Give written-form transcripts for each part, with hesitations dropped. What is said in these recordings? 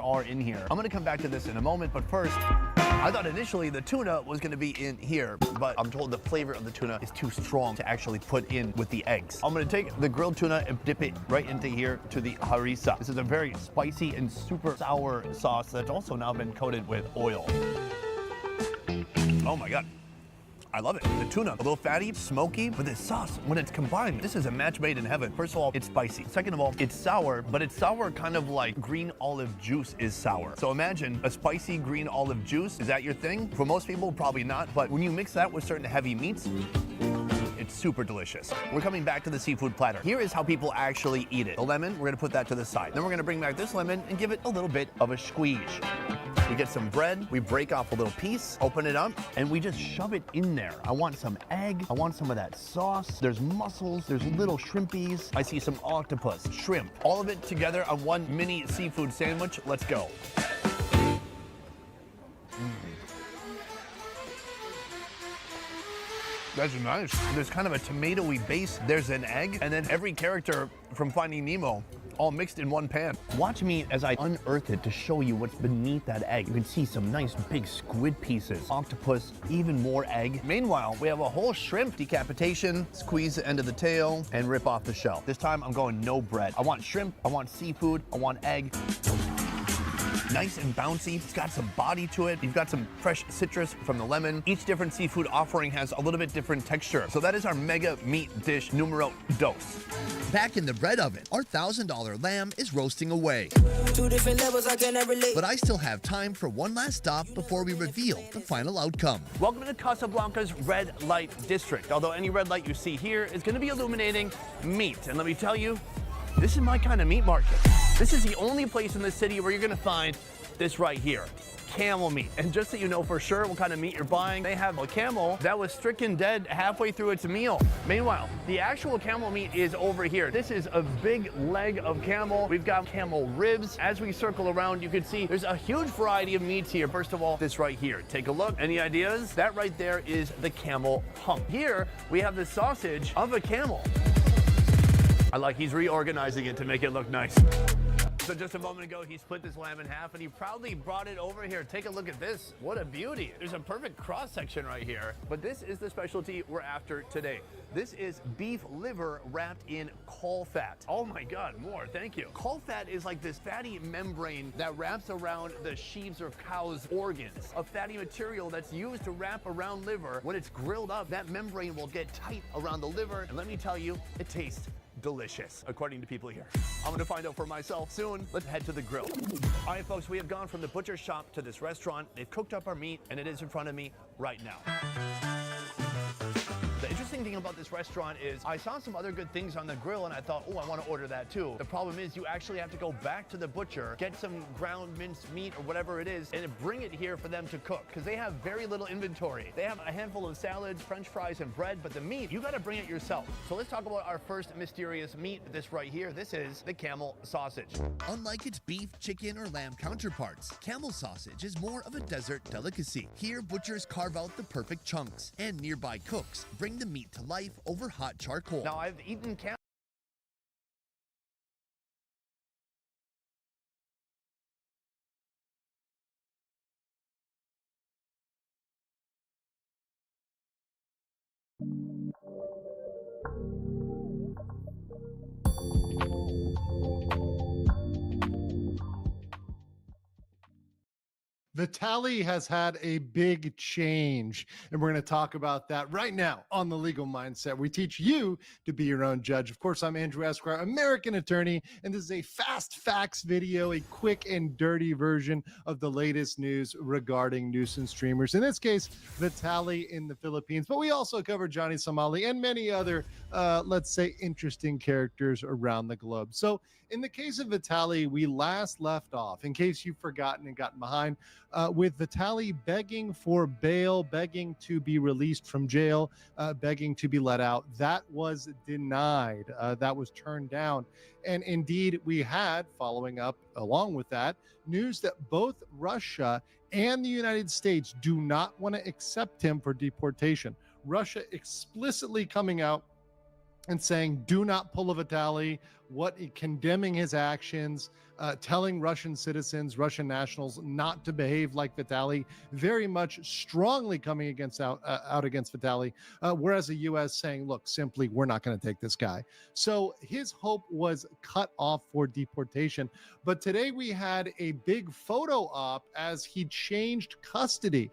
are in here. I'm gonna come back to this in a moment, but first, I thought initially the tuna was gonna be in here, but I'm told the flavor of the tuna is too strong to actually put in with the eggs. I'm gonna take the grilled tuna and dip it right into here to the harissa. This is a very spicy and super sour sauce that's also now been coated with oil. Oh my God. I love it. The tuna, a little fatty, smoky, but this sauce, when it's combined, this is a match made in heaven. First of all, it's spicy. Second of all, it's sour, but it's sour kind of like green olive juice is sour. So imagine a spicy green olive juice. Is that your thing? For most people, probably not. But when you mix that with certain heavy meats, it's super delicious. We're coming back to the seafood platter. Here is how people actually eat it. The lemon, we're gonna put that to the side. Then we're gonna bring back this lemon and give it a little bit of a squeeze. We get some bread, we break off a little piece, open it up, and we just shove it in there. I want some egg, I want some of that sauce. There's mussels, there's little shrimpies. I see some octopus, shrimp, all of it together on one mini seafood sandwich. Let's go. That's nice. There's kind of a tomatoey base. There's an egg, and then every character from Finding Nemo all mixed in one pan. Watch me as I unearth it to show you what's beneath that egg. You can see some nice big squid pieces, octopus, even more egg. Meanwhile, we have a whole shrimp decapitation. Squeeze the end of the tail and rip off the shell. This time I'm going no bread. I want shrimp, I want seafood, I want egg. Nice and bouncy. It's got some body to it. You've got some fresh citrus from the lemon. Each different seafood offering has a little bit different texture. So that is our mega meat dish numero dos. Back in the bread oven, our $1,000 lamb is roasting away. 2 different levels, I cannot relate. But I still have time for one last stop before we reveal the final outcome. Welcome to Casablanca's red light district. Although any red light you see here is going to be illuminating meat. And let me tell you, this is my kind of meat market. This is the only place in the city where you're gonna find this right here, camel meat. And just so you know for sure what kind of meat you're buying, they have a camel that was stricken dead halfway through its meal. Meanwhile, the actual camel meat is over here. This is a big leg of camel. We've got camel ribs. As we circle around, you can see there's a huge variety of meats here. First of all, this right here. Take a look. Any ideas? That right there is the camel hump. Here, we have the sausage of a camel. I like he's reorganizing it to make it look nice. So just a moment ago, he split this lamb in half and he proudly brought it over here. Take a look at this. What a beauty. There's a perfect cross section right here. But this is the specialty we're after today. This is beef liver wrapped in caul fat. Oh my God, more, thank you. Caul fat is like this fatty membrane that wraps around the sheaves of cows' organs. A fatty material that's used to wrap around liver. When it's grilled up, that membrane will get tight around the liver. And let me tell you, it tastes delicious, according to people here. I'm gonna find out for myself soon. Let's head to the grill. All right, folks, we have gone from the butcher shop to this restaurant. They've cooked up our meat, and it is in front of me right now. The interesting thing about this restaurant is I saw some other good things on the grill and I thought, oh, I want to order that too. The problem is you actually have to go back to the butcher, get some ground minced meat or whatever it is, and bring it here for them to cook because they have very little inventory. They have a handful of salads, french fries, and bread, but the meat, you got to bring it yourself. So let's talk about our first mysterious meat, this right here. This is the camel sausage. Unlike its beef, chicken, or lamb counterparts, camel sausage is more of a desert delicacy. Here, butchers carve out the perfect chunks, and nearby cooks bring the meat to life over hot charcoal. Now, I've eaten camel. YTlive has had a big change, and we're going to talk about that right now on The Legal Mindset. We teach you to be your own judge. Of course, I'm Andrew Esquire, American attorney, and this is a fast facts video, a quick and dirty version of the latest news regarding nuisance streamers. In this case, YTlive in the Philippines, but we also cover Johnny Somali and many other, let's say, interesting characters around the globe. So in the case of YTlive, we last left off, in case you've forgotten and gotten behind, with YTlive begging for bail, begging to be released from jail, begging to be let out. That was denied. That was turned down. And indeed, we had, following up along with that, news that both Russia and the United States do not want to accept him for deportation. Russia explicitly coming out and saying, do not pull a YTlive. condemning his actions, telling Russian citizens, Russian nationals not to behave like Vitaly, very much strongly coming out against Vitaly, whereas the U.S. saying, look, simply, we're not going to take this guy. So his hope was cut off for deportation. But today we had a big photo op as he changed custody.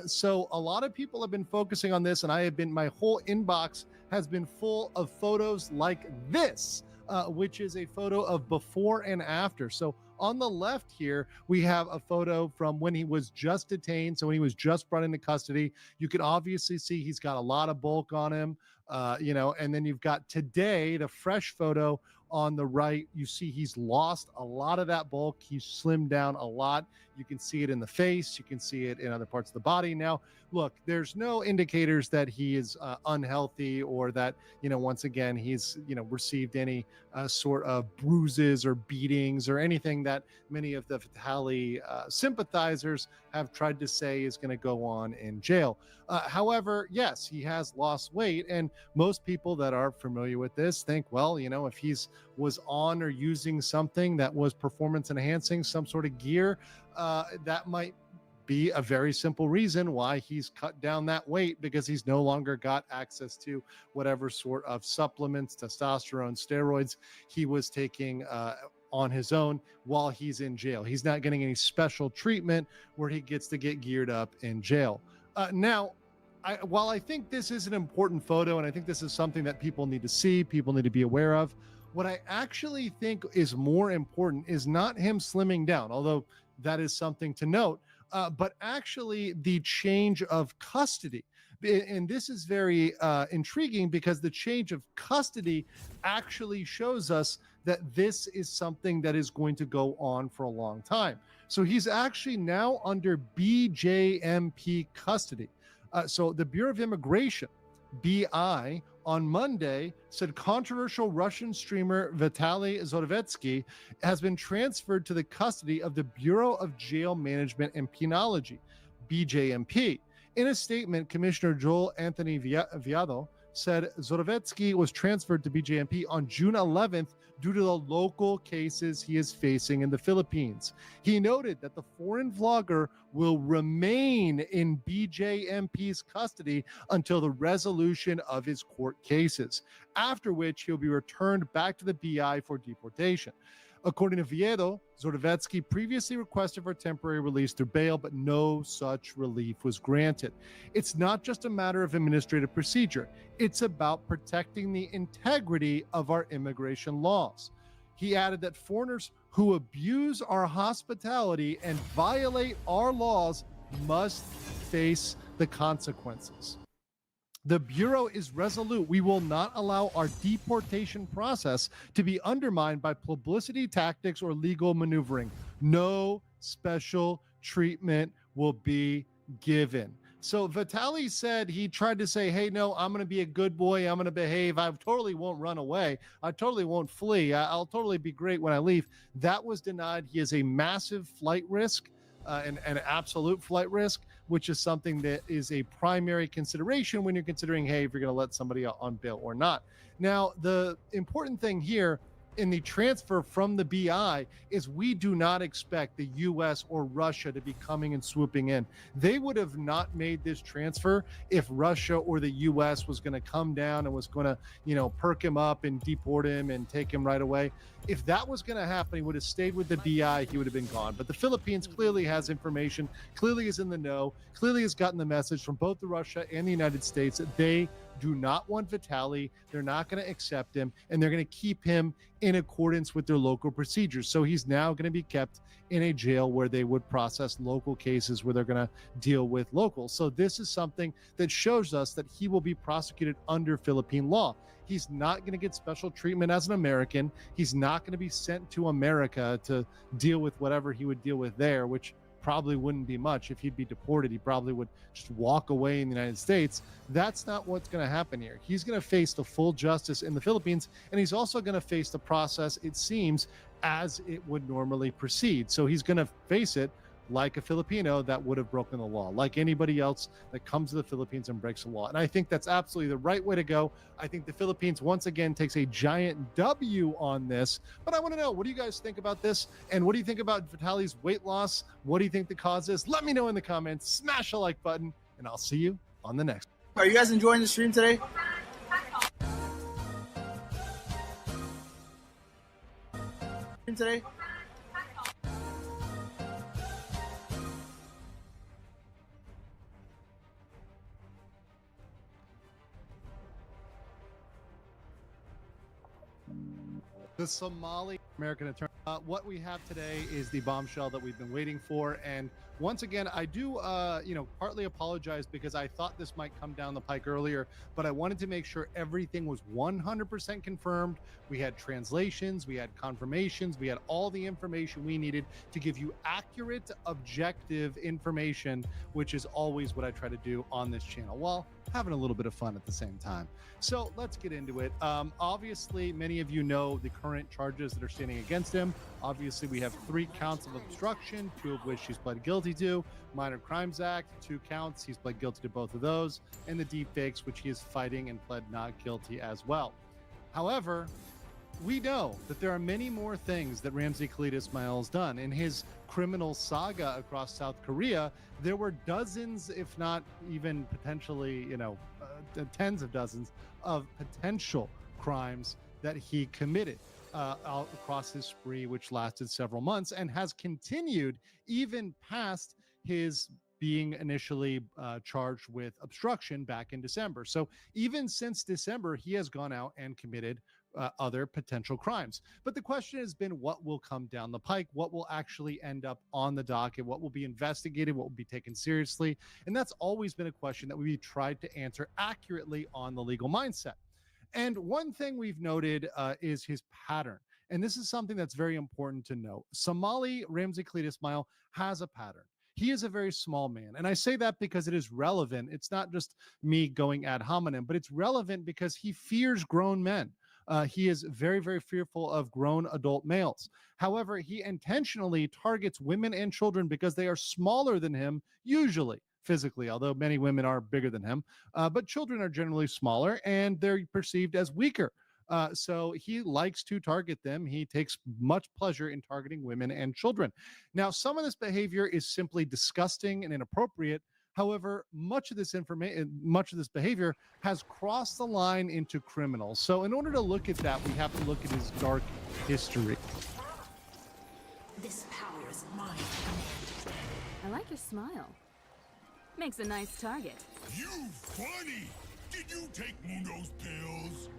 So a lot of people have been focusing on this, and my whole inbox has been full of photos like this. Which is a photo of before and after. So on the left here, we have a photo from when he was just detained. So when he was just brought into custody, you can obviously see he's got a lot of bulk on him, and then you've got today, the fresh photo on the right. You see he's lost a lot of that bulk. He's slimmed down a lot. You can see it in the face. You can see it in other parts of the body. Now, look, there's no indicators that he is unhealthy or that, once again, he's, received any sort of bruises or beatings or anything that many of the Vitaly sympathizers have tried to say is going to go on in jail. However, yes, he has lost weight. And most people that are familiar with this think, well, if he's was on or using something that was performance enhancing, some sort of gear, that might be a very simple reason why he's cut down that weight, because he's no longer got access to whatever sort of supplements, testosterone, steroids he was taking on his own while he's in jail. He's not getting any special treatment where he gets to get geared up in jail. Now, while I think this is an important photo, and I think this is something that people need to see, people need to be aware of, what I actually think is more important is not him slimming down, although that is something to note, but actually the change of custody. And this is very intriguing, because the change of custody actually shows us that this is something that is going to go on for a long time. So he's actually now under BJMP custody. So the Bureau of Immigration, BI, on Monday said controversial Russian streamer Vitaly Zorovetsky has been transferred to the custody of the Bureau of Jail Management and Penology, BJMP. In a statement, Commissioner Joel Anthony Viado said Zorovetsky was transferred to BJMP on June 11th due to the local cases he is facing in the Philippines. He noted that the foreign vlogger will remain in BJMP's custody until the resolution of his court cases, after which he'll be returned back to the BI for deportation. According to Viedo, Zorovetsky previously requested for temporary release through bail, but no such relief was granted. It's not just a matter of administrative procedure. It's about protecting the integrity of our immigration laws. He added that foreigners who abuse our hospitality and violate our laws must face the consequences. The Bureau is resolute. We will not allow our deportation process to be undermined by publicity tactics or legal maneuvering. No special treatment will be given. So Vitaly said, he tried to say, hey, no, I'm going to be a good boy. I'm going to behave. I totally won't run away. I totally won't flee. I'll totally be great when I leave. That was denied. He is a massive flight risk. An absolute flight risk, which is something that is a primary consideration when you're considering, hey, if you're going to let somebody out on bail or not. Now, the important thing here in the transfer from the BI is we do not expect the US or Russia to be coming and swooping in. They would have not made this transfer if Russia or the US was going to come down and was going to, perk him up and deport him and take him right away. If that was going to happen, he would have stayed with the BI, he would have been gone. But the Philippines clearly has information, clearly is in the know, clearly has gotten the message from both the Russia and the United States that they do not want Vitaly. They're not going to accept him, and they're going to keep him in accordance with their local procedures. So he's now going to be kept in a jail where they would process local cases where they're going to deal with locals. So this is something that shows us that he will be prosecuted under Philippine law. He's not going to get special treatment as an American. He's not going to be sent to America to deal with whatever he would deal with there, which probably wouldn't be much. If he'd be deported, he probably would just walk away in the United States. That's not what's going to happen here. He's going to face the full justice in the Philippines, and he's also going to face the process, it seems, as it would normally proceed. So he's going to face it like a Filipino that would have broken the law, like anybody else that comes to the Philippines and breaks the law. And I think that's absolutely the right way to go. I think the Philippines once again takes a giant W on this. But I want to know, what do you guys think about this? And what do you think about Vitaly's weight loss? What do you think the cause is? Let me know in the comments. Smash a like button, and I'll see you on the next. Are you guys enjoying the stream today? Today? The Somali American attorney. What we have today is the bombshell that we've been waiting for. And once again, I do, partly apologize because I thought this might come down the pike earlier, but I wanted to make sure everything was 100% confirmed. We had translations, we had confirmations, we had all the information we needed to give you accurate, objective information, which is always what I try to do on this channel, while having a little bit of fun at the same time. So let's get into it. Obviously, many of you know the current charges that are standing against him. Obviously, we have 3 counts of obstruction, 2 of which he's pled guilty to. Minor Crimes Act, 2 counts. He's pled guilty to both of those. And the deepfakes, which he is fighting and pled not guilty as well. However, we know that there are many more things that Ramsey Khalid Ismail has done. In his criminal saga across South Korea, there were dozens, if not even potentially, tens of dozens of potential crimes that he committed out across his spree, which lasted several months and has continued even past his being initially charged with obstruction back in December. So even since December, he has gone out and committed other potential crimes. But the question has been, what will come down the pike? What will actually end up on the docket? What will be investigated? What will be taken seriously? And that's always been a question that we've tried to answer accurately on The Legal Mindset. And one thing we've noted is his pattern. And this is something that's very important to know. Somali Ramsey Khalid Ismail has a pattern. He is a very small man. And I say that because it is relevant. It's not just me going ad hominem, but it's relevant because he fears grown men. He is very, very fearful of grown adult males. However, he intentionally targets women and children because they are smaller than him, usually physically, although many women are bigger than him. But children are generally smaller and they're perceived as weaker. So he likes to target them. He takes much pleasure in targeting women and children. Now, some of this behavior is simply disgusting and inappropriate. However, much of this behavior has crossed the line into criminal. So in order to look at that, we have to look at his dark history. This power is mine. I like your smile. Makes a nice target. You funny! Did you take Mundo's pills?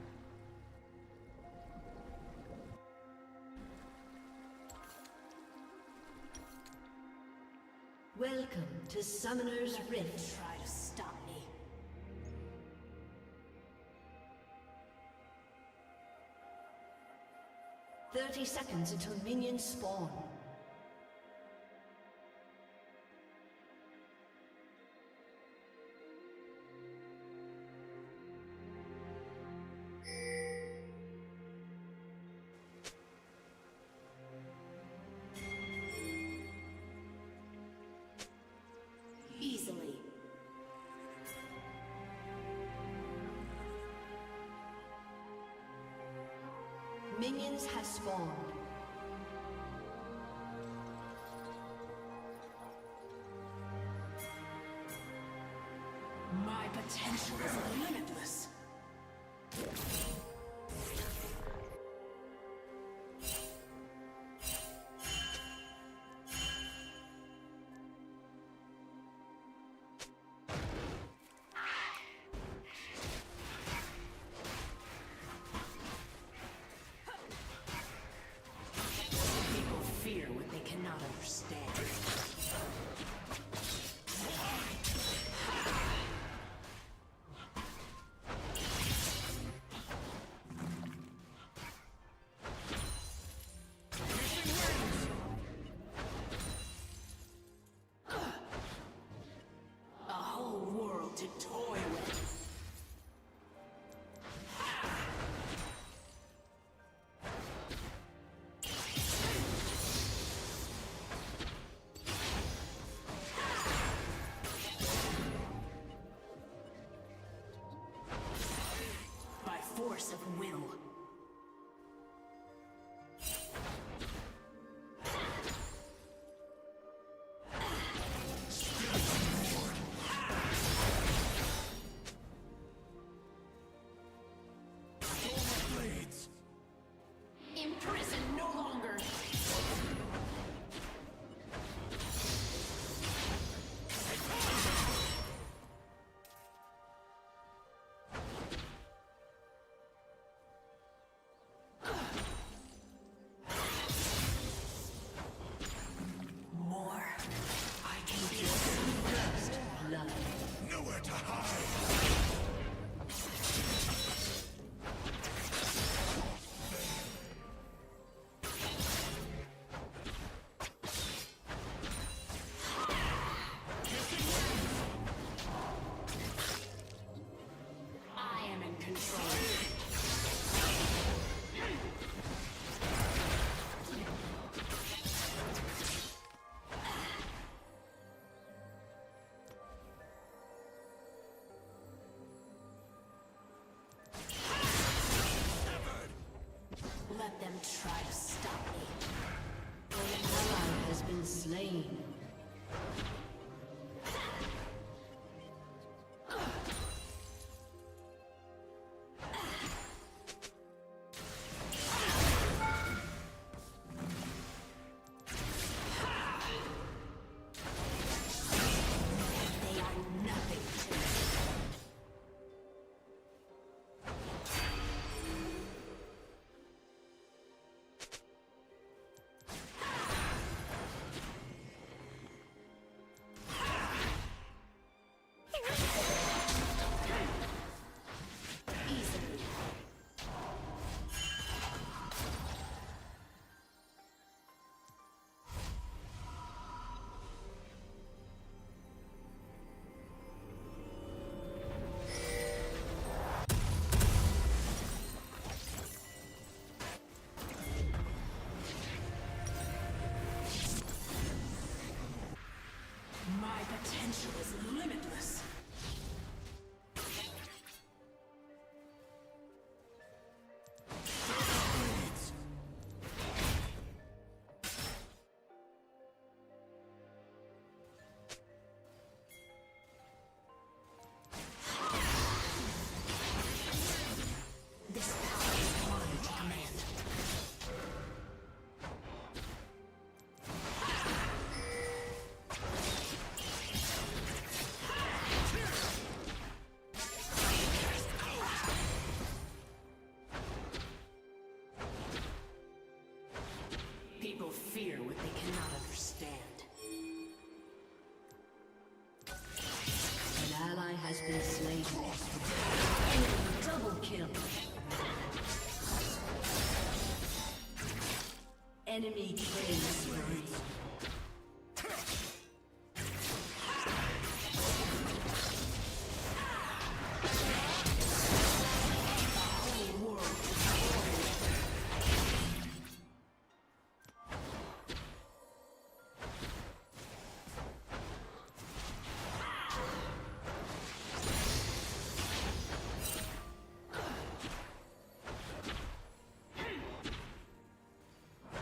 Welcome to Summoner's Rift. Try to stop me. "30 seconds until minions spawn. Easily. Minions have spawned. My potential is limitless. People fear what they cannot understand. potential is limitless. This power is mine to command. People fear what they cannot understand. An ally has been slain. Double kill. Enemy killing spree.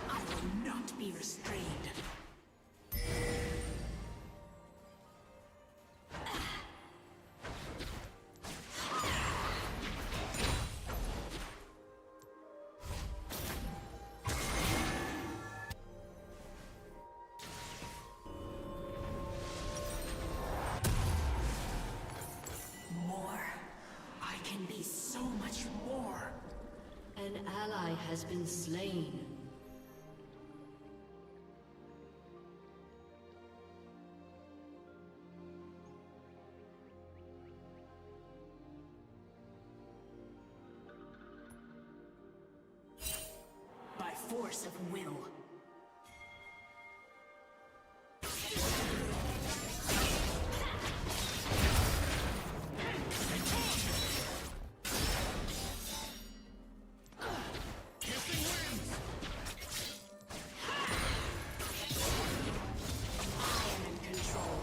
I will not be restrained. More. I can be so much more. An ally has been slain. By force of will. I am in control.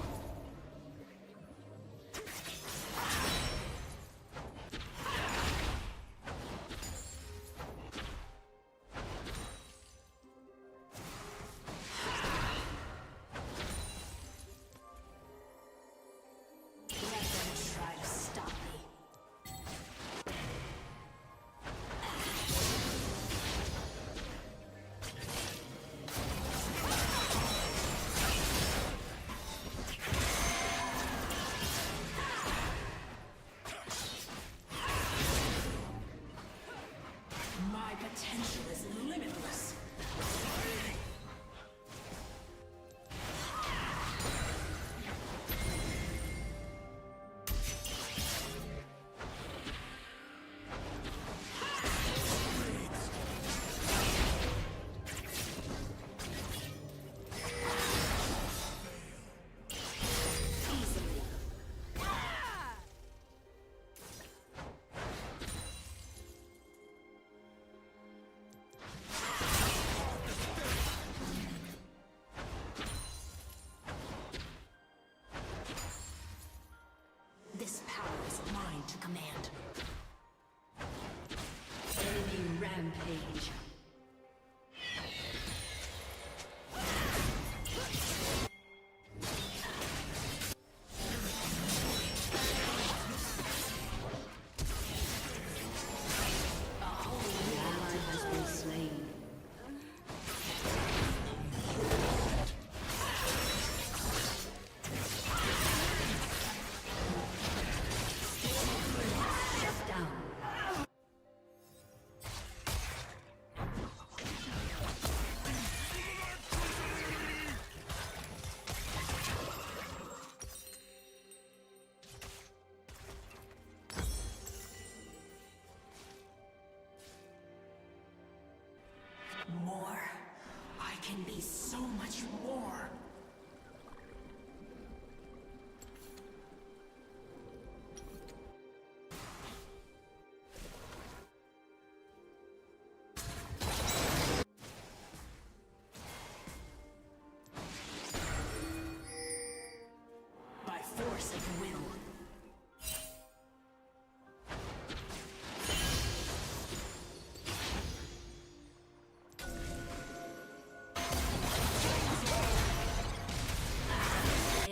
force of will.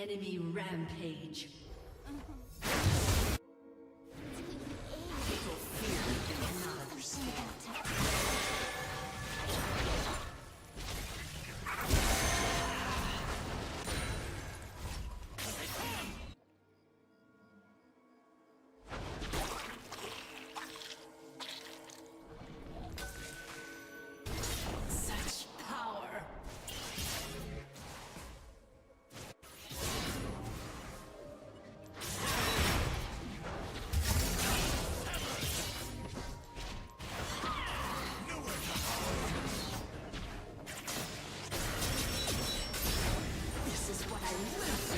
Enemy rampage. People fear what they cannot understand. Such power. This is what I live for.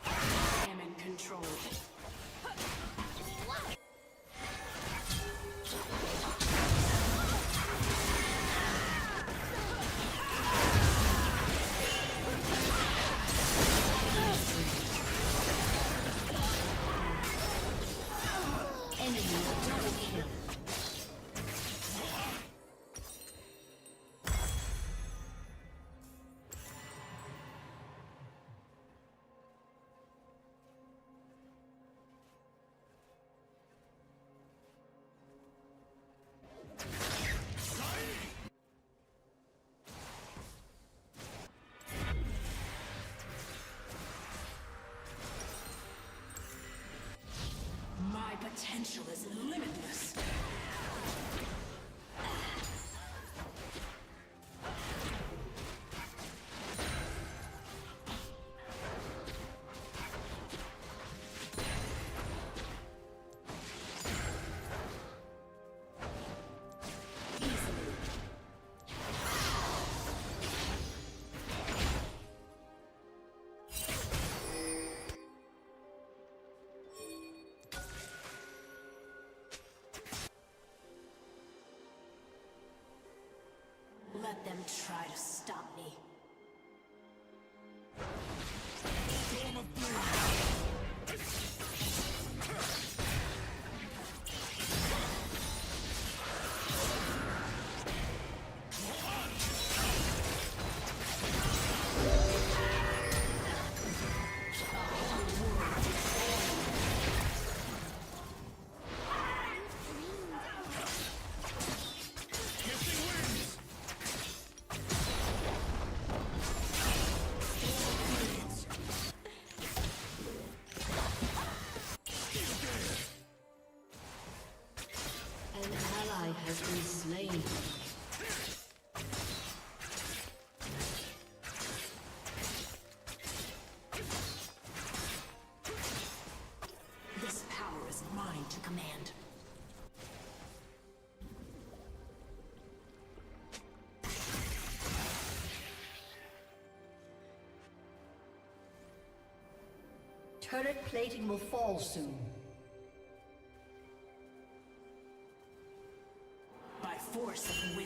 I am in control. Enemy double kill. My potential is limitless. Let them try to stop me. An ally has been slain. This power is mine to command. Turret plating will fall soon. By force of will.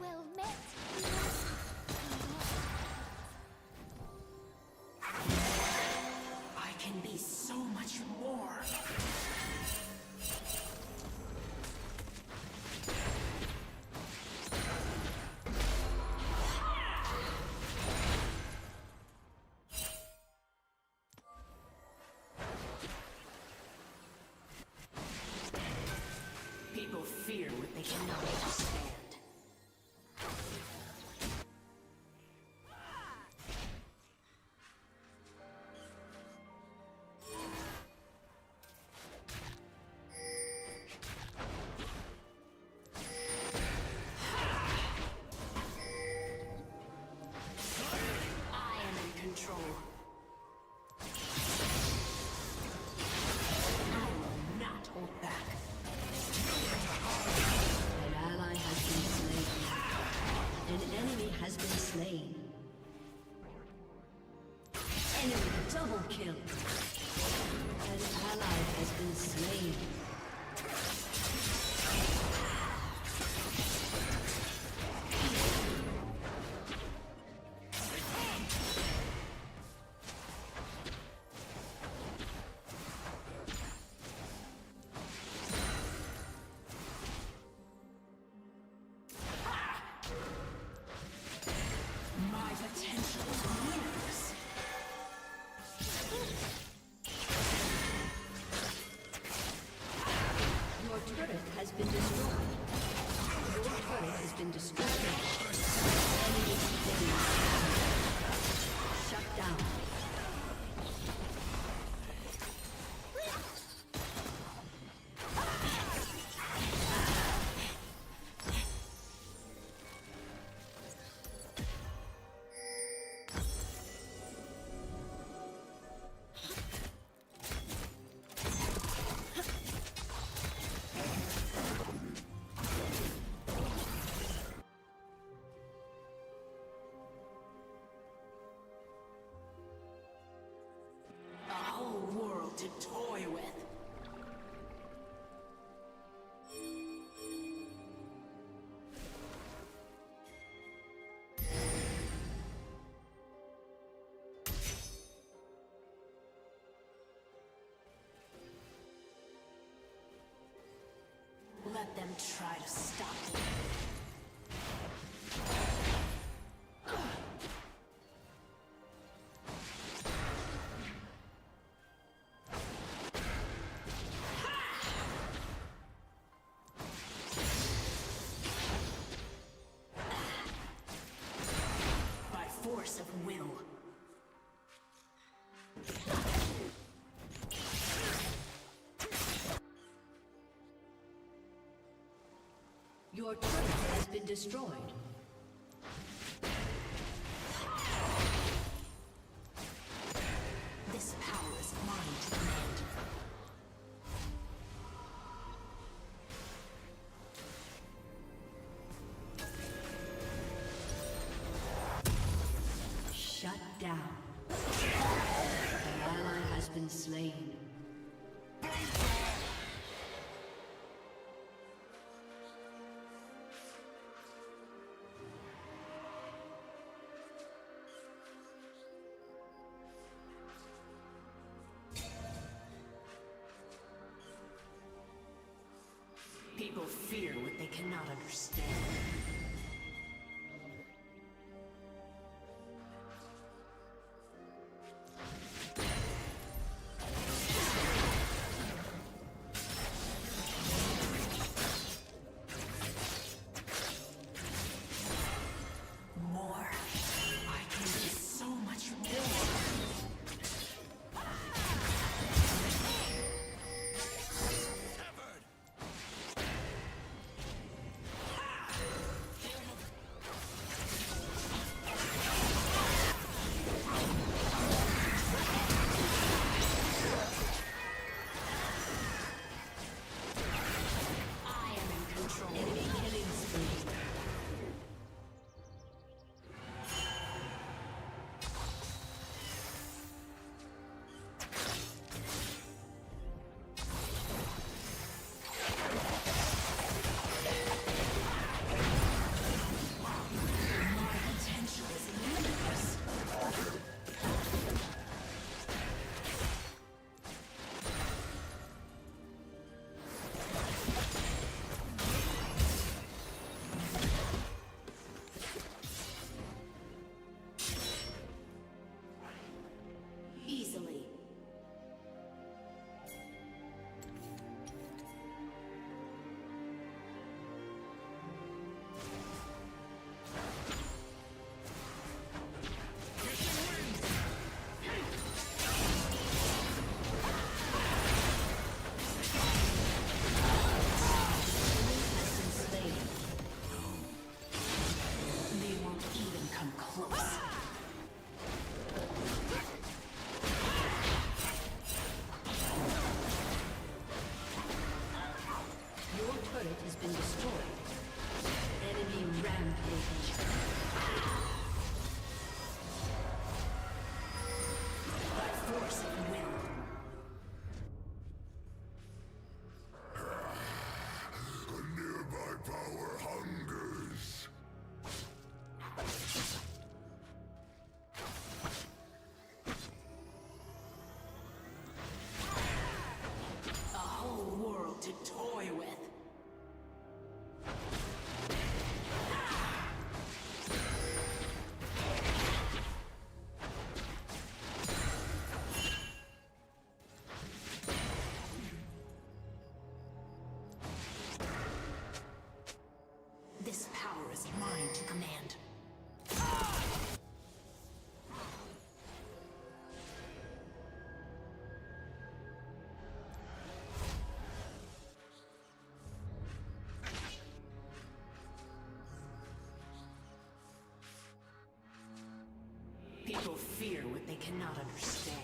Well met. I can be so much more. People fear what they cannot understand. I am in control. Enemy double kill. An ally has been slain. My potential winners. Your turret has been destroyed. Your turret has been destroyed. Enemy slain. Shut down. A whole world to toy with. Let them try to stop me. By force of will. Your turret has been destroyed. This power is mine to command. Shut down. An ally has been slain. People fear what they cannot understand. More. I can do so much more. fear what they cannot understand.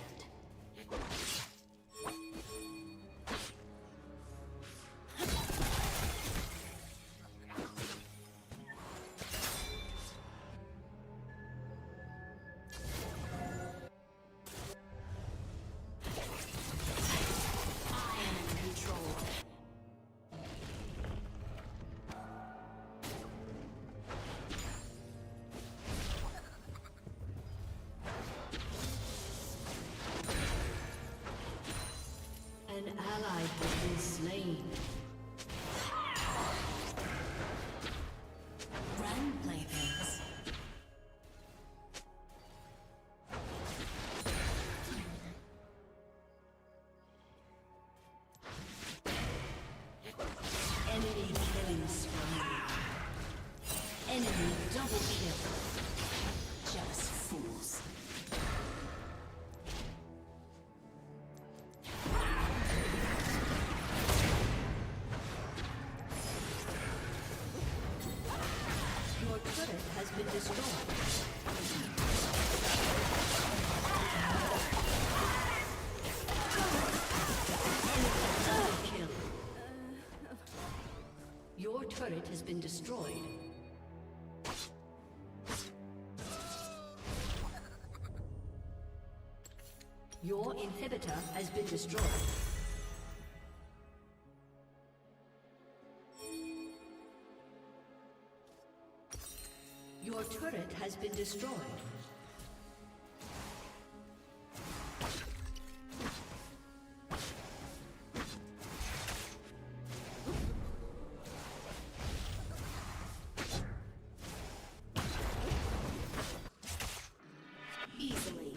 An ally has been slain. Run, playthings. Enemy killing spree. Enemy double kill. Jealous fools. Your turret has been destroyed. Double kill. Your turret has been destroyed. Your inhibitor has been destroyed. Your turret has been destroyed. Easily.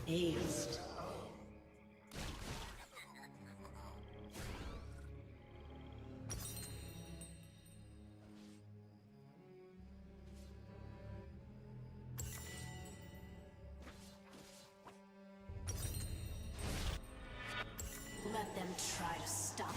Aced. Let them try to stop me.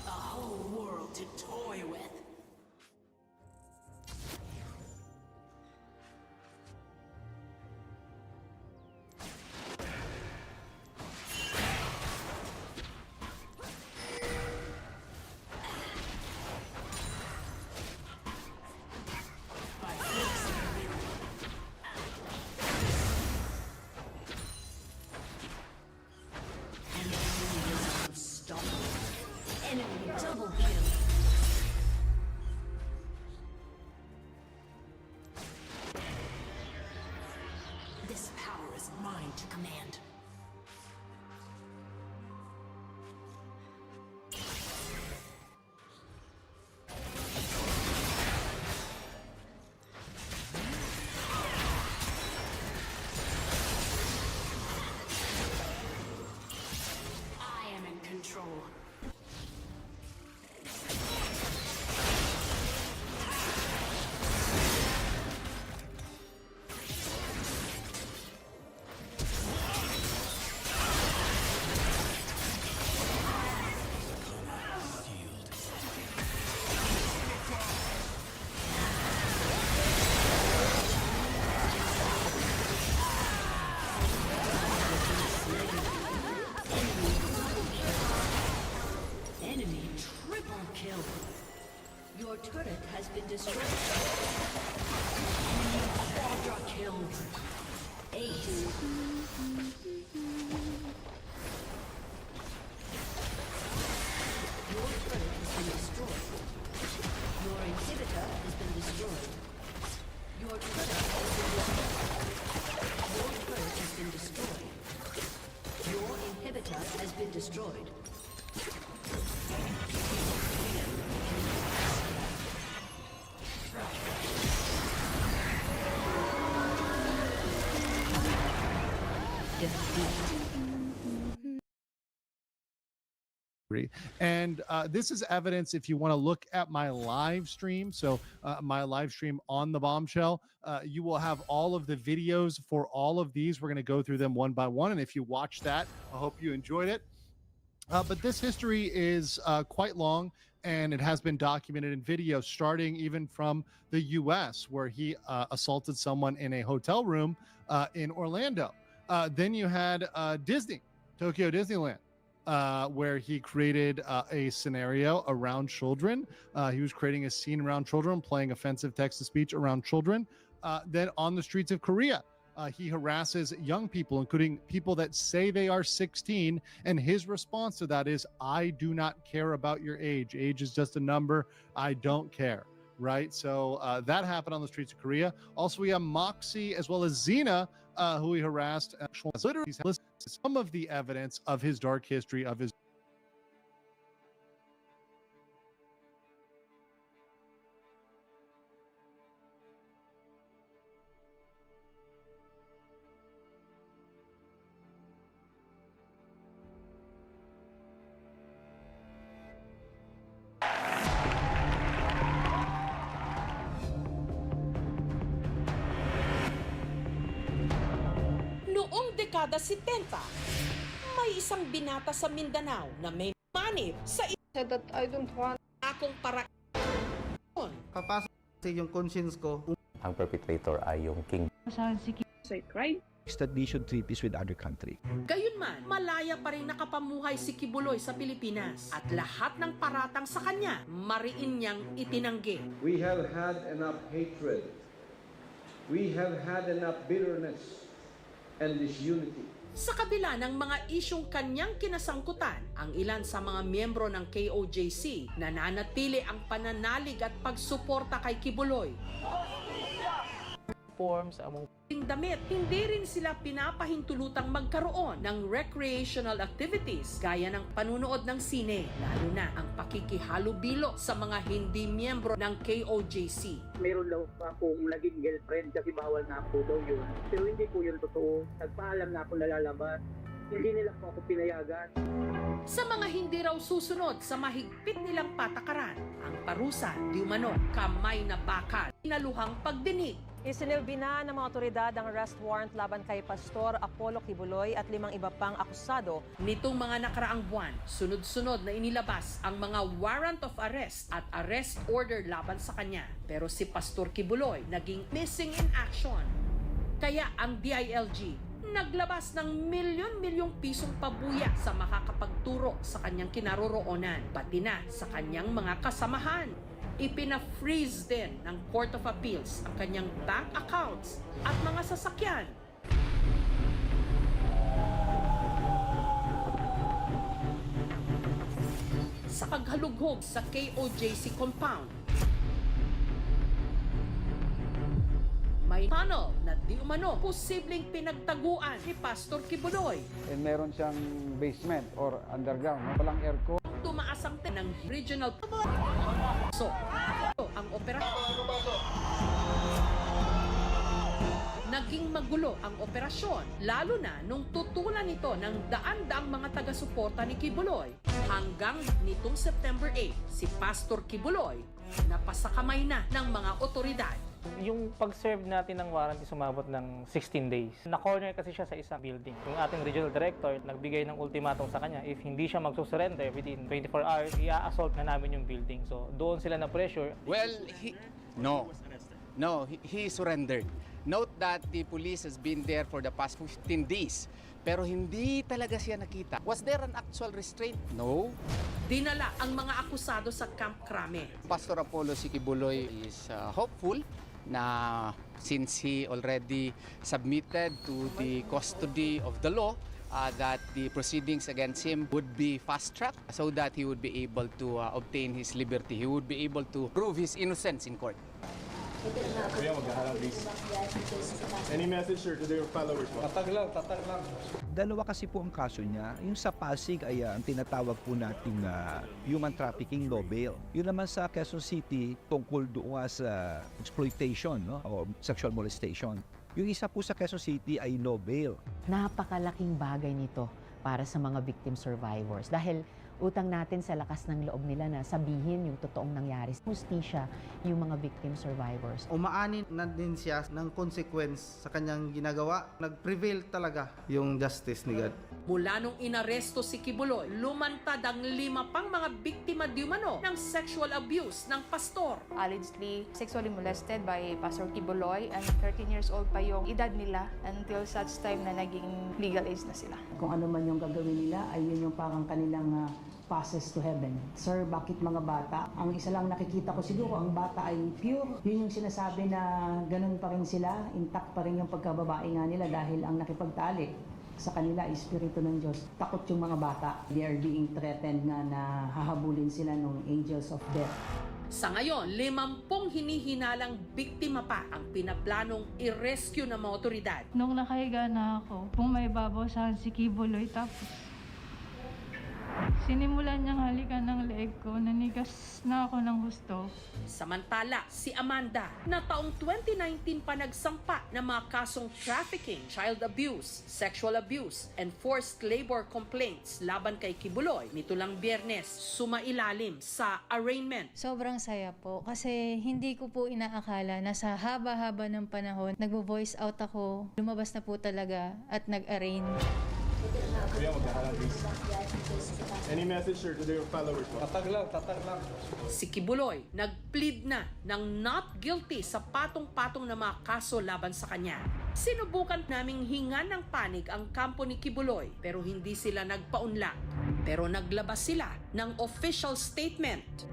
A whole world to toy with. Your turret has been destroyed. Quadra kill. Ace. Your turret has been destroyed. Your inhibitor has been destroyed. Your turret has been destroyed. Your turret has been destroyed. Your inhibitor has been destroyed. And this is evidence if you want to look at my live stream. So my live stream on the Bombshell, you will have all of the videos for all of these. We're going to go through them one by one. And if you watch that, I hope you enjoyed it. But this history is quite long, and it has been documented in video, starting even from the U.S., where he assaulted someone in a hotel room in Orlando. Then you had Disney, Tokyo Disneyland, where he created a scenario around children. He was creating a scene around children, playing offensive text-to-speech around children. Then on the streets of Korea, he harasses young people, including people that say they are 16. And his response to that is, I do not care about your age. Age is just a number. I don't care. Right. So that happened on the streets of Korea. Also, we have Moxie as well as Xena, who he harassed. Literally, some of the evidence of his dark history, of his. Noong dekada 70, may isang binata sa Mindanao na may manip sa That I don't want. akong paraan. Papasok kasi yung conscience ko. Ang perpetrator ay yung king. That they should treat this with other country. Gayunman, malaya pa rin nakapamuhay si Kibuloy sa Pilipinas at lahat ng paratang sa kanya, mariin niyang itinanggi. We have had enough hatred. We have had enough bitterness and disunity. Sa kabila ng mga isyong kanyang kinasangkutan, ang ilan sa mga miyembro ng KOJC nananatili ang pananalig at pagsuporta kay Kibuloy. Forms among Damit, hindi rin sila pinapahintulutang magkaroon ng recreational activities gaya ng panunood ng sine, lalo na ang pakikihalubilo sa mga hindi miyembro ng KOJC. Meron daw akong naging girlfriend kasi bawal na po daw yun. Pero hindi po yun totoo. Nagpaalam na ako nalalabas. Hindi nila po ako pinayagan. Sa mga hindi raw susunod sa mahigpit nilang patakaran, ang parusa, di umano, kamay na bakal, inaluhang pagdinig. Isinilbi na ng mga otoridad ang arrest warrant laban kay Pastor Apollo Kibuloy at 5 iba pang akusado. Nitong mga nakaraang buwan, sunod-sunod na inilabas ang mga warrant of arrest at arrest order laban sa kanya. Pero si Pastor Kibuloy naging missing in action. Kaya ang DILG naglabas ng milyon-milyong pisong pabuya sa makakapagturo sa kanyang kinaroroonan, pati na sa kanyang mga kasamahan. Ipina-freeze din ng Court of Appeals ang kanyang bank accounts at mga sasakyan. Sa paghalughog sa KOJC compound, may tunnel na di umano posibleng pinagtaguan ni Pastor Kibuloy. And meron siyang basement or underground, walang aircon. Tumaas ang ng regional so ang operasyon. Naging magulo ang operasyon, lalo na nung tutulan ito ng daan-daang mga taga-suporta ni Kibuloy. Hanggang nitong September 8, si Pastor Kibuloy napasakamay na ng mga otoridad. yung pag-serve natin ng warranty sumabot ng 16 days. Na-corner kasi siya sa isang building. Yung ating regional director nagbigay ng ultimatum sa kanya, if hindi siya magsusurrender within 24 hours, i-assault na namin yung building. So doon sila na pressure. Well, no. No, he surrendered. Note that the police has been there for the past 15 days. Pero hindi talaga siya nakita. Was there an actual restraint? No. Dinala ang mga akusado sa Camp Crame. Pastor Apollo Sikibuloy is hopeful na since he already submitted to the custody of the law, that the proceedings against him would be fast-tracked so that he would be able to obtain his liberty. He would be able to prove his innocence in court. Kuya, maghaharap please. Any message sir to their followers? Tatag lang. Dalawa kasi po ang kaso niya. Yung sa Pasig ay ang tinatawag po nating human trafficking no bail. Yun naman sa Quezon City tungkol doon sa exploitation, no? O sexual molestation. Yung isa po sa Quezon City ay no bail. Napakalaking bagay nito para sa mga victim survivors dahil utang natin sa lakas ng loob nila na sabihin yung totoong nangyari. Hustisya yung mga victim survivors. Umaani na din siya ng consequence sa kanyang ginagawa. Nag-prevail talaga yung justice ni God. Mula nung inaresto si Kibuloy, lumantad ang 5 pang mga biktima di umano ng sexual abuse ng pastor. Allegedly sexually molested by Pastor Kibuloy, and 13 years old pa yung edad nila until such time na naging legal age na sila. Kung ano man yung gagawin nila ay yun yung parang kanilang passes to heaven. Sir, bakit mga bata? Ang isa lang nakikita ko siguro, ang bata ay pure. Yun yung sinasabi na ganun pa rin sila, intact pa rin yung pagkababae nga nila dahil ang nakipagtalik sa kanila ay Espiritu ng Diyos. Takot yung mga bata. They are being threatened na hahabulin sila ng angels of death. Sa ngayon, 50 hinihinalang biktima pa ang pinaplanong i-rescue ng mga otoridad. Nung nakahiga na ako, kung may babawasan si Kibuloy, tapos sinimulan niyang halikan ng leeg ko, nanigas na ako ng husto. Samantala, si Amanda, na taong 2019 pa nagsampa ng mga kasong trafficking, child abuse, sexual abuse, and forced labor complaints laban kay Kibuloy, nito lang Biyernes, sumailalim sa arraignment. Sobrang saya po kasi hindi ko po inaakala na sa haba-haba ng panahon, nagvo-voice out ako, lumabas na po talaga at nag-arraign. Kuya, maghaharap please. Any message sir to their followers? Tatag lang. Si Kibuloy nag-plead na ng not guilty sa patong-patong na mga kaso laban sa kanya. Sinubukan naming hingan ng panig ang kampo ni Kibuloy pero hindi sila nagpaunlak. Pero naglabas sila ng official statement.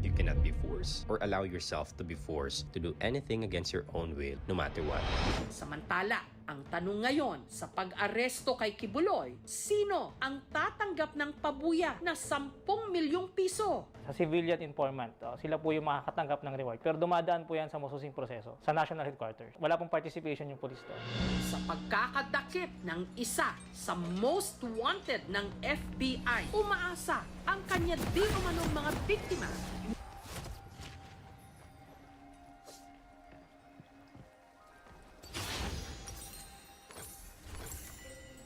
You cannot be forced or allow yourself to be forced to do anything against your own will, no matter what. Samantala, ang tanong ngayon sa pag-aresto kay Kibuloy, sino ang tatanggap ng pabuya na 10 milyong piso? Sa civilian informant, sila po yung makakatanggap ng reward. Pero dumadaan po yan sa masusing proseso, sa national headquarters. Wala pong participation yung police doon. Sa pagkakadakip ng isa sa most wanted ng FBI, umaasa ang kanya di umanong mga biktima.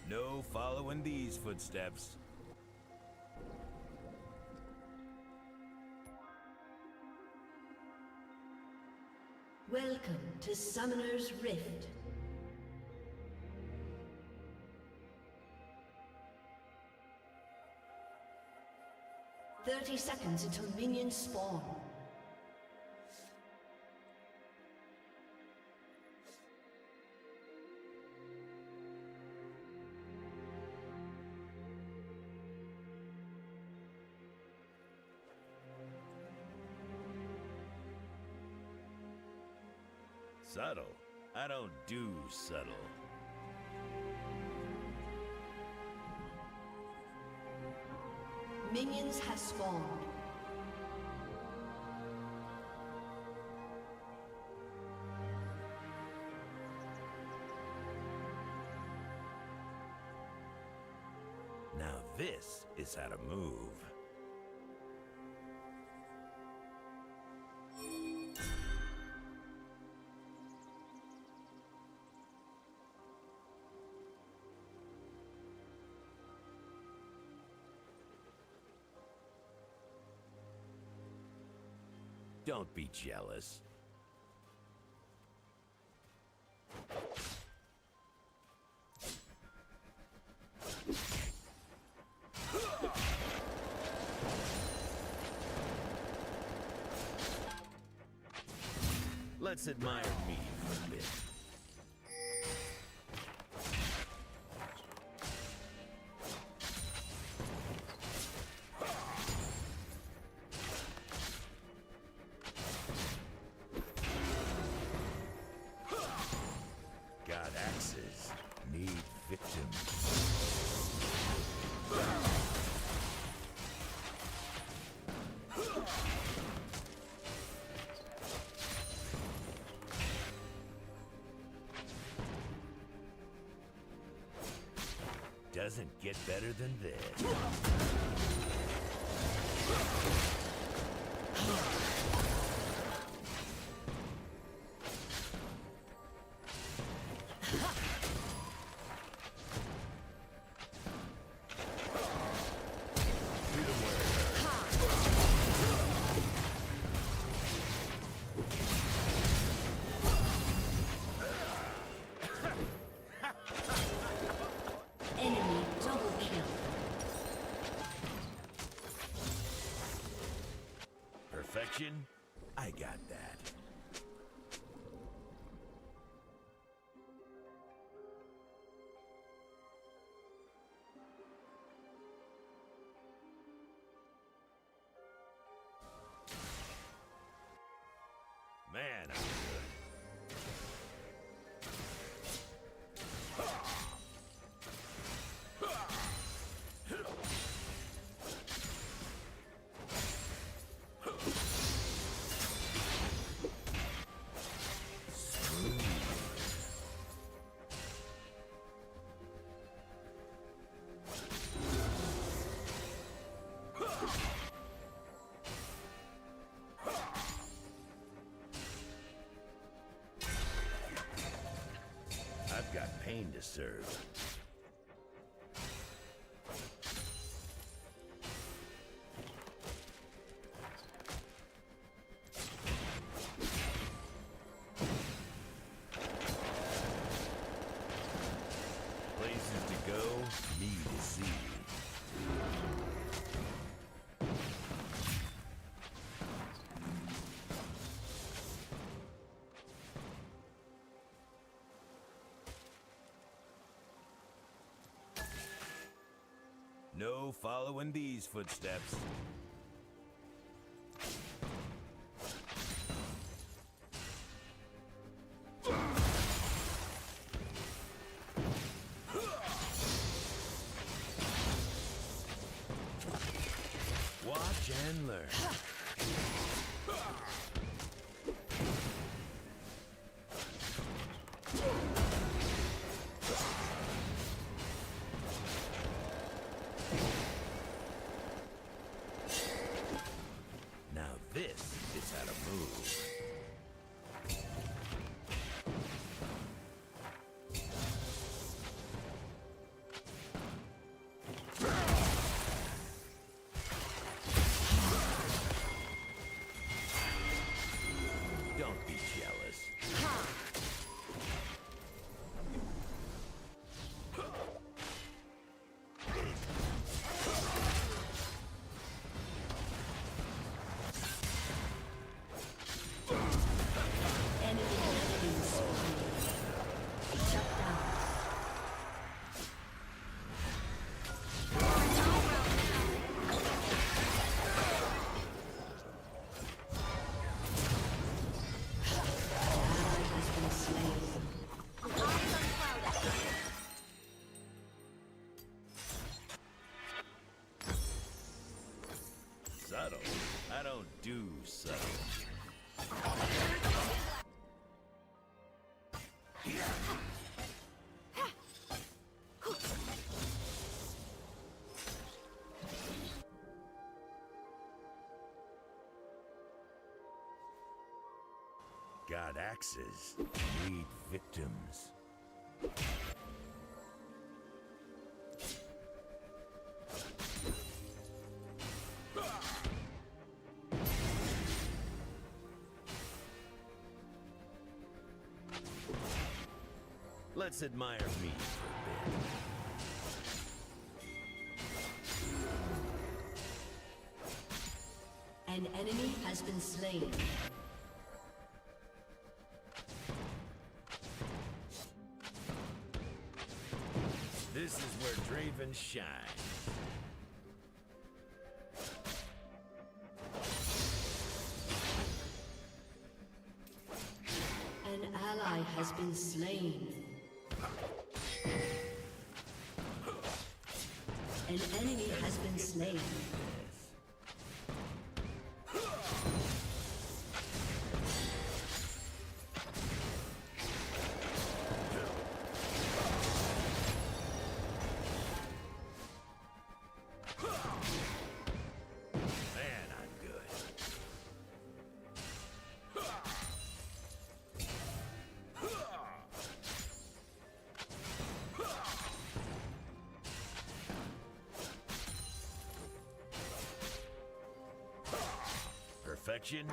No following these footsteps. Welcome to Summoner's Rift. "30 seconds until minions spawn. Subtle? I don't do subtle. Minions has spawned. Now this is how to move. Don't be jealous. Let's admire me for a bit. God axes need victims. Doesn't get better than this. Enemy double kill. Perfection? I got that. Man, I'm good. I've got pain to serve. Places to go, me to see. No following these footsteps. Watch and learn. Now this is how to move. Don't be jealous. Subtle? I don't do subtle. God axes need victims. Let's admire me for a bit. An enemy has been slain. Raven shine. An ally has been slain. An enemy has been slain. Man, I'm good. Perfection.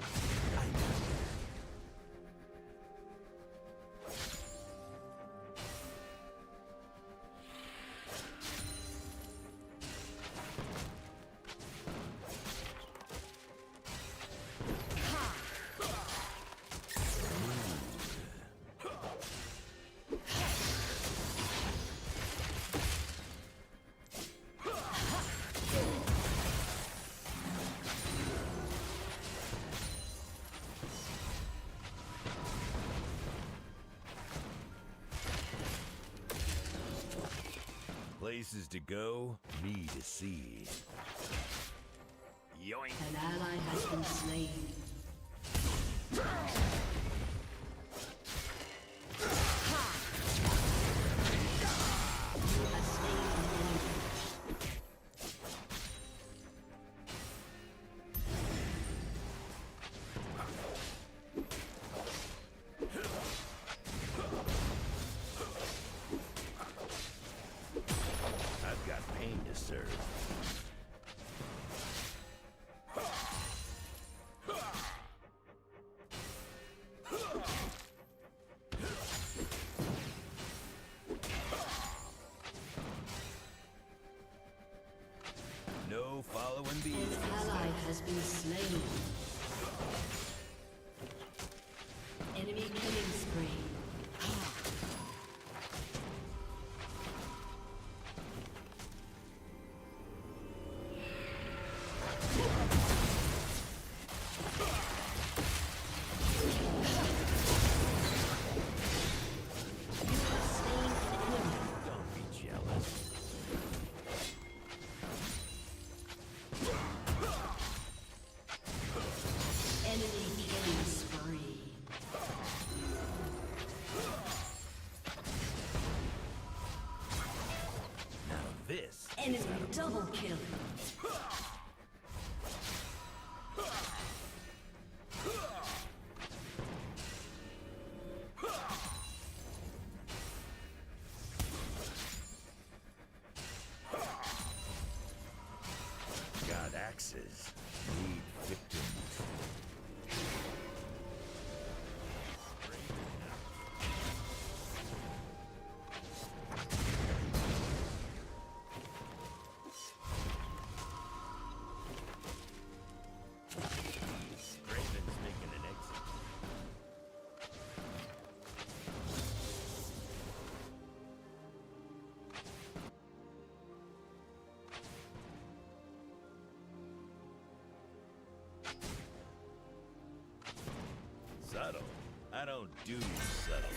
Places to go, me to see. Yoink. An ally has been slain. You have slain an enemy. I've got pain to serve. No following the An ally has been slain. Enemy killing spree. Don't be jealous. Enemy killing spree. Now this. Enemy double kill. God axes need victims. Raven's making an exit. Subtle. I don't do subtle.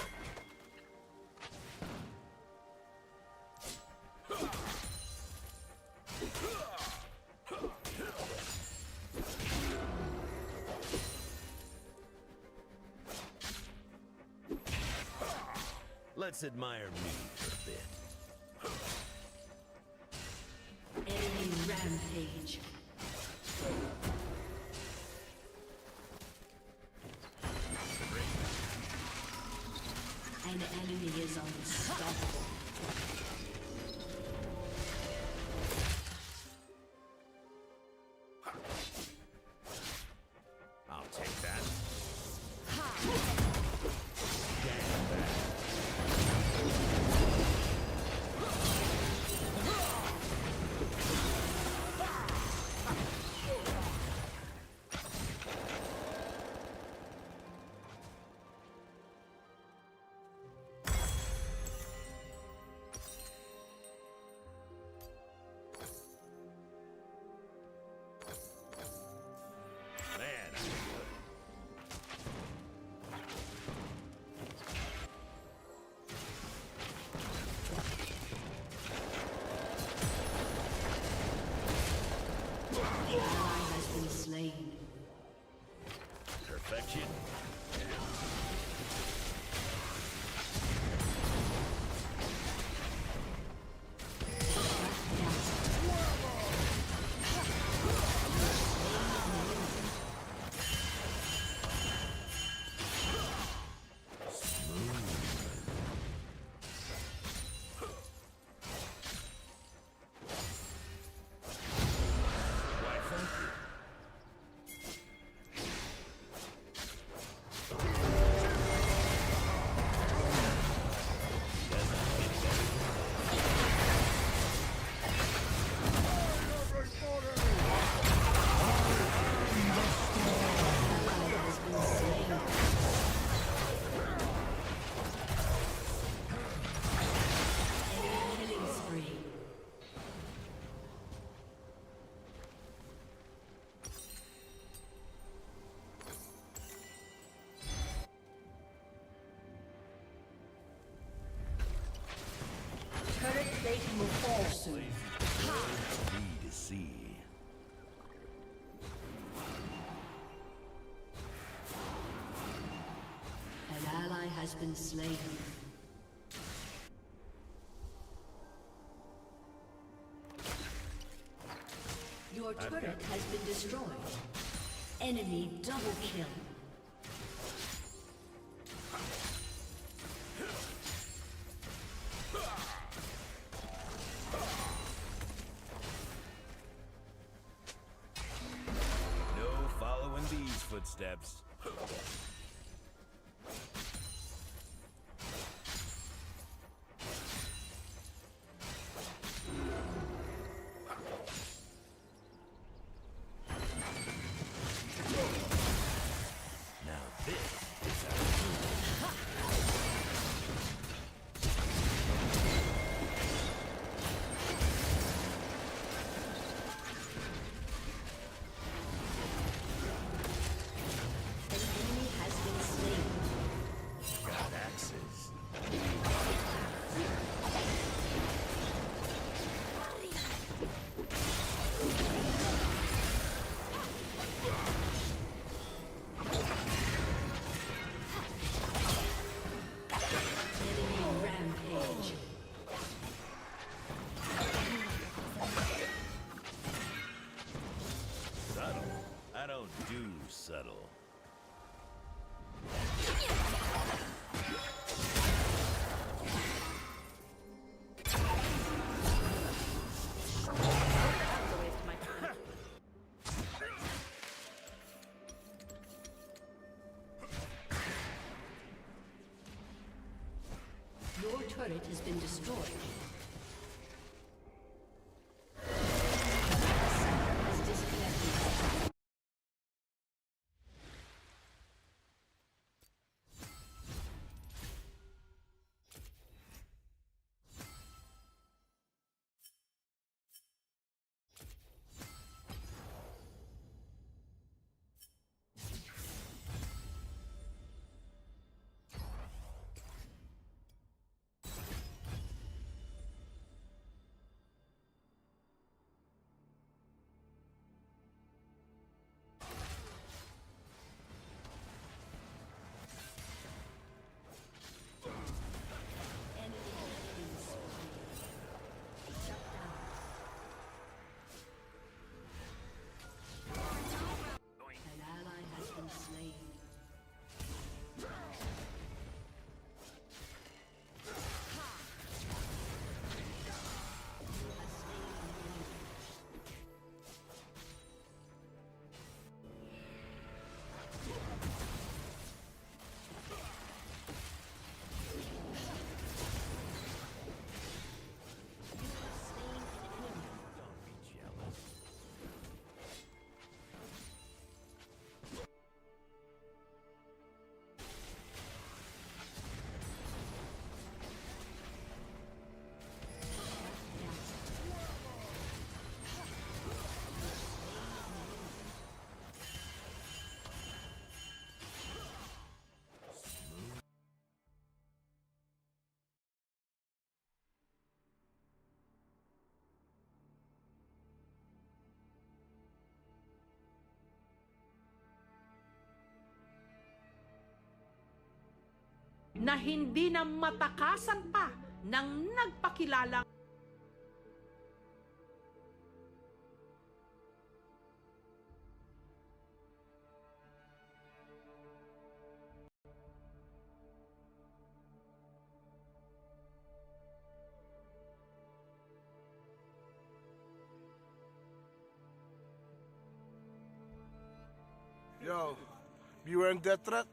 Let's admire me for a bit. Enemy rampage. An enemy is unstoppable. I'll take that. perfection. Turret plating will fall soon. Need to see. An ally has been slain. Your turret has been destroyed. Enemy double kill. No following these footsteps. Now this is our An enemy has been slain. got axes. Enemy rampage. Subtle. I don't do subtle. Your turret has been destroyed. Has disconnected. na hindi na matakasan pa ng nagpakilalang Yo, viewer and death threat.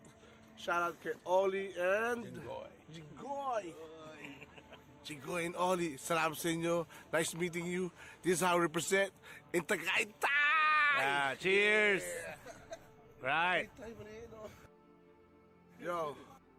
Shout out to Ollie and Jigoy. Jigoy and Ollie. Salamat sa inyo. Nice meeting you. This is how we represent in Tagaytay. Yeah, cheers. Right. Yo.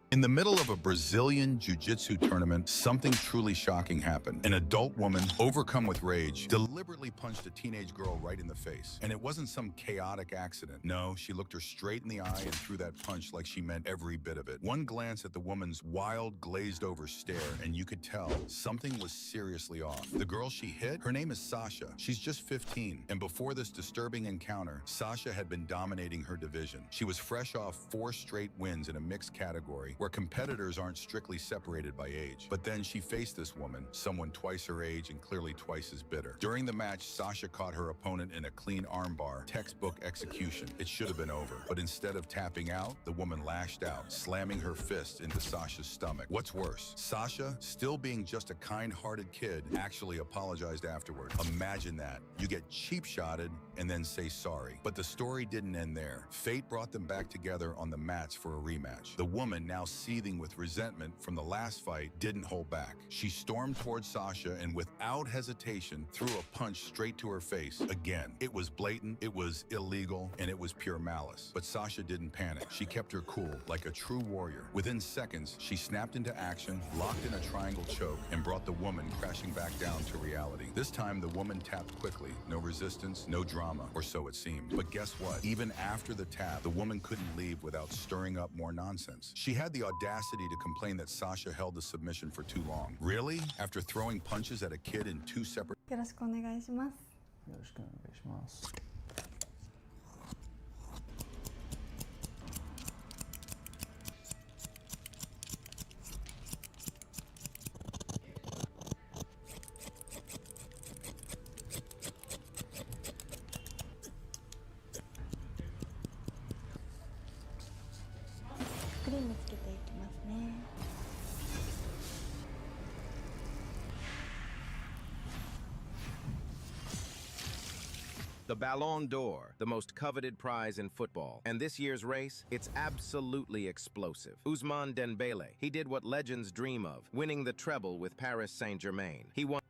In the middle of a Brazilian jiu-jitsu tournament, something truly shocking happened. An adult woman, overcome with rage, deliberately punched a teenage girl right in the face. And it wasn't some chaotic accident. No, she looked her straight in the eye and threw that punch like she meant every bit of it. One glance at the woman's wild, glazed-over stare, and you could tell something was seriously off. The girl she hit, her name is Sasha. She's just 15. And before this disturbing encounter, Sasha had been dominating her division. She was fresh off 4 straight wins in a mixed category, where competitors aren't strictly separated by age. But then she faced this woman, someone twice her age and clearly twice as bitter. During the match, Sasha caught her opponent in a clean armbar, textbook execution. It should have been over. But instead of tapping out, the woman lashed out, slamming her fist into Sasha's stomach. What's worse, Sasha, still being just a kind-hearted kid, actually apologized afterward. Imagine that. You get cheap-shotted and then say sorry. But the story didn't end there. Fate brought them back together on the mats for a rematch. The woman, now seething with resentment from the last fight, didn't hold back. She stormed towards Sasha and without hesitation threw a punch straight to her face. Again, it was blatant, it was illegal, and it was pure malice. But Sasha didn't panic. She kept her cool, like a true warrior. Within seconds, she snapped into action, locked in a triangle choke, and brought the woman crashing back down to reality. This time, the woman tapped quickly. No resistance, no drama, or so it seemed. But guess what? Even after the tap, the woman couldn't leave without stirring up more nonsense. She had the audacity to complain that Sasha held the submission for too long. Really? After throwing punches at a kid in 2 separate... よろしくお願いします。よろしくお願いします。クリームつけていきますね。The Ballon d'Or, the most coveted prize in football. And this year's race, it's absolutely explosive. Ousmane Dembele, he did what legends dream of, winning the treble with Paris Saint-Germain. He won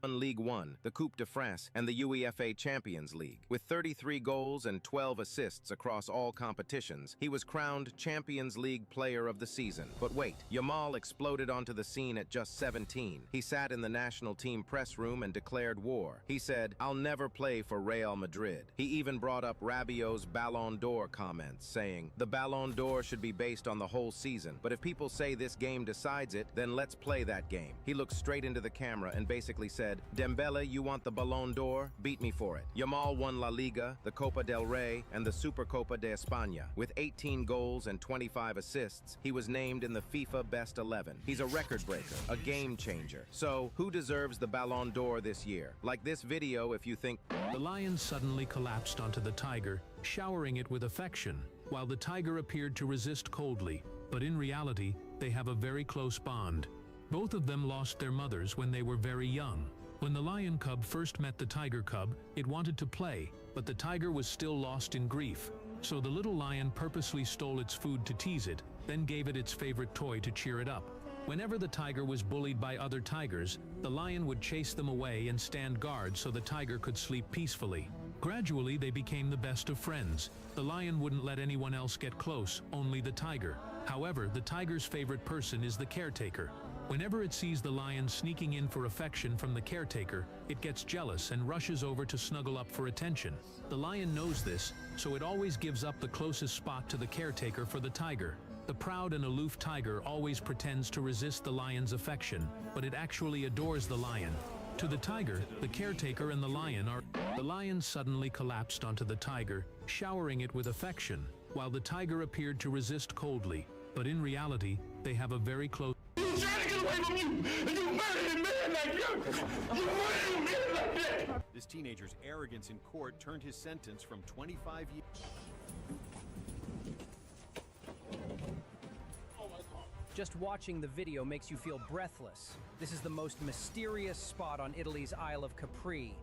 League One, the Coupe de France, and the UEFA Champions League. With 33 goals and 12 assists across all competitions, he was crowned Champions League Player of the Season. But wait, Yamal exploded onto the scene at just 17. He sat in the national team press room and declared war. He said, "I'll never play for Real Madrid." He even brought up Rabiot's Ballon d'Or comments, saying, "The Ballon d'Or should be based on the whole season, but if people say this game decides it, then let's play that game." He looked straight into the camera and basically said, "Dembele, you want the Ballon d'Or? Beat me for it." Yamal won La Liga, the Copa del Rey, and the Supercopa de España. With 18 goals and 25 assists, he was named in the FIFA Best 11. He's a record breaker, a game changer. So, who deserves the Ballon d'Or this year? Like this video if you think... The lion suddenly collapsed onto the tiger, showering it with affection, while the tiger appeared to resist coldly. But in reality, they have a very close bond. Both of them lost their mothers when they were very young. When the lion cub first met the tiger cub, it wanted to play, but the tiger was still lost in grief. So the little lion purposely stole its food to tease it, then gave it its favorite toy to cheer it up. Whenever the tiger was bullied by other tigers, the lion would chase them away and stand guard so the tiger could sleep peacefully. Gradually, they became the best of friends. The lion wouldn't let anyone else get close, only the tiger. However, the tiger's favorite person is the caretaker. Whenever it sees the lion sneaking in for affection from the caretaker, it gets jealous and rushes over to snuggle up for attention. The lion knows this, so it always gives up the closest spot to the caretaker for the tiger. The proud and aloof tiger always pretends to resist the lion's affection, but it actually adores the lion. To the tiger, the caretaker and the lion are... The lion suddenly collapsed onto the tiger, showering it with affection, while the tiger appeared to resist coldly. but in reality, they have a very close... You trying to get away from you, and you murdered a man like you! You murdered a man like that! This teenager's arrogance in court turned his sentence from 25 years... Just watching the video makes you feel breathless. This is the most mysterious spot on Italy's Isle of Capri.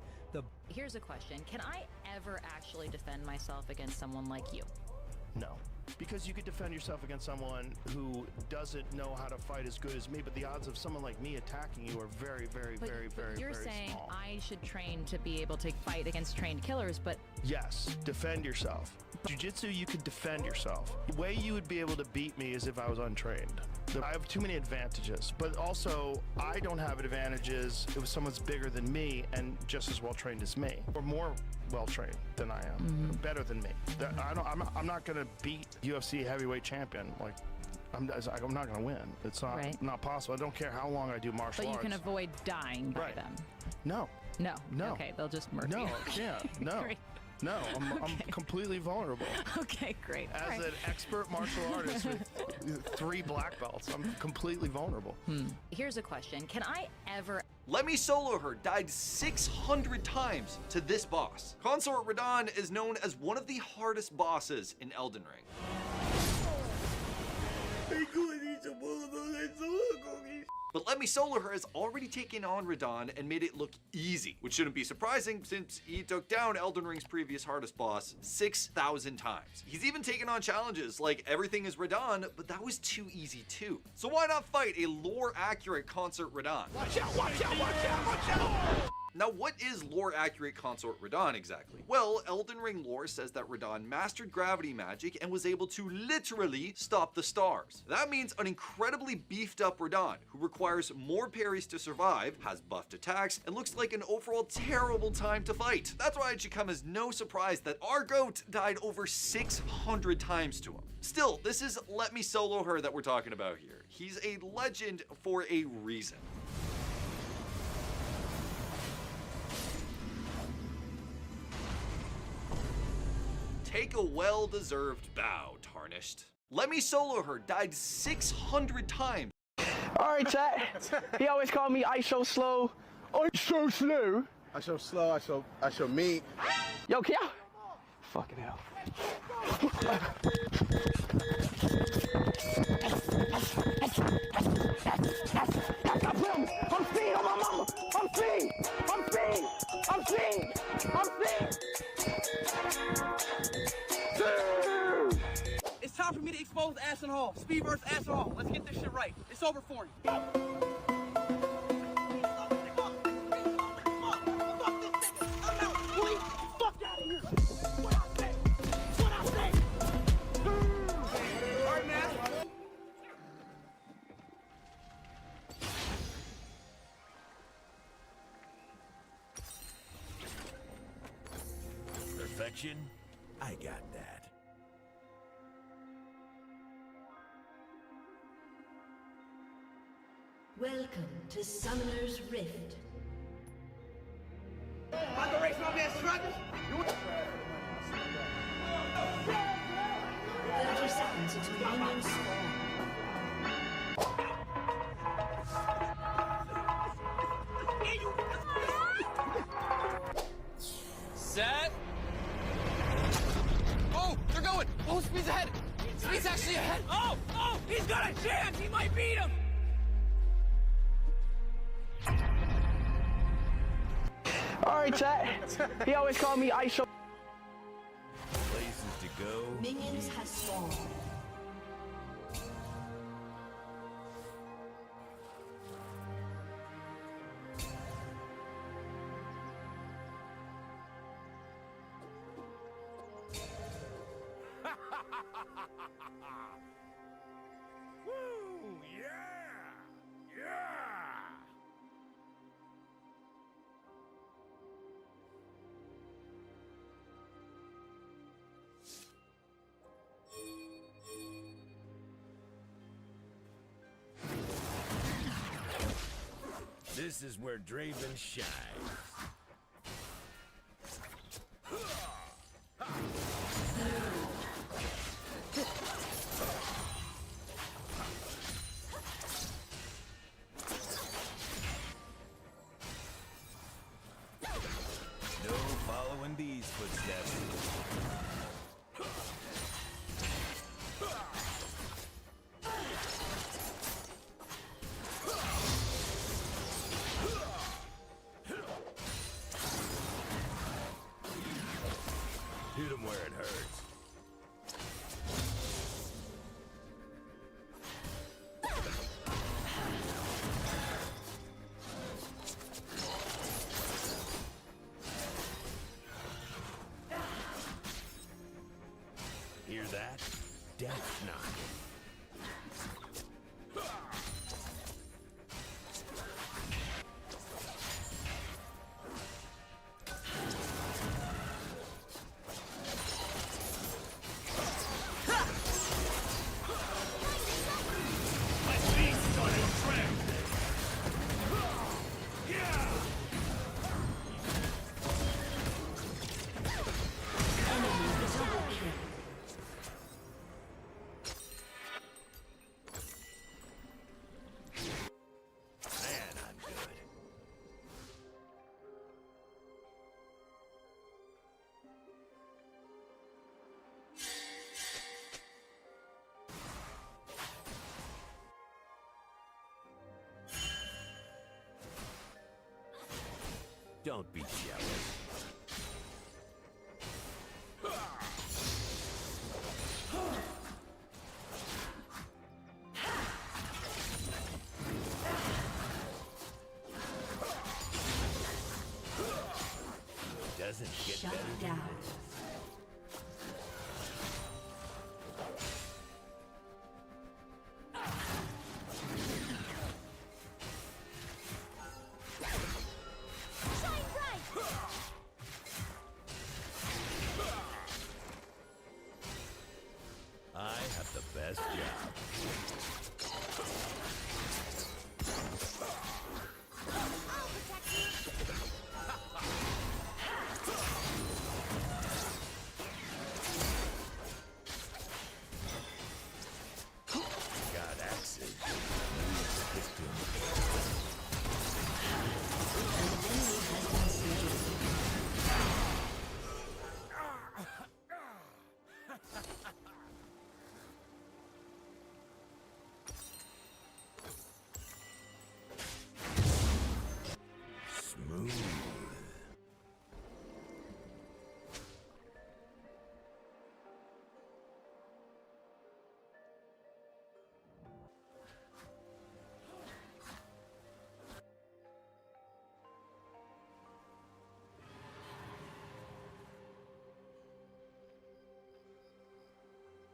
Here's a question. Can I ever actually defend myself against someone like you? No. Because you could defend yourself against someone who doesn't know how to fight as good as me, but the odds of someone like me attacking you are very, very, very, very, You're very saying small. I should train to be able to fight against trained killers, but... Yes, defend yourself. Jiu-jitsu, you could defend yourself. The way you would be able to beat me is if I was untrained. I have too many advantages, but also I don't have advantages if someone's bigger than me and just as well trained as me, or more well trained than I am, better than me. I'm not going to beat UFC heavyweight champion. Like, I'm not going to win. It's not possible. I don't care how long I do martial arts. But you can avoid dying by them. No. No. No. Okay, they'll just murder you. No, I can't. No. Great. No, I'm completely vulnerable. Okay, great. As an expert martial artist with 3 black belts, I'm completely vulnerable. Here's a question. Can I ever... Let Me Solo Her died 600 times to this boss. Consort Radahn is known as one of the hardest bosses in Elden Ring. But Let Me Solo Her has already taken on Radahn and made it look easy, which shouldn't be surprising since he took down Elden Ring's previous hardest boss 6,000 times. He's even taken on challenges like Everything is Radahn, but that was too easy too. So why not fight a lore-accurate Consort Radahn? Watch out, watch out, watch out, watch out! Now, what is lore-accurate Consort Radahn exactly? Well, Elden Ring lore says that Radahn mastered gravity magic and was able to literally stop the stars. That means an incredibly beefed up Radahn, who requires more parries to survive, has buffed attacks, and looks like an overall terrible time to fight. That's why it should come as no surprise that our GOAT died over 600 times to him. Still, this is Let Me Solo Her that we're talking about here. He's a legend for a reason. Take a well-deserved bow, Tarnished. Let Me Solo Her died 600 times. Alright, chat. He always called me I so slow. I so slow. I so slow, I so meat. Yo, can y'all? Fucking hell. I'm seeing on my mama. I'm seeing. It's time for me to expose Ass and Hall. Speed versus Ass and Hall. Let's get this shit right. It's over for you. Perfection? I got that. Welcome to Summoner's Rift. I can race my man struggles. 30 seconds until minions spawn. Set. Oh, they're going. Oh, Speed's ahead. Speed's actually ahead. Oh, he's got a chance. He might beat him. Alright, chat. He always called me I so... Places to go. Minions have spawned. Woo! Yeah! Yeah! This is where Draven shines. death knocking. Don't be jealous. Doesn't get Shut better than down. this. I have the best job. Got axes. Smooth.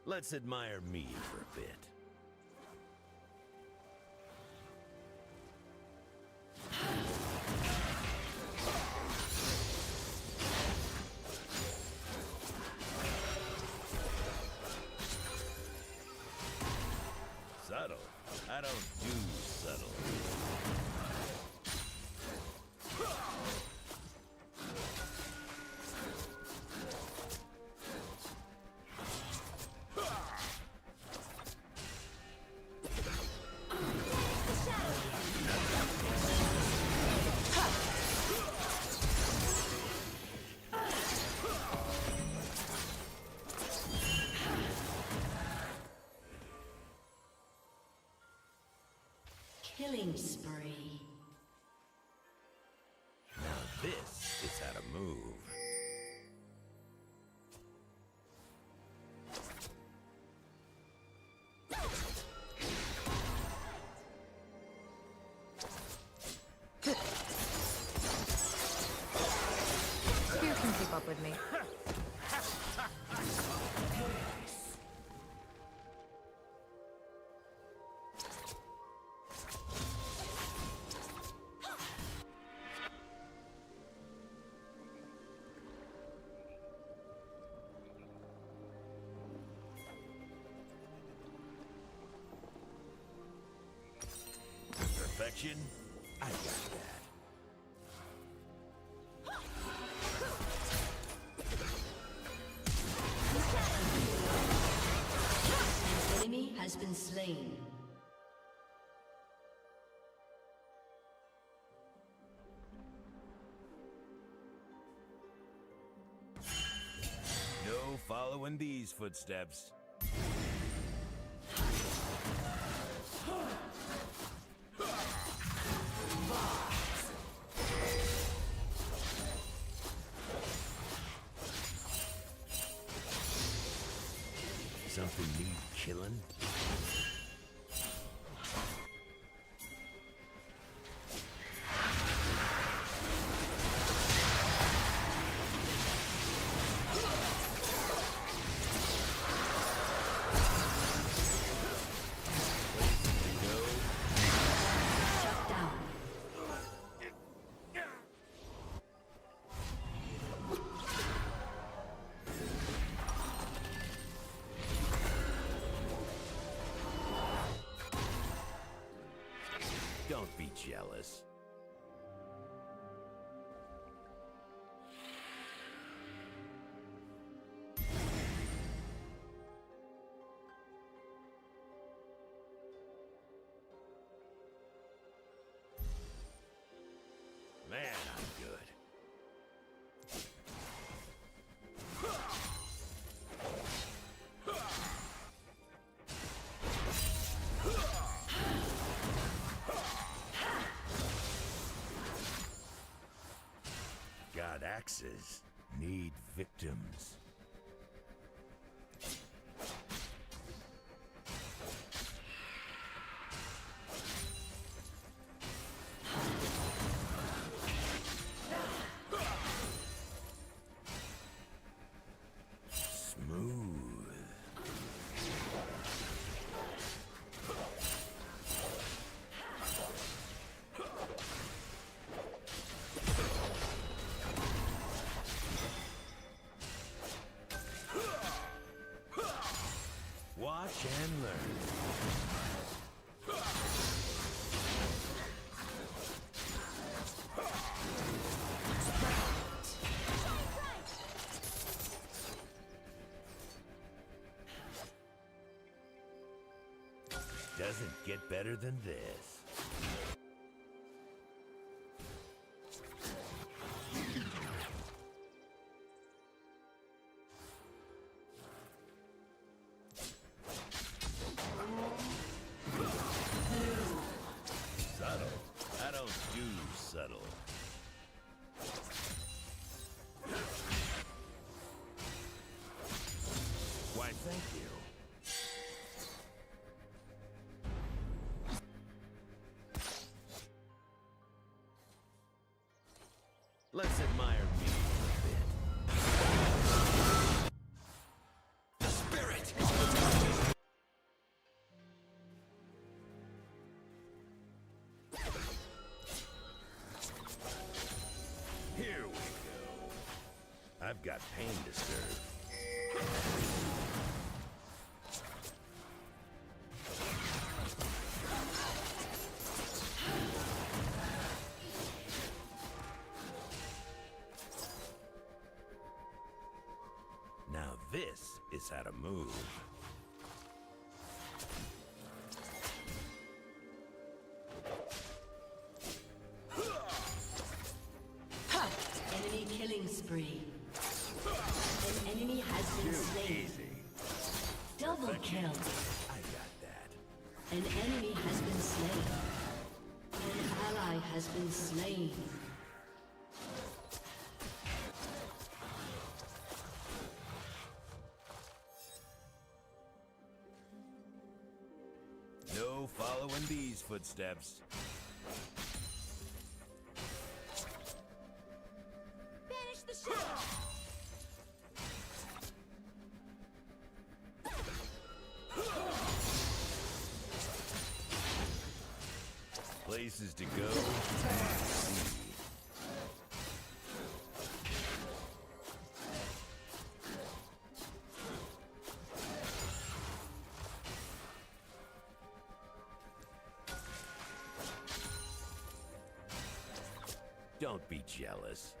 Let's admire me for a bit. Subtle? I don't do subtle. Killing spree. Now this is how to move. You can keep up with me. Perfection? I got that. An enemy has been slain. No following these footsteps. Something need killing? Don't be jealous. Man, I'm good. God axes need victims. Watch and learn. Doesn't get better than this. Subtle. I don't do subtle. Why, thank you. Let's admire me a bit. The spirit! Here we go. I've got pain to serve. Now this is how to move. Enemy killing spree. An enemy has been slain. Easy. Double kill. I got that. An enemy has been slain. An ally has been slain. No following these footsteps. Banish the shadow. Places to go. Don't be jealous.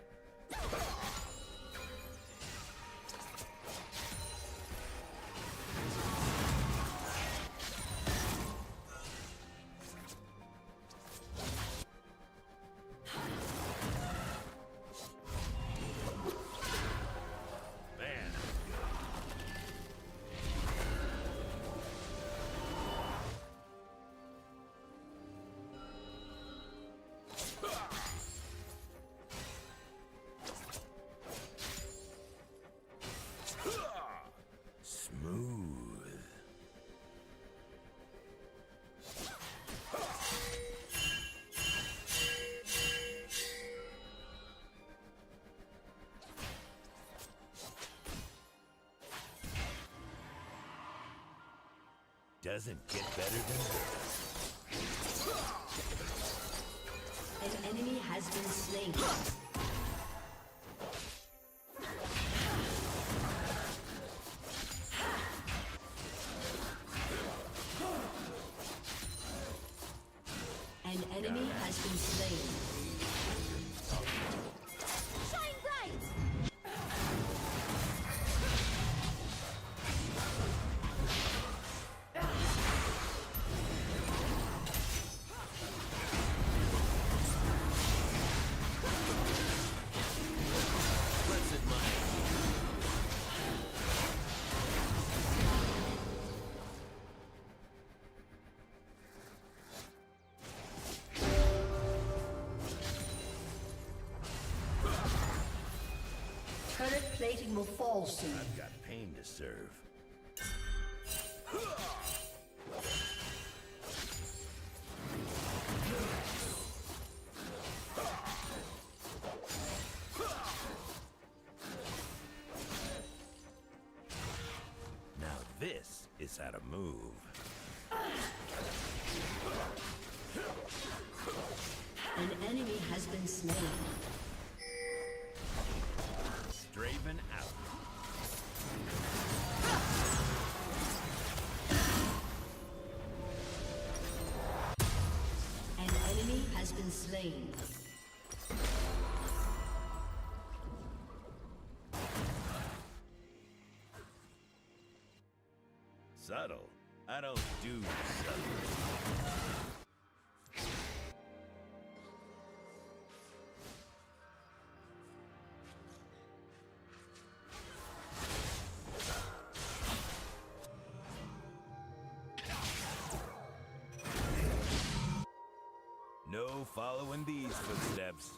Man, smooth. Doesn't get better than this. An enemy has been slain. An enemy slain. Shine bright! Turret plating will fall soon. I've got pain to serve. Now this is how to move. An enemy has been slain. Draven out. An enemy has been slain. Subtle. I don't do subtle. No following these footsteps.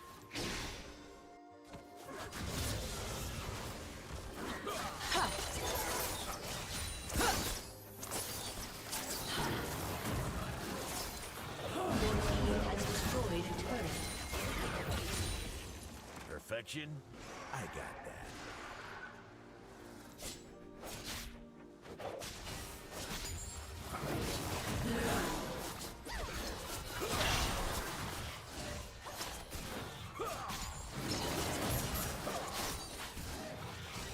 Has destroyed a turret. Perfection? I got that.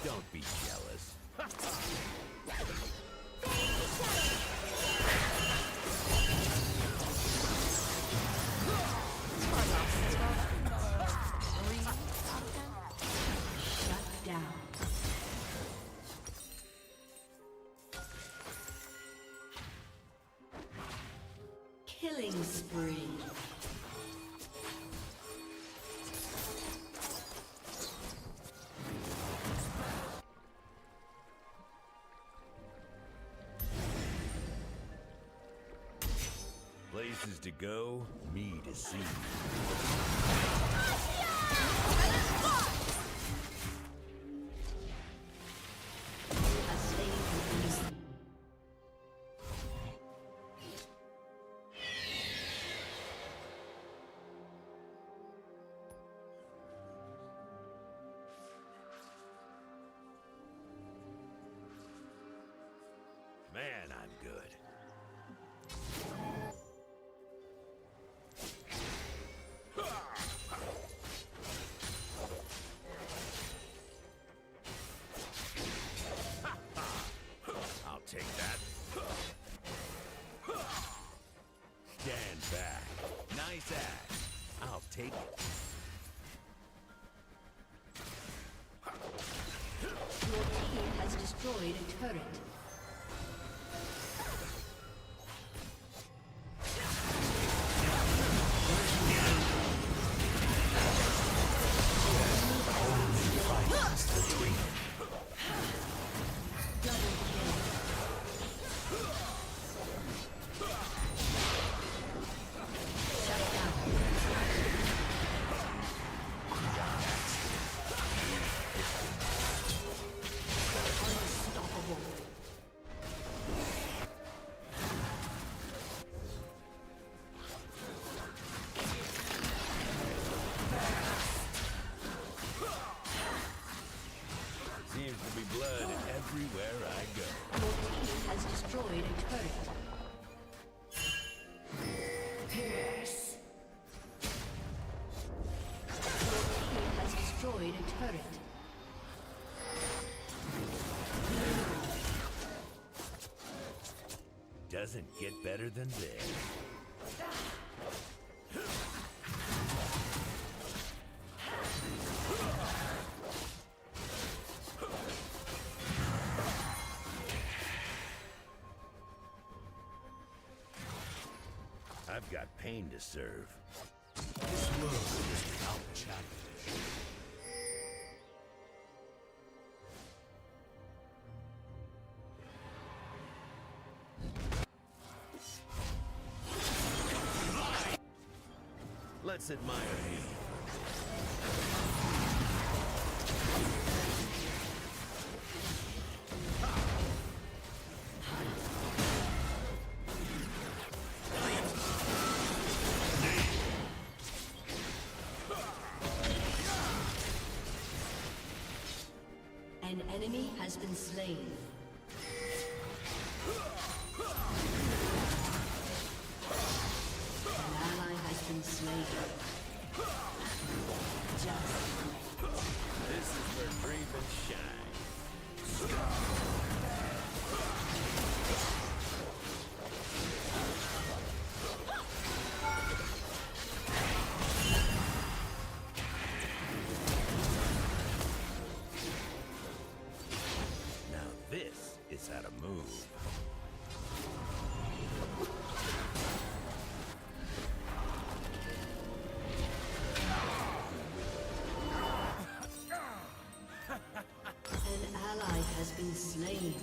Don't be jealous. Shut down. Killing spree. Places to go, me to see. Man, I'm good. I'll take that. Stand back. Nice act. I'll take it. Your team has destroyed a turret. Seems to be blood everywhere I go. Your team has destroyed a turret. Pierce. Your team has destroyed a turret. Doesn't get better than this. I've got pain to serve. This world is without challenge. Let's admire him. An enemy has been slain. An ally has been slain. This is where dreaming shines. Now this is how to move. An ally has been slain.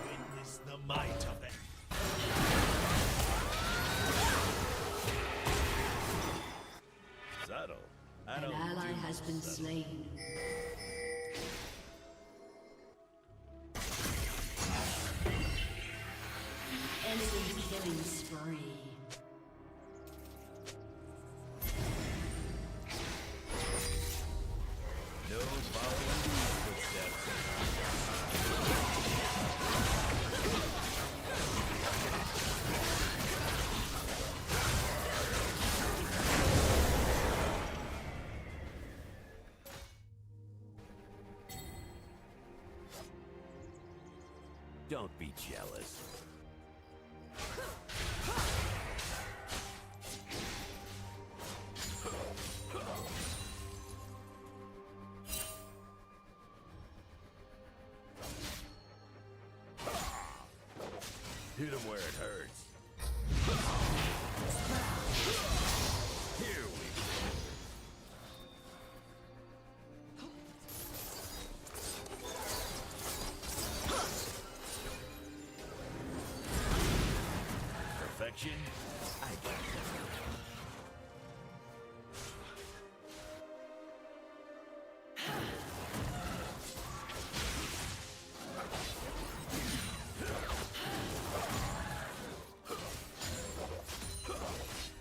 Witness the might of it. Subtle. I An don't ally do has been subtle. slain. Enemy killing spree. No following these footsteps. Don't be jealous. Hit him where it hurts. Here we go. Perfection? I got that.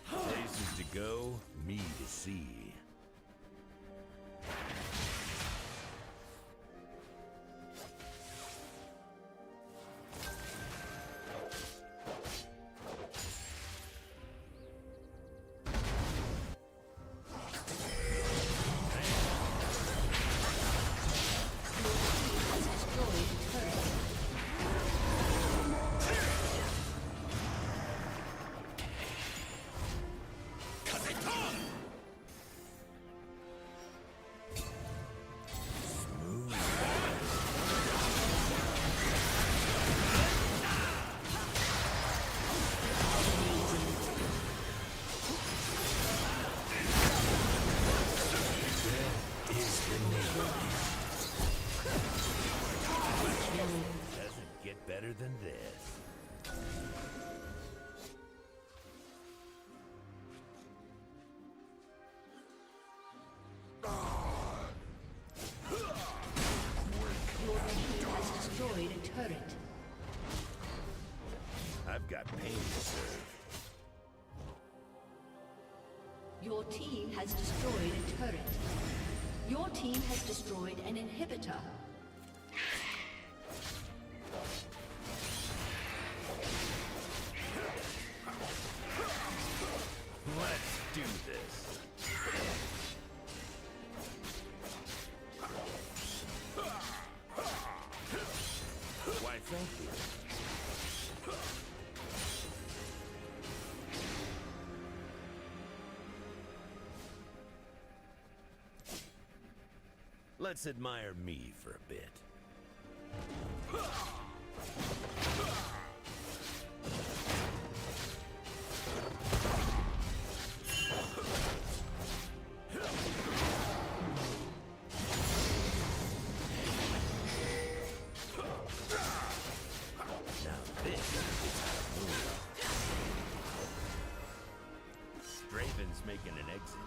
Places to go, me to see. Doesn't get better than this. Your team has destroyed a turret. I've got pain to serve. Your team has destroyed a turret. Your team has destroyed an inhibitor. Let's do this. Let's admire me for a bit. Now this is how to move. Draven's making an exit.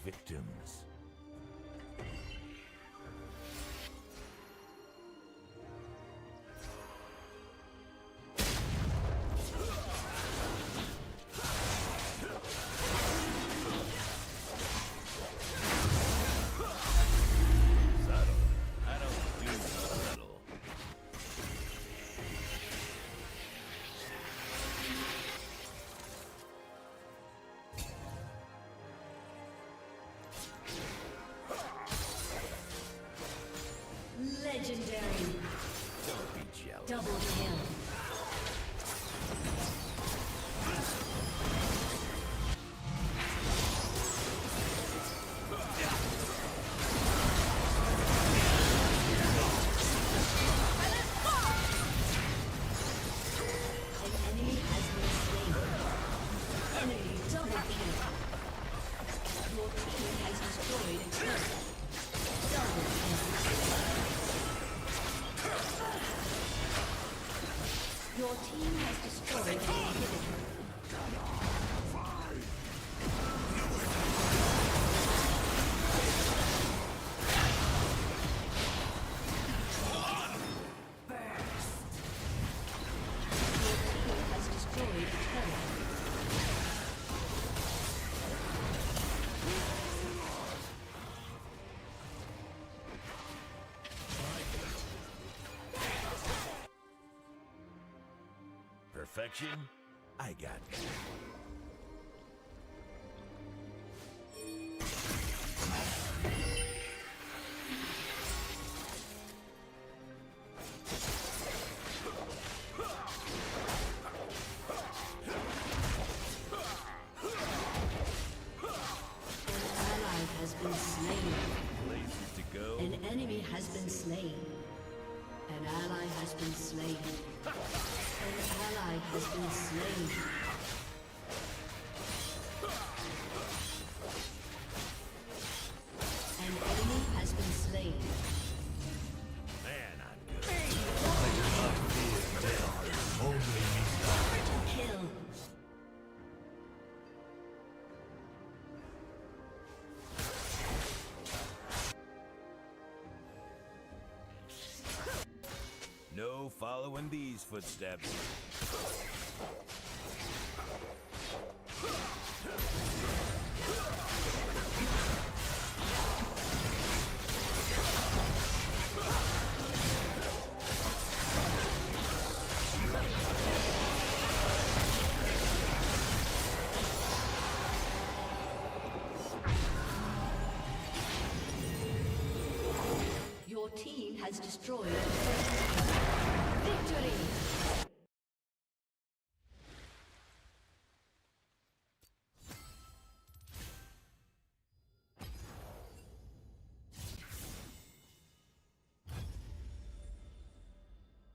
Victims. Subtle. I don't do subtle. Legendary. Don't be jealous. Double kill. An enemy has been slain. Enemy double kill. Your team has destroyed a turret. Double kill. Your team has destroyed an inhibitor. Your team has destroyed a turret. Perfection? I got that. Has been slain. Places to go. An enemy has been slain. An ally has been slain. An ally has been slain. An enemy has been slain. Man, I'm good. Kill. No following these footsteps. Your team has destroyed victory.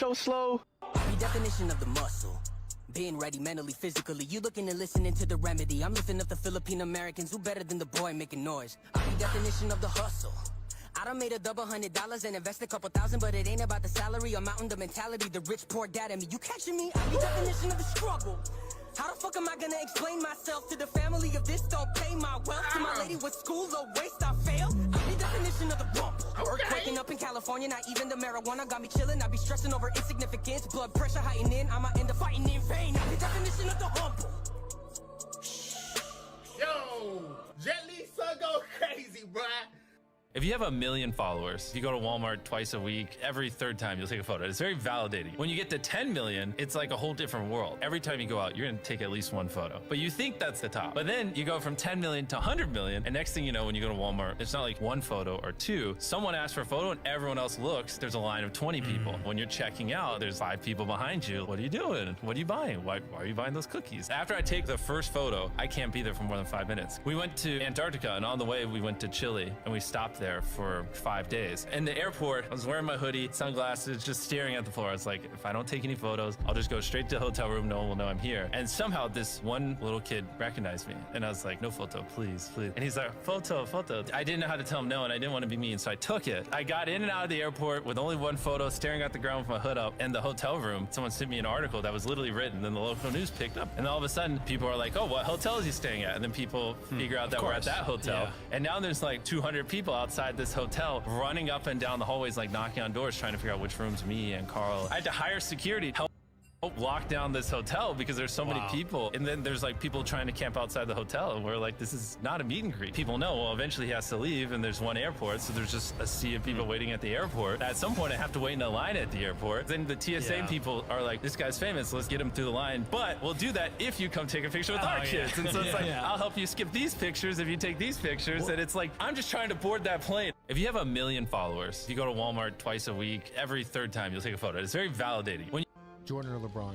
So slow. The definition of the muscle. Being ready mentally, physically. You looking and listening to the remedy. I'm lifting up the Philippine Americans. Who better than the boy making noise? I'm the definition of the hustle. I done made a double $100 and invest a couple thousand, but it ain't about the salary. I'm out in the mentality. The rich poor dad at me. You catching me? I'm the definition of the struggle. How the fuck am I gonna explain myself to the family if this don't pay my wealth? To my lady with school, low waste, I fail. I'm the definition of the bump. Earthquaking up in California, not even the marijuana got me chilling. I be stressing over insignificance, blood pressure heightening. I'ma end up fighting in vain. I'm the definition of the humble. Yo, Jet Li son go crazy, bruh. If you have 1 million followers, you go to Walmart twice a week, every third time you'll take a photo. It's very validating. When you get to 10 million, it's like a whole different world. Every time you go out, you're gonna take at least one photo. But you think that's the top. But then you go from 10 million to 100 million, and next thing you know, when you go to Walmart, it's not like one photo or two. Someone asks for a photo and everyone else looks, there's a line of 20 people. When you're checking out, there's 5 people behind you. What are you doing? What are you buying? Why are you buying those cookies? After I take the first photo, I can't be there for more than 5 minutes. We went to Antarctica, and on the way, we went to Chile, and we stopped there for 5 days. In the airport, I was wearing my hoodie, sunglasses, just staring at the floor. I was like, if I don't take any photos, I'll just go straight to the hotel room. No one will know I'm here. And somehow this one little kid recognized me. And I was like, no photo, please, please. And he's like, photo, photo. I didn't know how to tell him no, and I didn't want to be mean, so I took it. I got in and out of the airport with only one photo, staring at the ground with my hood up. And the hotel room, someone sent me an article that was literally written, and the local news picked up. And all of a sudden, people are like, oh, what hotel is he staying at? And then people figure out that we're at that hotel. Yeah. And now there's like 200 people outside this hotel running up and down the hallways, like knocking on doors, trying to figure out which room's me and Carl. I had to hire security, help lock down this hotel because there's so many people. And then there's like people trying to camp outside the hotel, and we're like, this is not a meet and greet. People know, well, eventually he has to leave, and there's one airport, so there's just a sea of people waiting at the airport. At some point, I have to wait in a line at the airport. Then the TSA people are like, this guy's famous, let's get him through the line. But we'll do that if you come take a picture with our kids. And so it's like, I'll help you skip these pictures if you take these pictures. And it's like, I'm just trying to board that plane. If you have 1 million followers, you go to Walmart twice a week, every third time you'll take a photo. It's very validating. When Jordan or LeBron?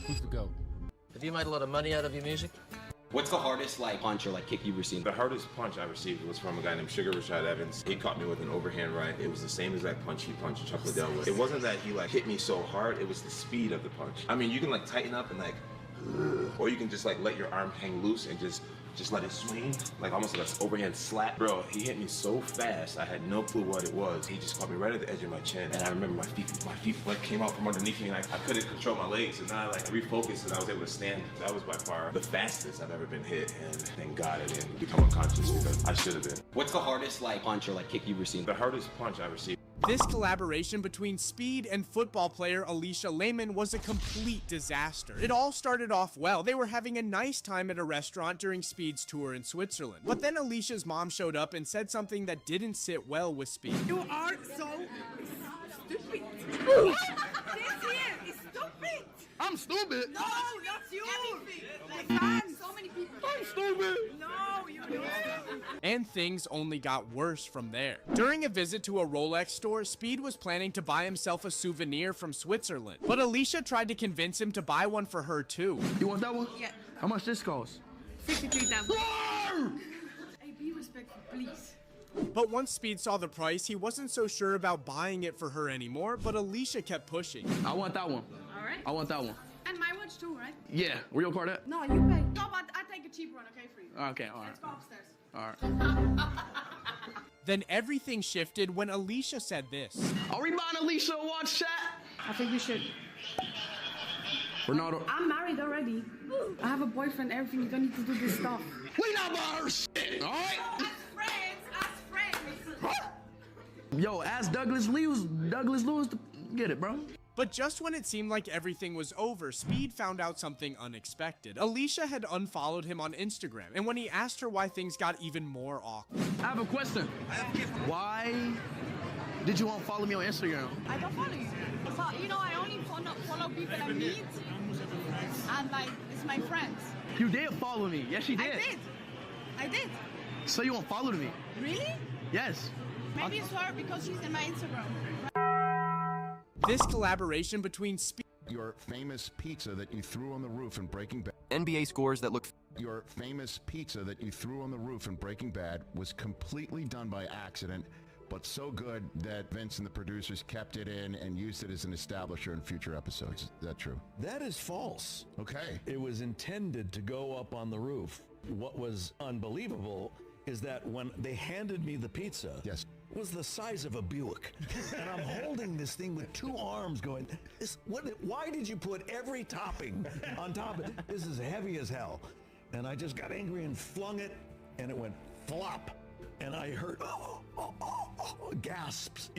Who's the GOAT? Have you made a lot of money out of your music? What's the hardest punch or kick you've received? The hardest punch I received was from a guy named Sugar Rashad Evans. He caught me with an overhand right. It was the same exact punch he punched Chuck Liddell with. It wasn't that he hit me so hard, it was the speed of the punch. I mean, you can tighten up and or you can just let your arm hang loose and just let it swing, almost like an overhand slap. Bro, he hit me so fast, I had no clue what it was. He just caught me right at the edge of my chin, and I remember my feet came out from underneath me, and I couldn't control my legs, and then I refocused, and I was able to stand. That was by far the fastest I've ever been hit, and thank God I didn't become unconscious, because I should have been. What's the hardest punch or kick you've received? The hardest punch I received. This collaboration between Speed and football player Alicia Lehman was a complete disaster. It all started off well. They were having a nice time at a restaurant during Speed's tour in Switzerland. But then Alicia's mom showed up and said something that didn't sit well with Speed. You are so stupid. This here is stupid. I'm stupid. No, that's you. The fans, so many people. I'm stupid. No, you're not. And things only got worse from there. During a visit to a Rolex store, Speed was planning to buy himself a souvenir from Switzerland. But Alicia tried to convince him to buy one for her too. You want that one? Yeah. How much this cost? 63,000. Hey, be respectful, please. But once Speed saw the price, he wasn't so sure about buying it for her anymore, but Alicia kept pushing. I want that one. All right. I want that one. And my watch too, right? Yeah, where your card at? No, you pay. No, but I take a cheap one, okay, for you. Okay, all right. Let's go upstairs. All right. Then everything shifted when Alicia said this. Are we buying Alicia a watch, chat? I think we should. Ronaldo. I'm married already. I have a boyfriend, everything. You don't need to do this stuff. We not buying her shit, all right? As friends. Yo, ask Douglas Lewis to get it, bro. But just when it seemed like everything was over, Speed found out something unexpected. Alicia had unfollowed him on Instagram, and when he asked her why things got even more awkward. I have a question. Why did you unfollow me on Instagram? I don't follow you. So, I only follow people I meet, and it's my friends. You did follow me. Yes, you did. I did. So you unfollowed me? Really? Yes. Maybe it's her because she's in my Instagram. This collaboration between Speed... Your famous pizza that you threw on the roof in Breaking Bad. NBA scores that look... Your famous pizza that you threw on the roof in Breaking Bad was completely done by accident, but so good that Vince and the producers kept it in and used it as an establisher in future episodes. Is that true? That is false. Okay. It was intended to go up on the roof. What was unbelievable is that when they handed me the pizza, yes, it was the size of a Buick. And I'm holding this thing with two arms going, why did you put every topping on top of it? This is heavy as hell. And I just got angry and flung it, and it went flop. And I heard gasps.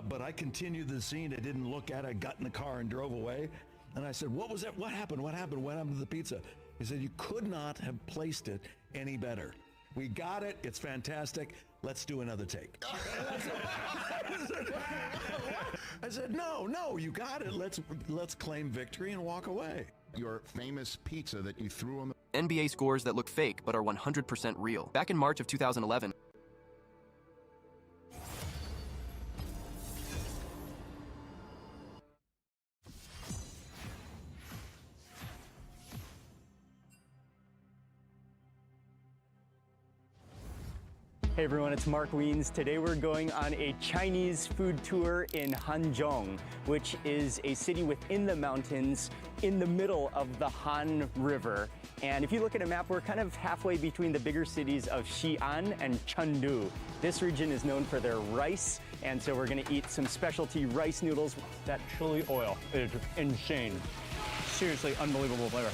But I continued the scene. I didn't look at it. I got in the car and drove away. And I said, what was that? What happened? What happened? What happened to the pizza? He said, you could not have placed it any better. We got it. It's fantastic. let's do another take. I said, no, you got it. Let's claim victory and walk away. Your famous pizza that you threw on the... NBA scores that look fake but are 100% real. Back in March of 2011, Hey everyone, it's Mark Wiens. Today we're going on a Chinese food tour in Hanzhong, which is a city within the mountains in the middle of the Han River. And if you look at a map, we're kind of halfway between the bigger cities of Xi'an and Chengdu. This region is known for their rice, and so we're gonna eat some specialty rice noodles. That chili oil is insane. Seriously, unbelievable flavor.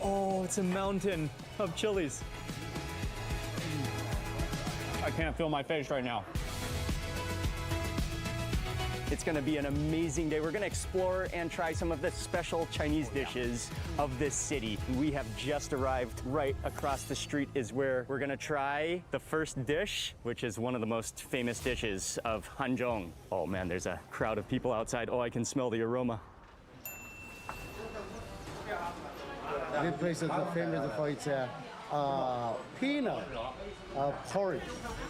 Oh, it's a mountain of chilies. I can't feel my face right now. It's gonna be an amazing day. We're gonna explore and try some of the special Chinese dishes of this city. We have just arrived. Right across the street is where we're gonna try the first dish, which is one of the most famous dishes of Hanzhong. Oh man, there's a crowd of people outside. Oh, I can smell the aroma. This place is famous for its peanut porridge.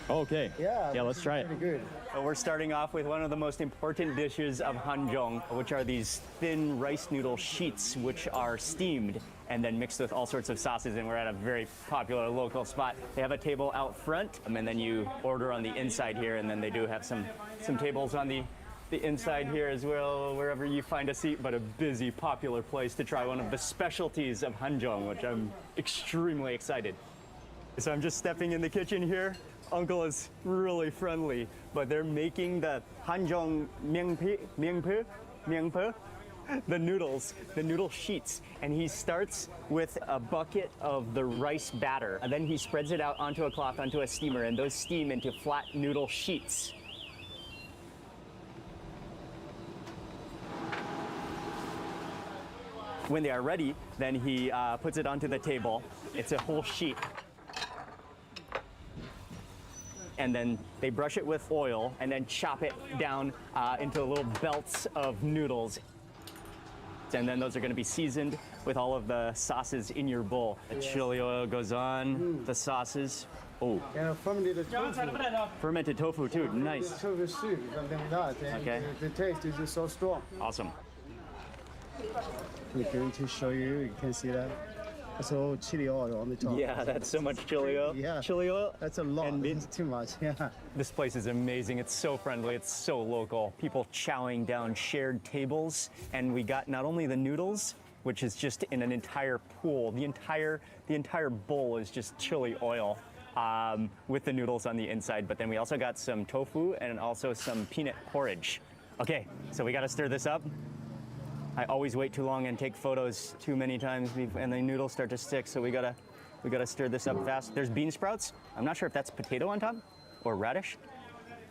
Okay. Yeah, let's try it. Pretty good. So we're starting off with one of the most important dishes of Hanzhong, which are these thin rice noodle sheets, which are steamed and then mixed with all sorts of sauces. And we're at a very popular local spot. They have a table out front, and then you order on the inside here, and then they do have some tables on the inside here as well, wherever you find a seat, but a busy, popular place to try one of the specialties of Hanzhong, which I'm extremely excited. So I'm just stepping in the kitchen here. Uncle is really friendly, but they're making the Hanzhong miangpe, the noodles, the noodle sheets. And he starts with a bucket of the rice batter, and then he spreads it out onto a cloth, onto a steamer, and those steam into flat noodle sheets. When they are ready, then he puts it onto the table. It's a whole sheet. And then they brush it with oil and then chop it down into little belts of noodles. And then those are gonna be seasoned with all of the sauces in your bowl. The chili oil goes on, the sauces. Oh. Yeah, fermented tofu. Fermented tofu too, nice. Tofu soup, something like that. Okay. The taste is just so strong. Awesome. I'm going to show you, you can see that. That's all chili oil on the top. Yeah, that's so much chili oil. Yeah. Chili oil. That's a lot. It's too much. Yeah. This place is amazing. It's so friendly. It's so local. People chowing down shared tables, and we got not only the noodles, which is just in an entire pool. The entire bowl is just chili oil with the noodles on the inside. But then we also got some tofu and also some peanut porridge. Okay, so we got to stir this up. I always wait too long and take photos too many times, and the noodles start to stick. So we gotta stir this up fast. There's bean sprouts. I'm not sure if that's potato on top or radish,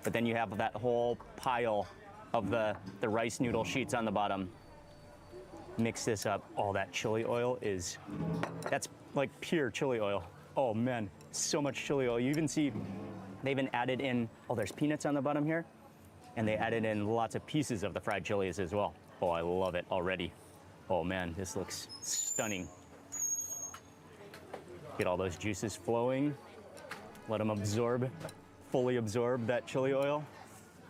but then you have that whole pile of the rice noodle sheets on the bottom. Mix this up. Oh, that chili oil that's like pure chili oil. Oh man, so much chili oil. You even see they even added in. Oh, there's peanuts on the bottom here, and they added in lots of pieces of the fried chilies as well. Oh, I love it already. Oh man, this looks stunning. Get all those juices flowing. Let them fully absorb that chili oil.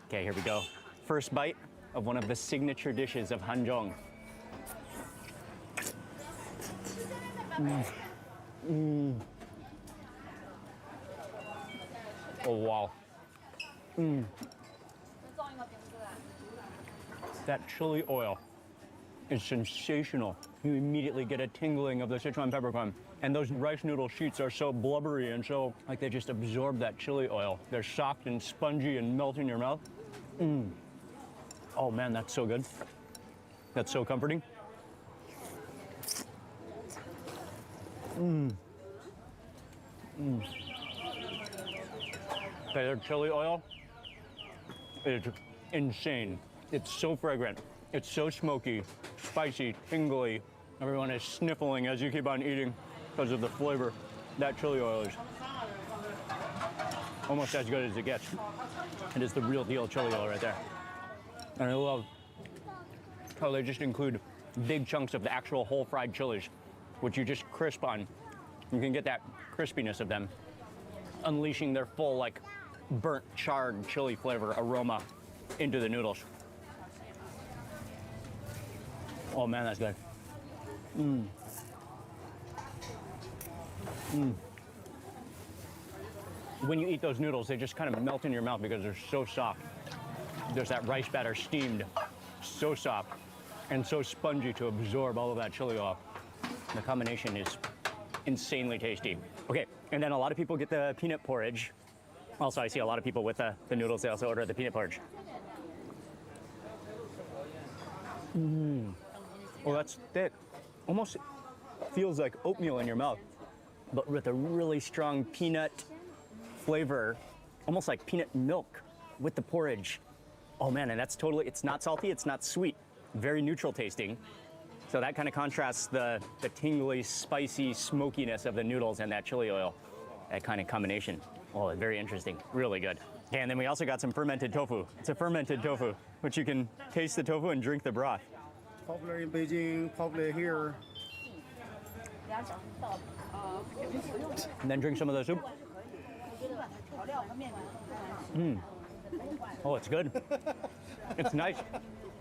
Okay, here we go. First bite of one of the signature dishes of Hanzhong. Oh wow. That chili oil is sensational. You immediately get a tingling of the Sichuan peppercorn. And those rice noodle sheets are so blubbery and so, like they just absorb that chili oil. They're soft and spongy and melt in your mouth. Oh man, that's so good. That's so comforting. Their chili oil is insane. It's so fragrant. It's so smoky, spicy, tingly. Everyone is sniffling as you keep on eating because of the flavor. That chili oil is almost as good as it gets. It is the real deal chili oil right there. And I love how they just include big chunks of the actual whole fried chilies, which you just crisp on. You can get that crispiness of them, unleashing their full, like, burnt, charred chili flavor aroma into the noodles. Oh man, that's good. When you eat those noodles, they just kind of melt in your mouth because they're so soft. There's that rice batter steamed, so soft and so spongy to absorb all of that chili oil. The combination is insanely tasty. Okay, and then a lot of people get the peanut porridge. Also, I see a lot of people with the noodles, they also order the peanut porridge. Oh, that's thick. Almost feels like oatmeal in your mouth, but with a really strong peanut flavor, almost like peanut milk with the porridge. Oh man, and that's totally, it's not salty, it's not sweet, very neutral tasting. So that kind of contrasts the tingly, spicy smokiness of the noodles and that chili oil, that kind of combination. Oh, very interesting, really good. Okay, and then we also got some fermented tofu. It's a fermented tofu, which you can taste the tofu and drink the broth. Popular in Beijing, popular here. And then drink some of the soup. Oh, it's good. It's nice.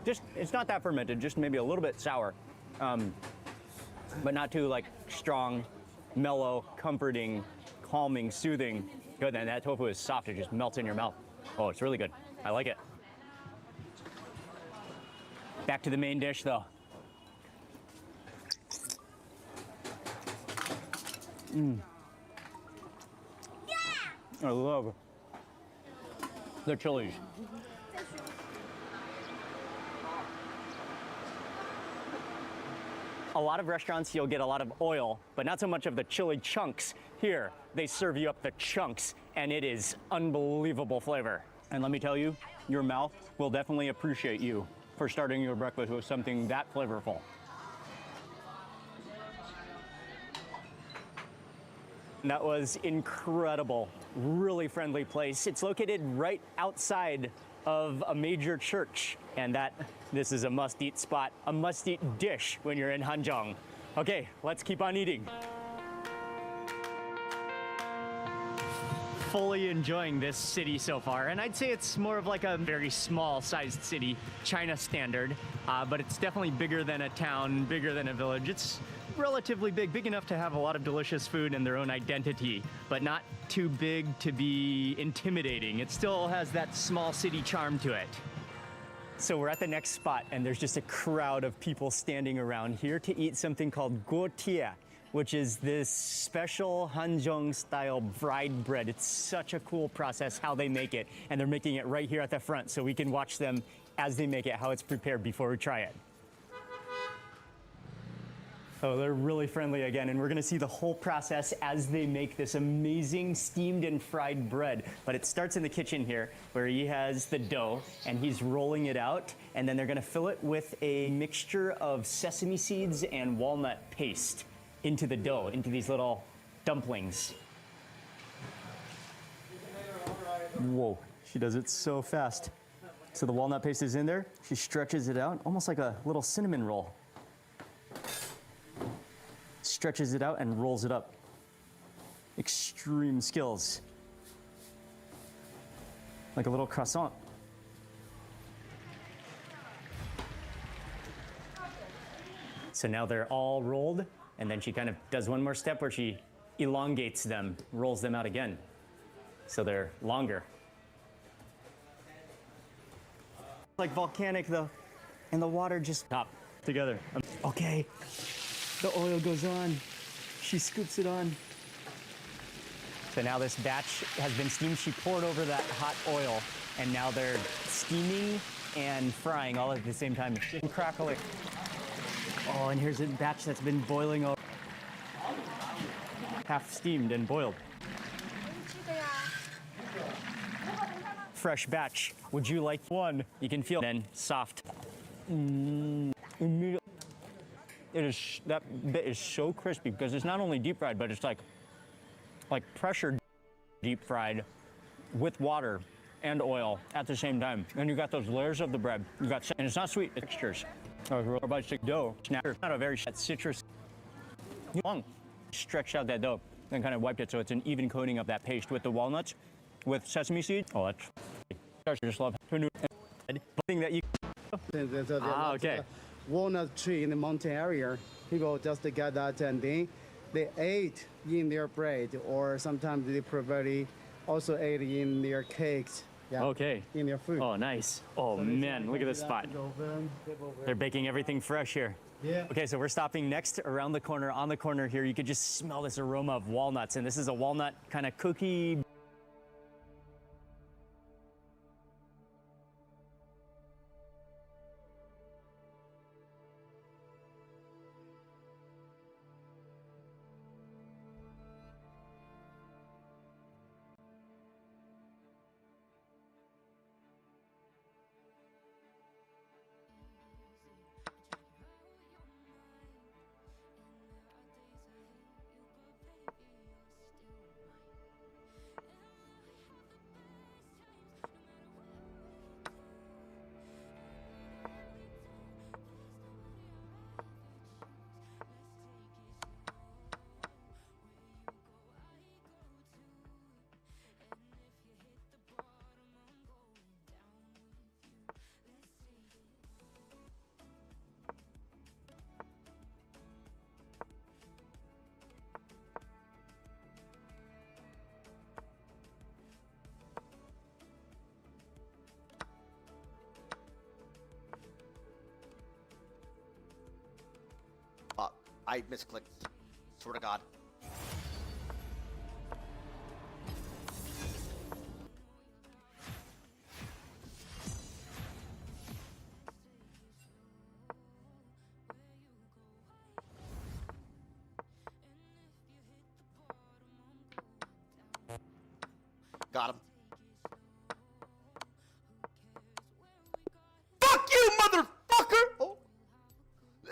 Just, it's not that fermented, just maybe a little bit sour, but not too like strong, mellow, comforting, calming, soothing. Good, and that tofu is soft, it just melts in your mouth. Oh, it's really good. I like it. Back to the main dish though. I love the chilies. A lot of restaurants, you'll get a lot of oil, but not so much of the chili chunks. Here, they serve you up the chunks, and it is unbelievable flavor. And let me tell you, your mouth will definitely appreciate you for starting your breakfast with something that flavorful. That was incredible. Really friendly place. It's located right outside of a major church, and this is a must-eat spot, a must-eat dish when you're in Hanzhong. Okay, let's keep on eating. Fully enjoying this city so far, and I'd say it's more of like a very small-sized city, China standard, but it's definitely bigger than a town, bigger than a village. It's relatively big enough to have a lot of delicious food and their own identity, but not too big to be intimidating. It still has that small city charm to it. So we're at the next spot, and there's just a crowd of people standing around here to eat something called guotie, which is this special Hanzhong-style fried bread. It's such a cool process how they make it, and they're making it right here at the front, so we can watch them as they make it, how it's prepared before we try it. Oh, they're really friendly again, and we're gonna see the whole process as they make this amazing steamed and fried bread. But it starts in the kitchen here, where he has the dough, and he's rolling it out, and then they're gonna fill it with a mixture of sesame seeds and walnut paste into the dough, into these little dumplings. Whoa, she does it so fast. So the walnut paste is in there, she stretches it out, almost like a little cinnamon roll. Stretches it out and rolls it up. Extreme skills. Like a little croissant. So now they're all rolled, and then she kind of does one more step where she elongates them, rolls them out again. So they're longer. Like volcanic though, and the water just top together. Okay. The oil goes on. She scoops it on. So now this batch has been steamed. She poured over that hot oil, and now they're steaming and frying all at the same time. It's crackling. Oh, and here's a batch that's been boiling over. Half steamed and boiled. Fresh batch. Would you like one? You can feel then soft. Immediately. That bit is so crispy because it's not only deep fried, but it's like pressure deep fried with water and oil at the same time. And you got those layers of the bread. You got, and it's not sweet, it's textures. Bites of dough, snapper, not a very citrus. Long, stretched out that dough and kind of wiped it so it's an even coating of that paste with the walnuts, with sesame seed. Oh, that's. I just love thing that you. Okay. Walnut tree in the mountain area. People just get that and then they ate in their bread, or sometimes they probably also ate in their cakes. Yeah, okay. In their food. Oh, nice. Oh, so man, look at this spot. They're baking everything fresh here. Yeah. Okay, so we're stopping next around the corner. On the corner here, you could just smell this aroma of walnuts, and this is a walnut kind of cookie. I misclicked. Swear to God. Got him. Fuck you, motherfucker! Oh.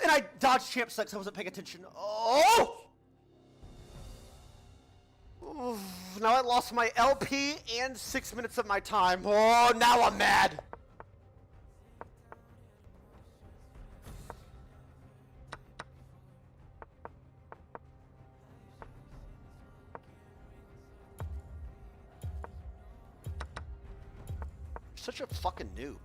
And I dodged champ sex. I wasn't paying attention. Oh! Oof, now I lost my LP and 6 minutes of my time. Oh, now I'm mad. Such a fucking noob.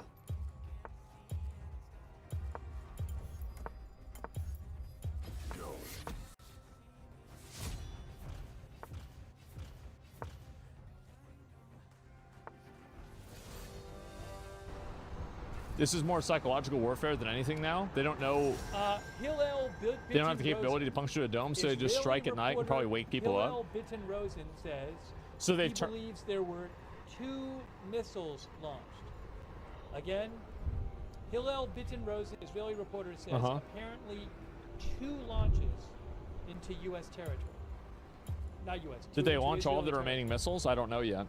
This is more psychological warfare than anything now. They don't know. They don't have the capability to puncture a dome, so they just strike at night and probably wake people up. Rosen says so he believes there were 2 missiles launched. Again, Hillel Rosen, Israeli reporter, says apparently 2 launches into U.S. territory. Not U.S. Did they launch all of the remaining missiles? I don't know yet.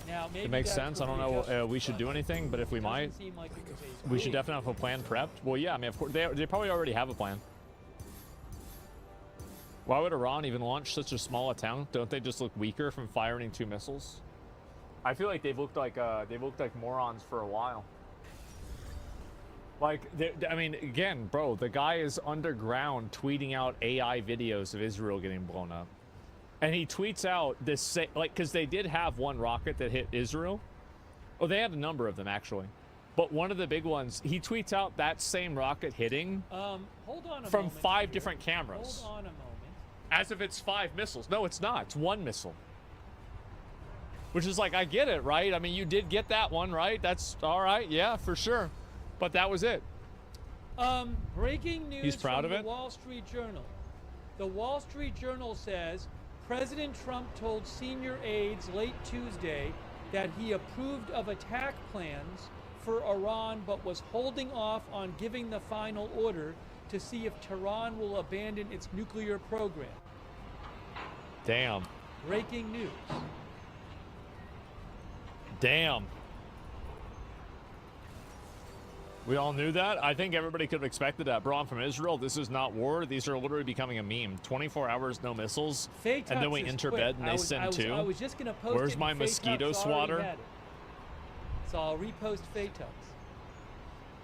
Now, maybe it makes sense. I don't know we should do anything, but if we might, like we should definitely have a plan prepped. Well, yeah, I mean, of course, they probably already have a plan. Why would Iran even launch such a small attempt? Don't they just look weaker from firing 2 missiles? I feel like they've looked like morons for a while. Like, I mean, again, bro, the guy is underground tweeting out AI videos of Israel getting blown up. And he tweets out this, like, because they did have one rocket that hit Israel. Oh, they had a number of them, actually. But one of the big ones, he tweets out that same rocket hitting hold on from 5 different cameras. Hold on a moment. As if it's 5 missiles. No, it's not. It's 1 missile. Which is like, I get it, right? I mean, you did get that one, right? That's all right. Yeah, for sure. But that was it. Breaking news He's proud from of it? the Wall Street Journal. The Wall Street Journal says President Trump told senior aides late Tuesday that he approved of attack plans for Iran, but was holding off on giving the final order to see if Tehran will abandon its nuclear program. Damn. Breaking news. Damn. We all knew that. I think everybody could have expected that. Bro, I'm from Israel. This is not war. These are literally becoming a meme. 24 hours, no missiles. And then we enter bed and they send two. I was just going to post Where's it. my mosquito swatter? So I'll repost Phaetux.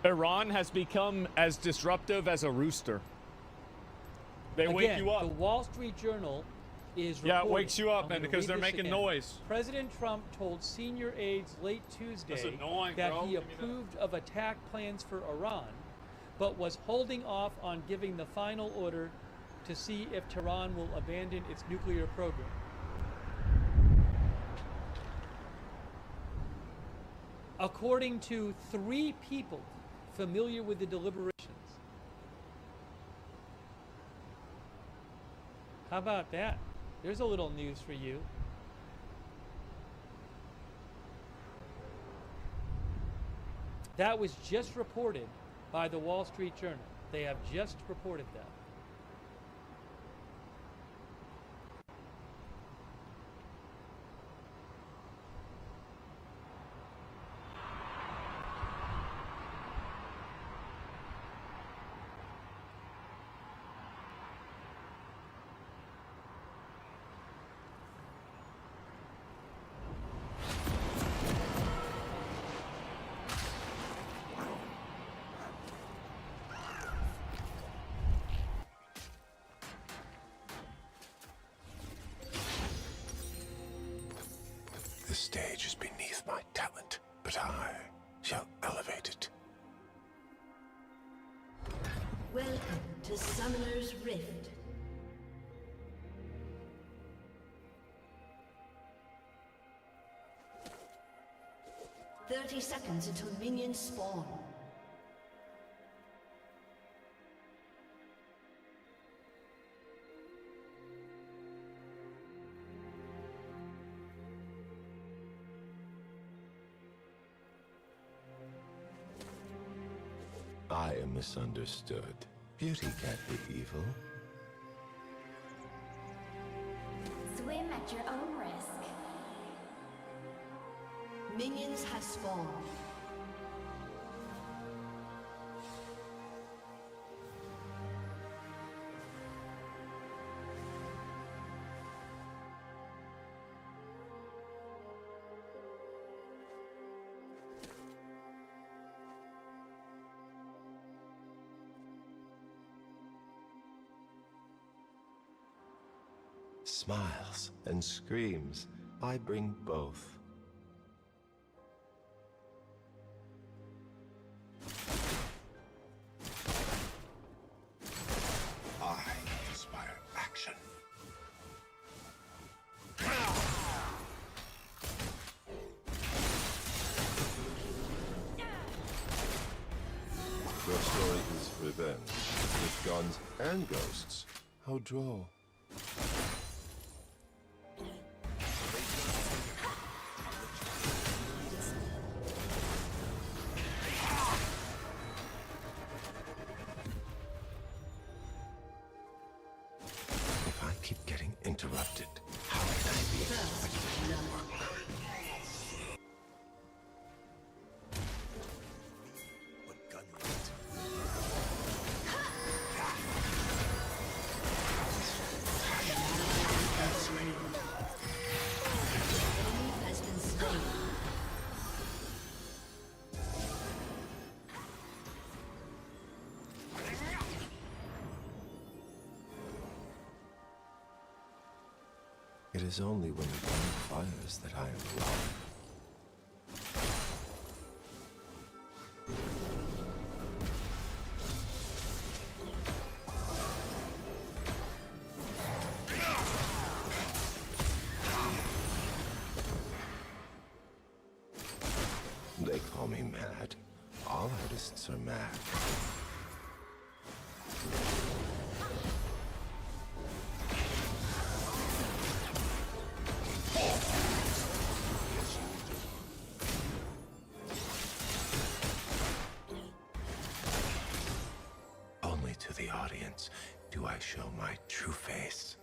Iran has become as disruptive as a rooster. They wake you up. The Wall Street Journal is Yeah, it reporting, wakes you up, I'm man, gonna because read they're this making again. noise. President Trump told senior aides late Tuesday That's annoying, that bro. he approved of attack plans for Iran, but was holding off on giving the final order to see if Tehran will abandon its nuclear program. According to 3 people familiar with the deliberations. How about that? There's a little news for you. That was just reported by the Wall Street Journal. They have just reported that. This stage is beneath my talent, but I shall elevate it. Welcome to Summoner's Rift. "30 seconds until minions spawn. I am misunderstood. Beauty can't be evil. Swim at your own risk. Minions have spawned. Smiles and screams, I bring both. I inspire action. Your story is revenge, with guns and ghosts. How droll. If I keep getting interrupted, how can I be effective? What gun light? Has been slain. It is only when the gun fires that I am wrong. They call me mad. All artists are mad. Only to the audience do I show my true face.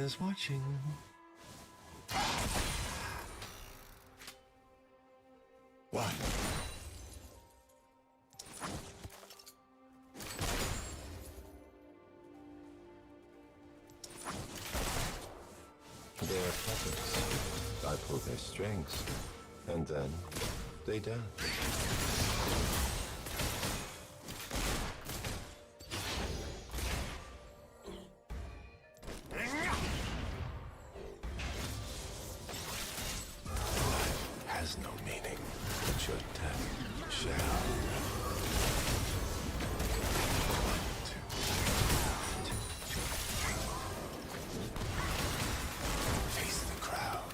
is watching. What? They are puppets. I pull their strings, and then they dance. Has no meaning, but your death shall. Face the crowd.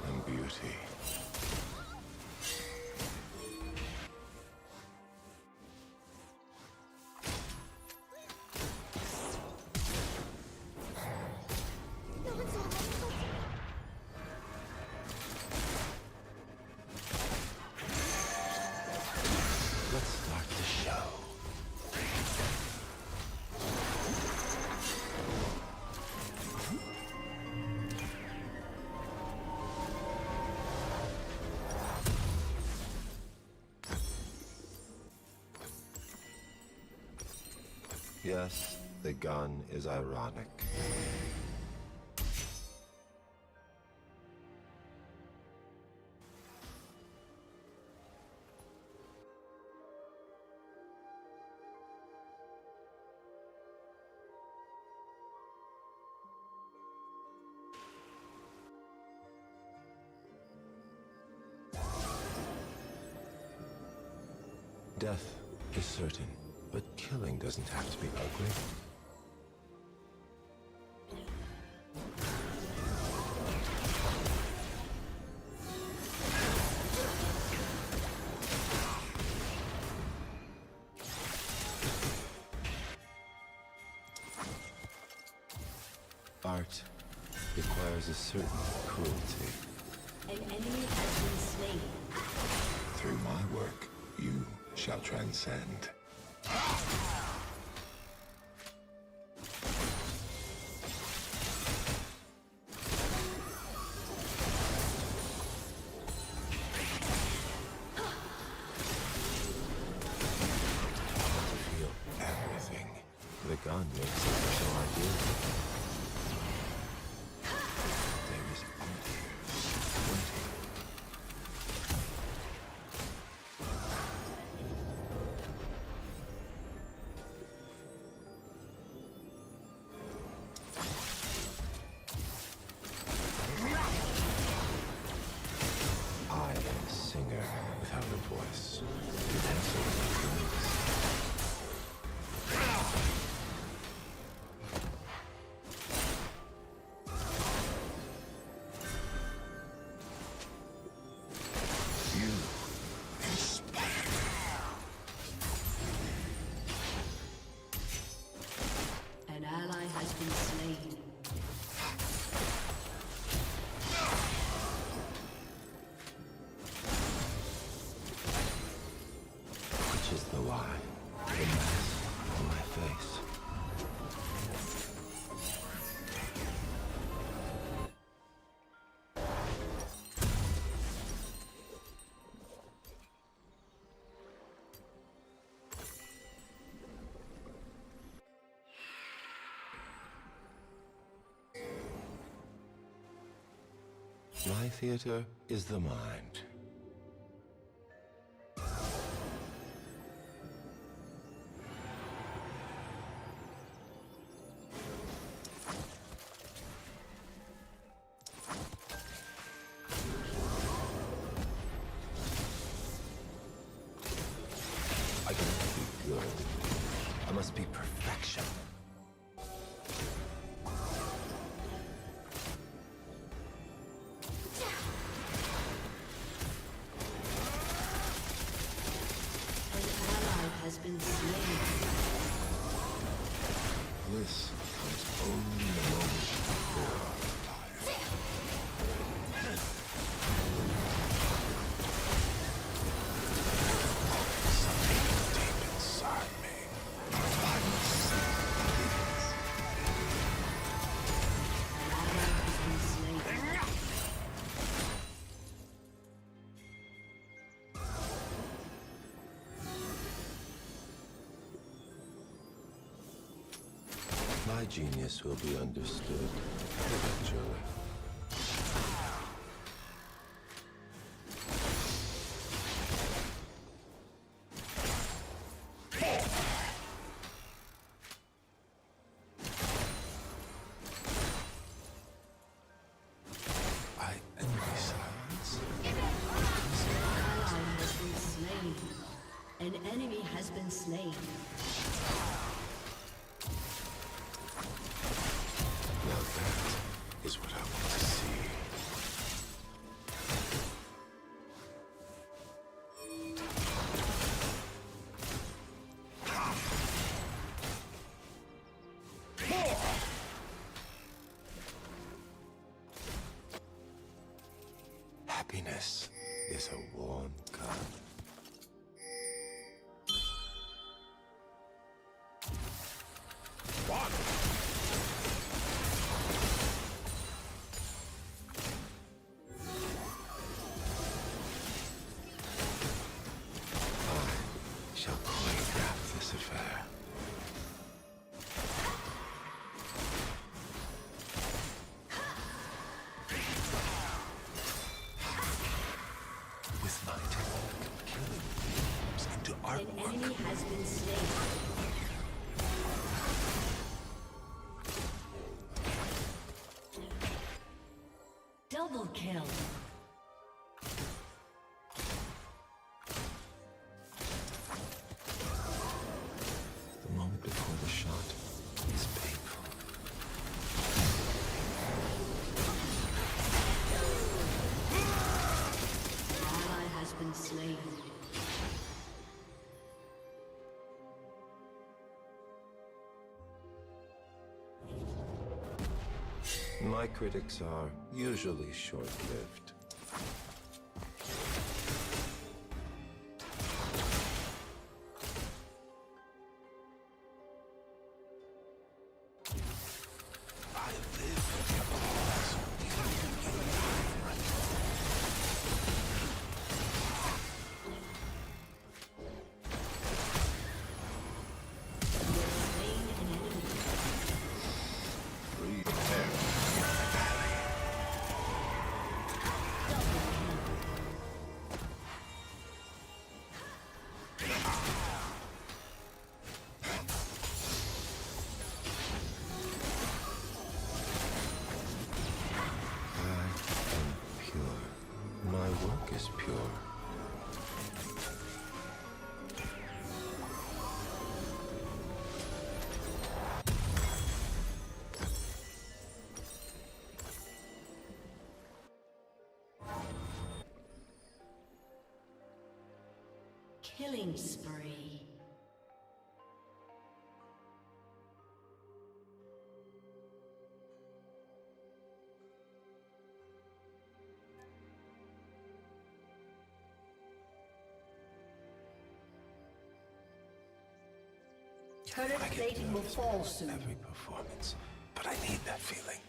And beauty. Let's start the show. Yes, the gun is ironic. Death is certain, but killing doesn't have to be ugly. Art requires a certain cruelty. An enemy has been slain. Through my work, you shall transcend. Feel everything. The gun makes it so ideal. There is beauty. I am a singer without a voice. You answer with your lips. You inspire. An ally has been slain. Which is the lie? The mask on my face. My theater is the mind. I cannot be good. I must be perfection. My genius will be understood eventually. I envy silence. Ally has been slain. An enemy has been slain. Now that is what I want to see. Happiness is a warm cup. I shall choreograph this affair. With my technique of killing thieves into An artwork. enemy has been slain. Double kill. The moment before the shot is painful. Ally has been slain. My critics are usually short-lived. I live for the applause. Breathe air. I am pure. My work is pure. Killing spree. Turret plating will fall soon. Every performance, but I need that feeling.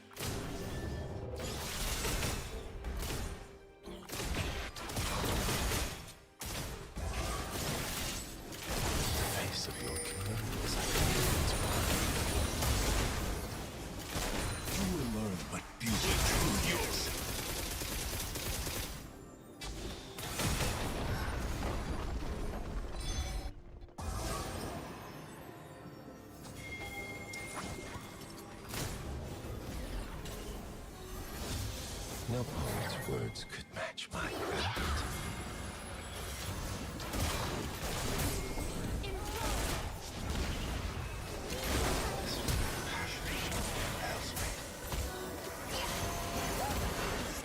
The face of your killer is like a demon's mind. You will learn what beauty truly is. No poet's words could match my craft.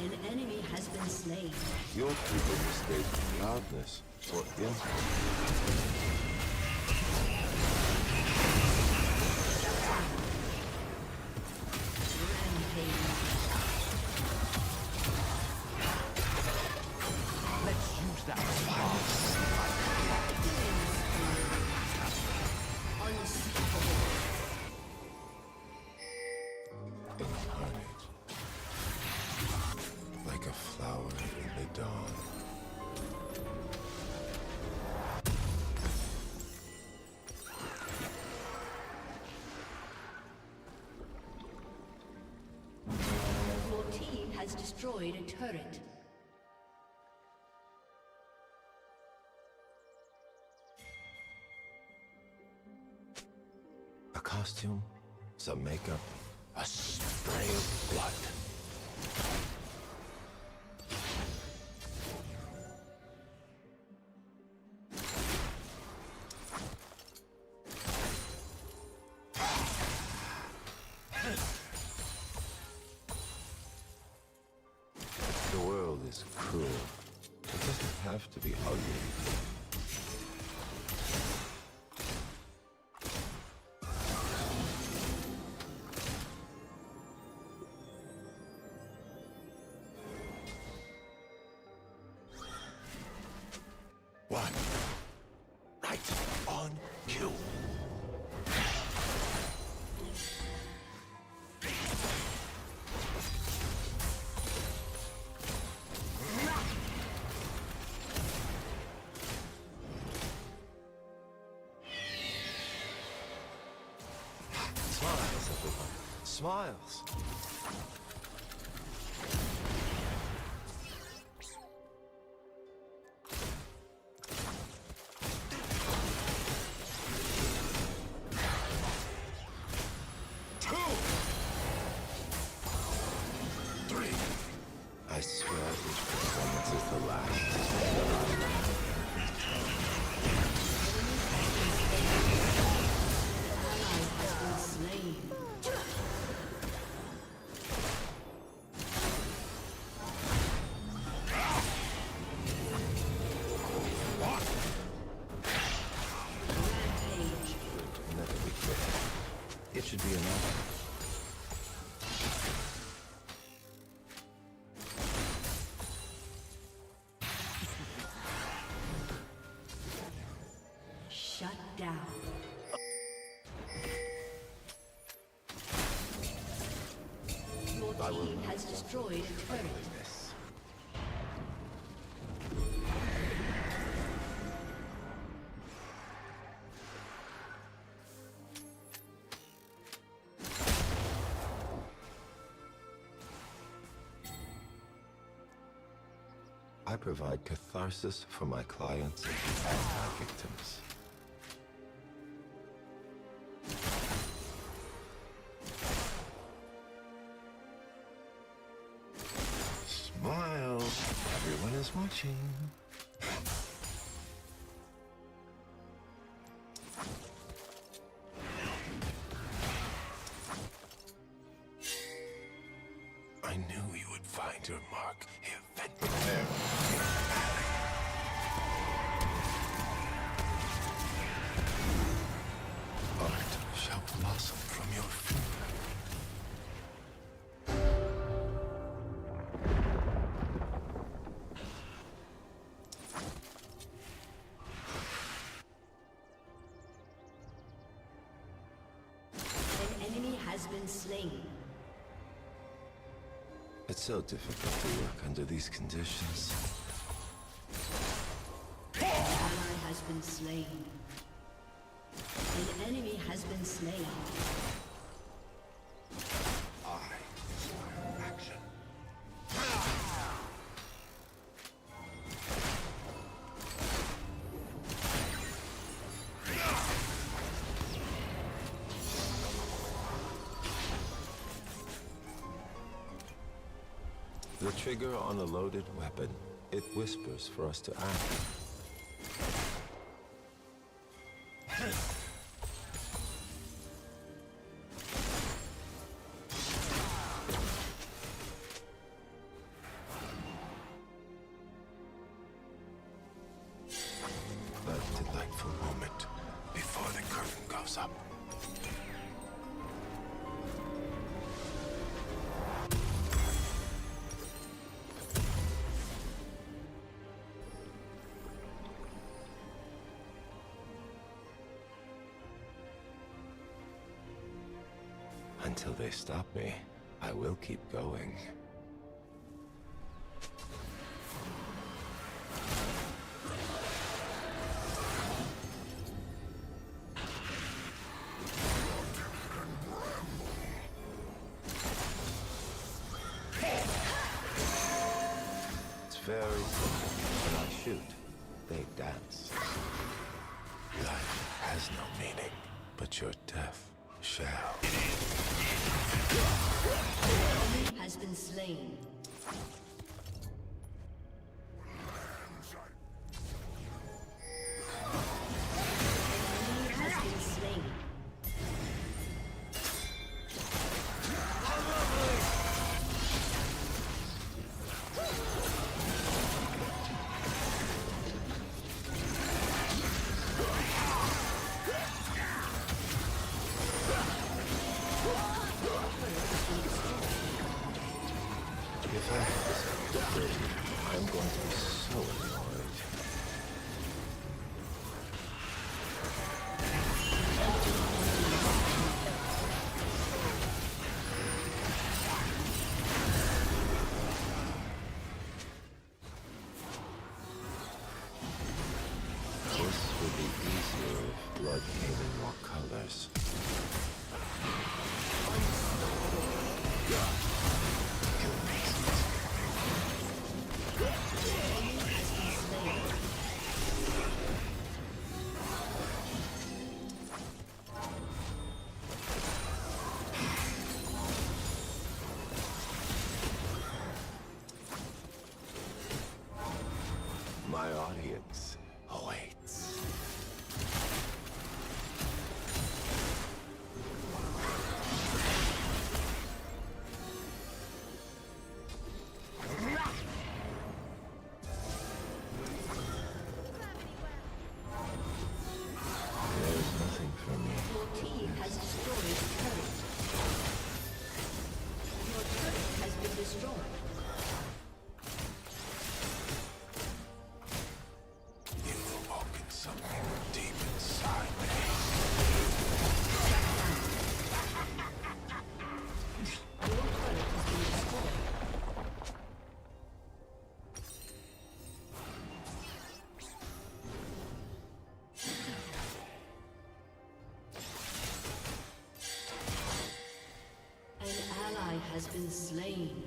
An enemy has been slain. Your people mistake loudness for impulse. Let's use that Incarnate. Like a flower in the dawn. has destroyed a turret. A costume, some makeup, a spray of blood. The world is cruel. It doesn't have to be ugly. One. Right on cue. Smiles, everyone. Smiles. I swear this performance is the last. Never be quit. It should be enough. Shut down. Your team has destroyed a turret. I provide catharsis for my clients and my victims. Smile. Everyone is watching. I knew you would find your mark eventually. Art shall blossom from your finger. An enemy has been slain. It's so difficult to work under these conditions. An ally has been slain. An enemy has been slain. I desire action. The trigger on a loaded weapon, it whispers for us to act. That delightful moment before the curtain goes up. Until they stop me, I will keep going. very simple. When I shoot, they dance. Life has no meaning, but your death shall. Enemy has been slain. Enemy has been slain. If I have this ability, I'm going to be so annoyed. This would be easier if blood came in more colors. My audience awaits. There's nothing for me. Your team has destroyed a turret. Your turret has been destroyed. You've awoken something deep inside me. Your turret has been destroyed. An ally has been slain.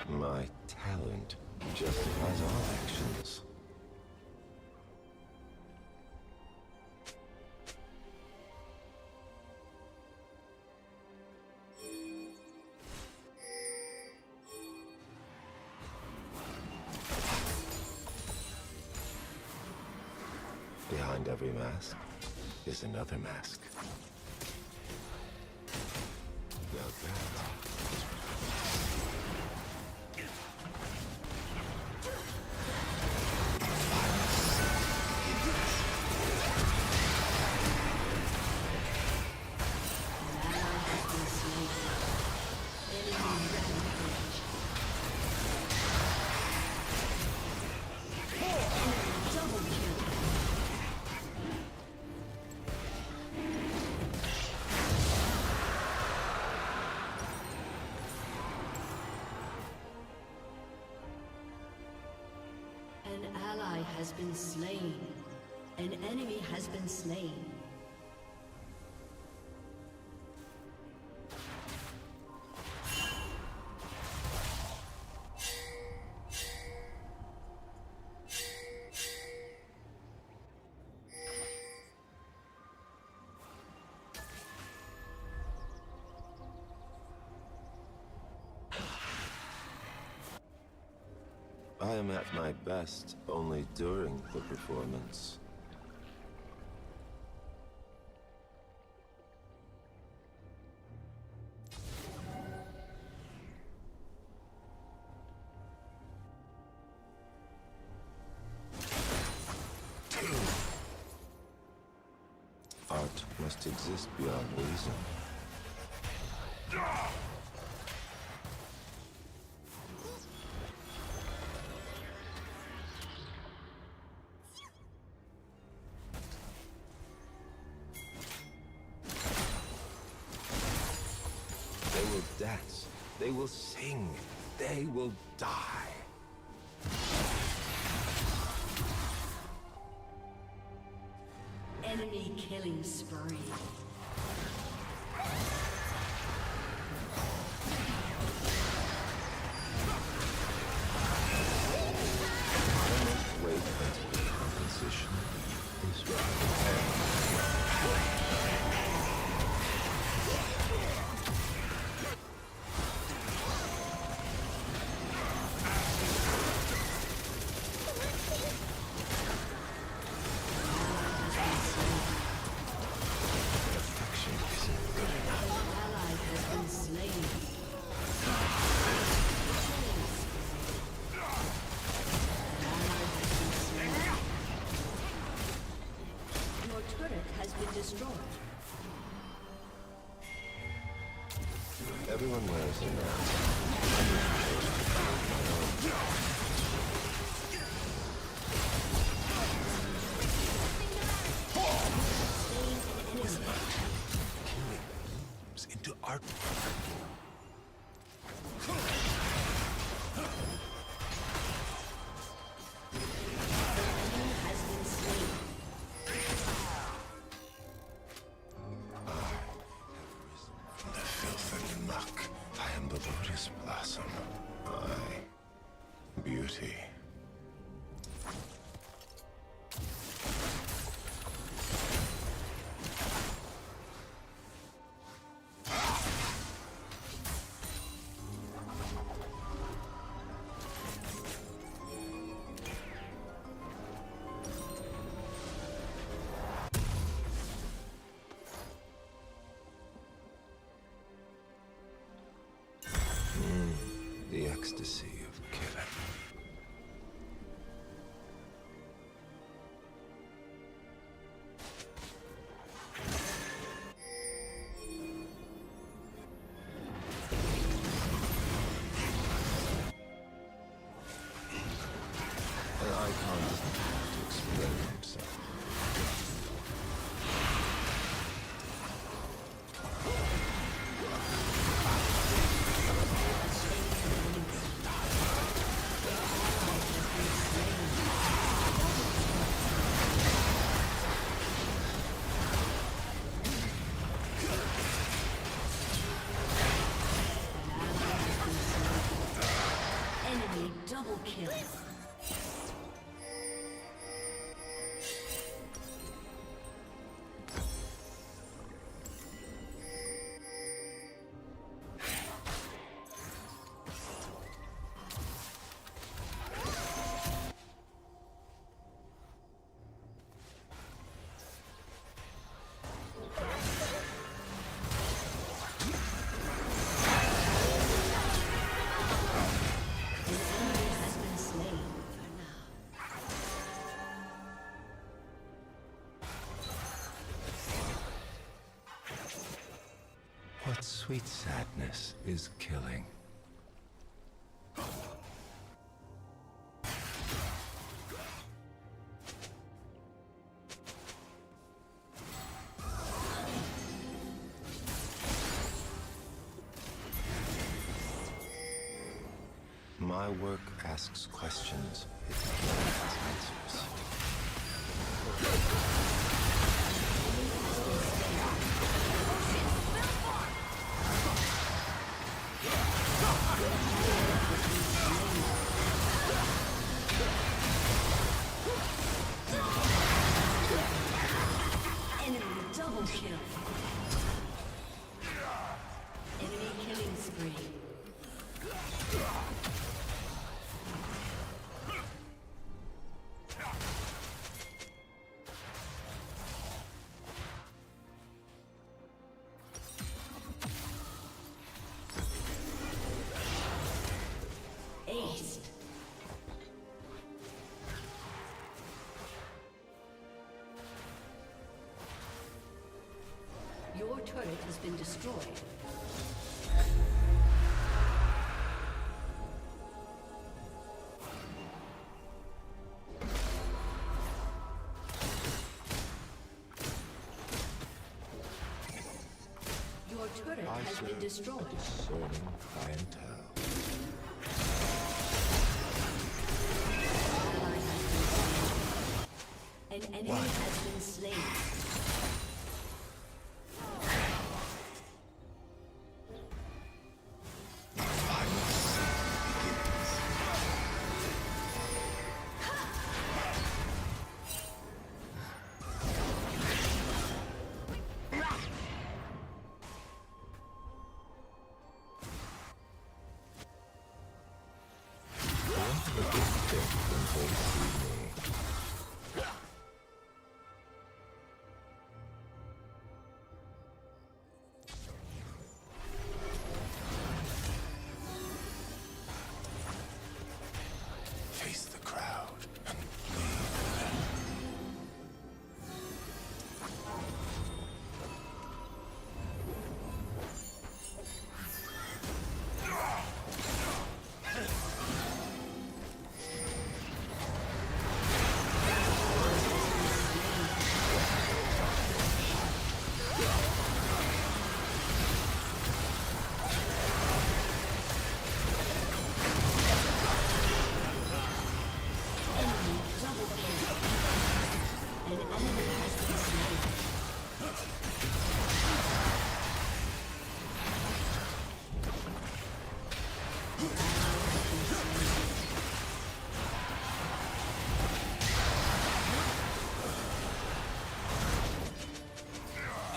My talent justifies all actions. Behind every mask is another mask. Now that An ally has been slain. An enemy has been slain. I am at my best only during the performance. Art must exist beyond reason. dance. They will sing. They will die. Enemy killing spree. Wait until the composition is right. Everyone wears their mask. Into art. Blossom, my beauty. The ecstasy of killing. An icon doesn't have to explain himself. Enemy double kill. What sweet sadness is killing? My work asks questions. It gives answers. Enemy double kill. Enemy killing spree. Aced. Your turret has been destroyed. Your turret has has been destroyed. Discerning clientele. An enemy has been slain. Face the crowd and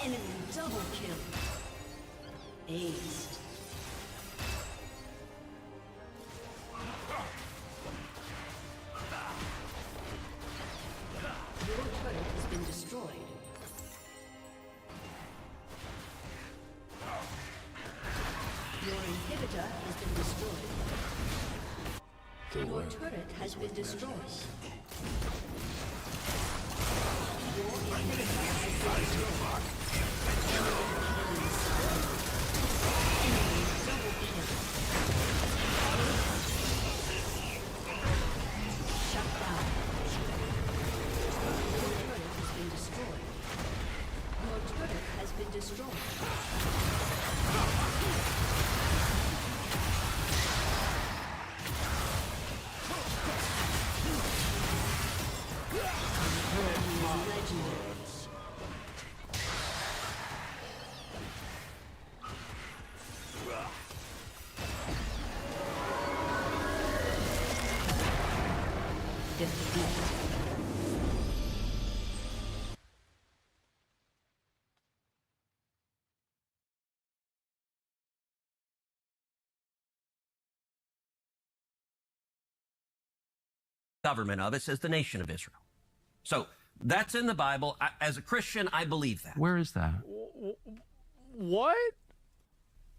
Enemy double kill. Aced. Your turret has been destroyed. Your inhibitor has been destroyed. Your turret has been destroyed. Your inhibitor has been destroyed. Destroyed. Government of it says the nation of Israel. So that's in the Bible. As a Christian, I believe that. Where is that? What?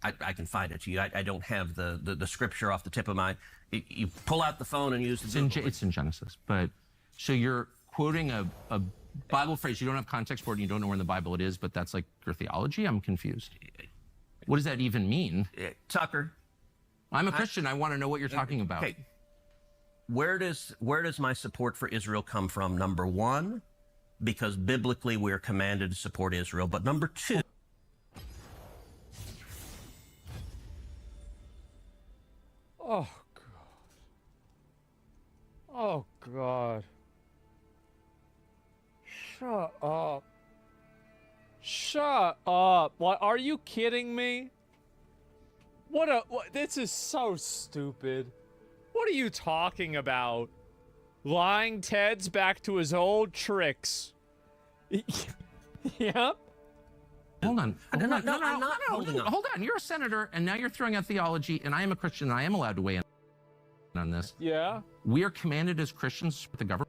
I can find it to you. I don't have the scripture off the tip of my. You pull out the phone and use the. It's in Genesis, but so you're quoting a Bible phrase. You don't have context for it. And you don't know where in the Bible it is, but that's like your theology. I'm confused. What does that even mean, Tucker? I'm a Christian. I want to know what you're talking about. Okay. Where does my support for Israel come from? Number one, because biblically we're commanded to support Israel. But number two, oh God. Oh God. Shut up. Shut up. What, are you kidding me? What, this is so stupid. What are you talking about? Lying Ted's back to his old tricks. Yep. Hold on. I'm not holding on. Hold on. You're a senator, and now you're throwing out theology, and I am a Christian, and I am allowed to weigh in on this. Yeah. We are commanded as Christians with the government.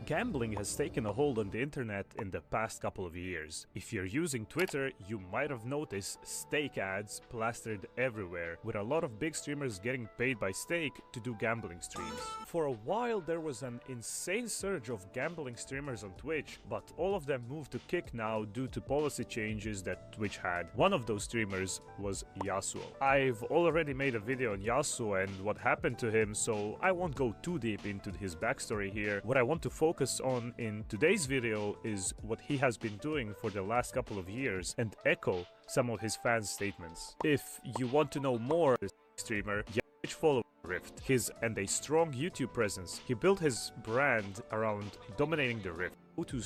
Gambling has taken a hold on the internet in the past couple of years. If you're using Twitter, you might have noticed stake ads plastered everywhere, with a lot of big streamers getting paid by stake to do gambling streams. For a while there was an insane surge of gambling streamers on Twitch, but all of them moved to Kick now due to policy changes that Twitch had. One of those streamers was Yasuo. I've already made a video on Yasuo and what happened to him, so I won't go too deep into his backstory here. What I want to focus on in today's video is what he has been doing for the last couple of years and echo some of his fans' statements. If you want to know more, this streamer, Twitch follower Rift, and a strong YouTube presence. He built his brand around dominating the Rift. Go-to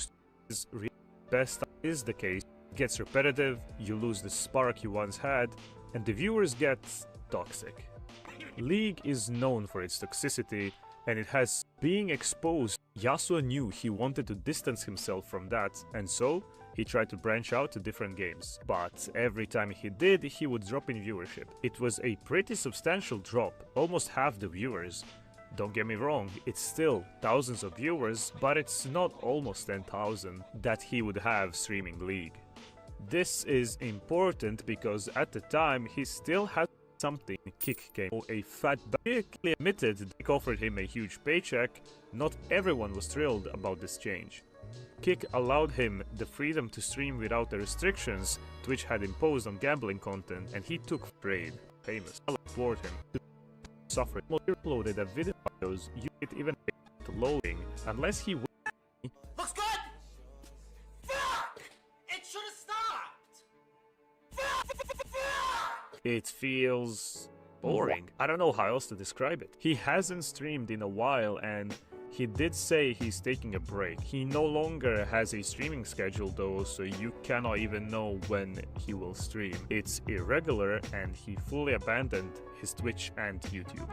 is really best is the case. It gets repetitive, you lose the spark you once had, and the viewers get toxic. League is known for its toxicity, and it has being exposed. Yasuo knew he wanted to distance himself from that, and so he tried to branch out to different games. But every time he did, he would drop in viewership. It was a pretty substantial drop, almost half the viewers. Don't get me wrong, it's still thousands of viewers, but it's not almost 10,000 that he would have streaming League. This is important because at the time he still had something. Kick came. A fat Kick admitted Dick offered him a huge paycheck. Not everyone was thrilled about this change. Kick allowed him the freedom to stream without the restrictions Twitch had imposed on gambling content, and he took trade. Famous. Support him to suffer. Uploaded a video videos, you it even loading unless he Looks good! Fuck! It should have stopped! It feels boring. I don't know how else to describe it. He hasn't streamed in a while, and he did say he's taking a break. He no longer has a streaming schedule though, so you cannot even know when he will stream. It's irregular, and he fully abandoned his Twitch and YouTube.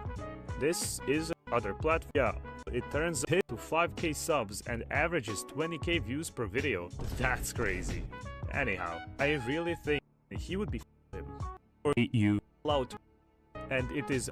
This is another platform. Yeah, it turns hit to 5k subs and averages 20k views per video. That's crazy. Anyhow, I really think he would be him. Or you allowed to. And it is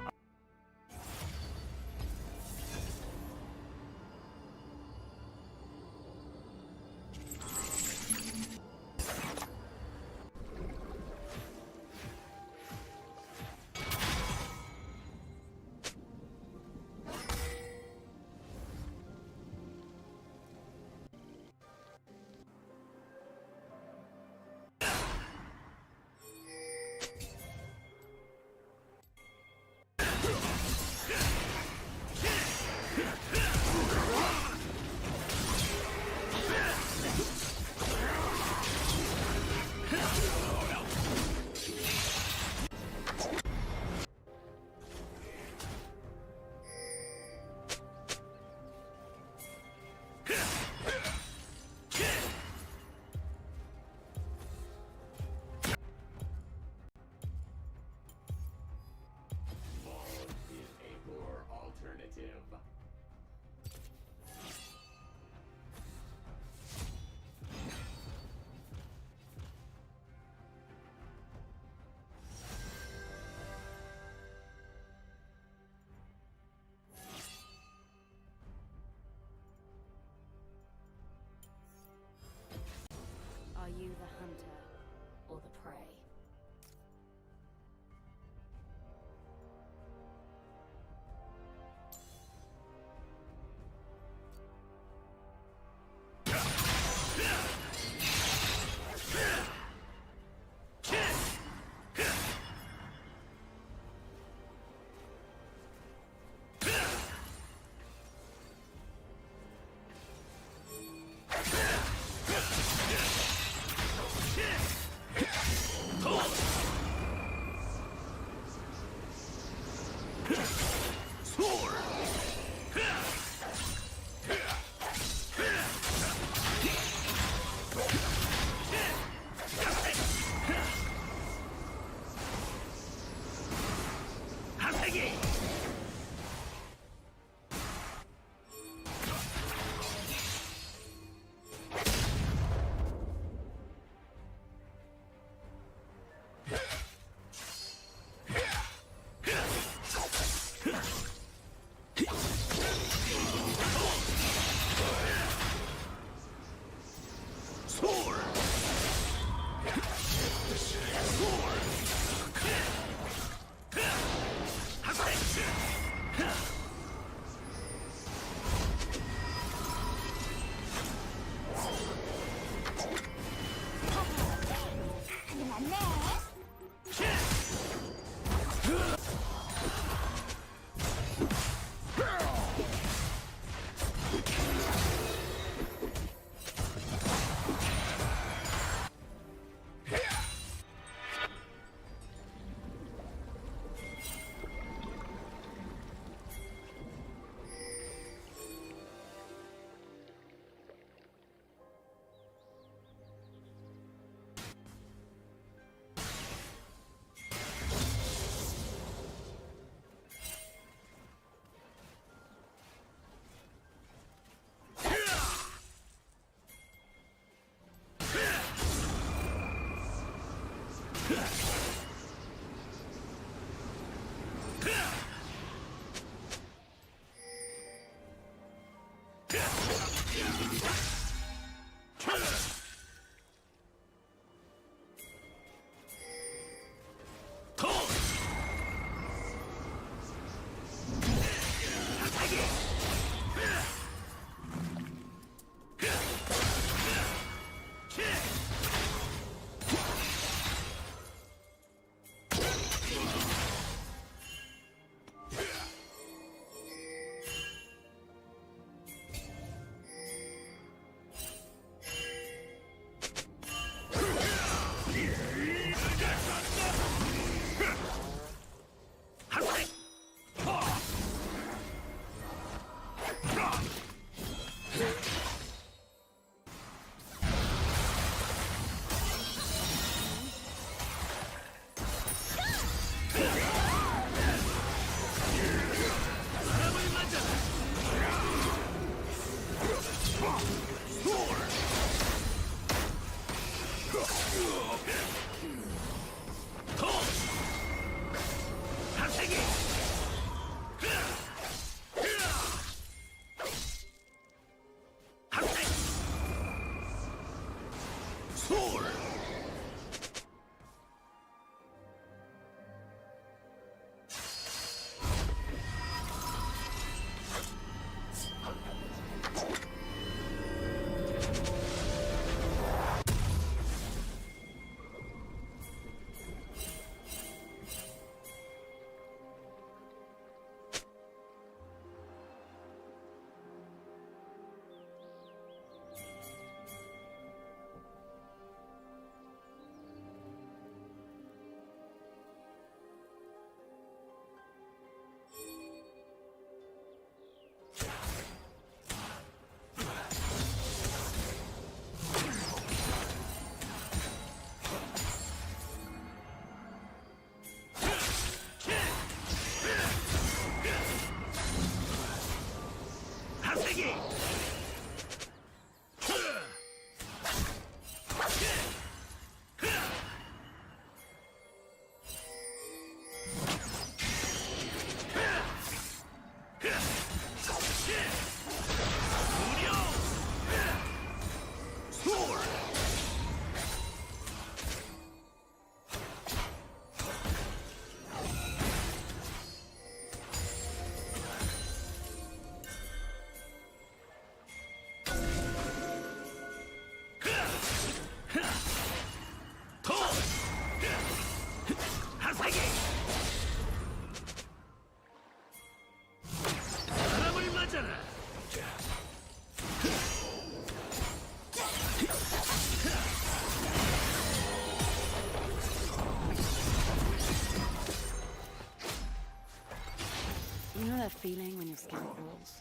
You know that feeling when your skin crawls?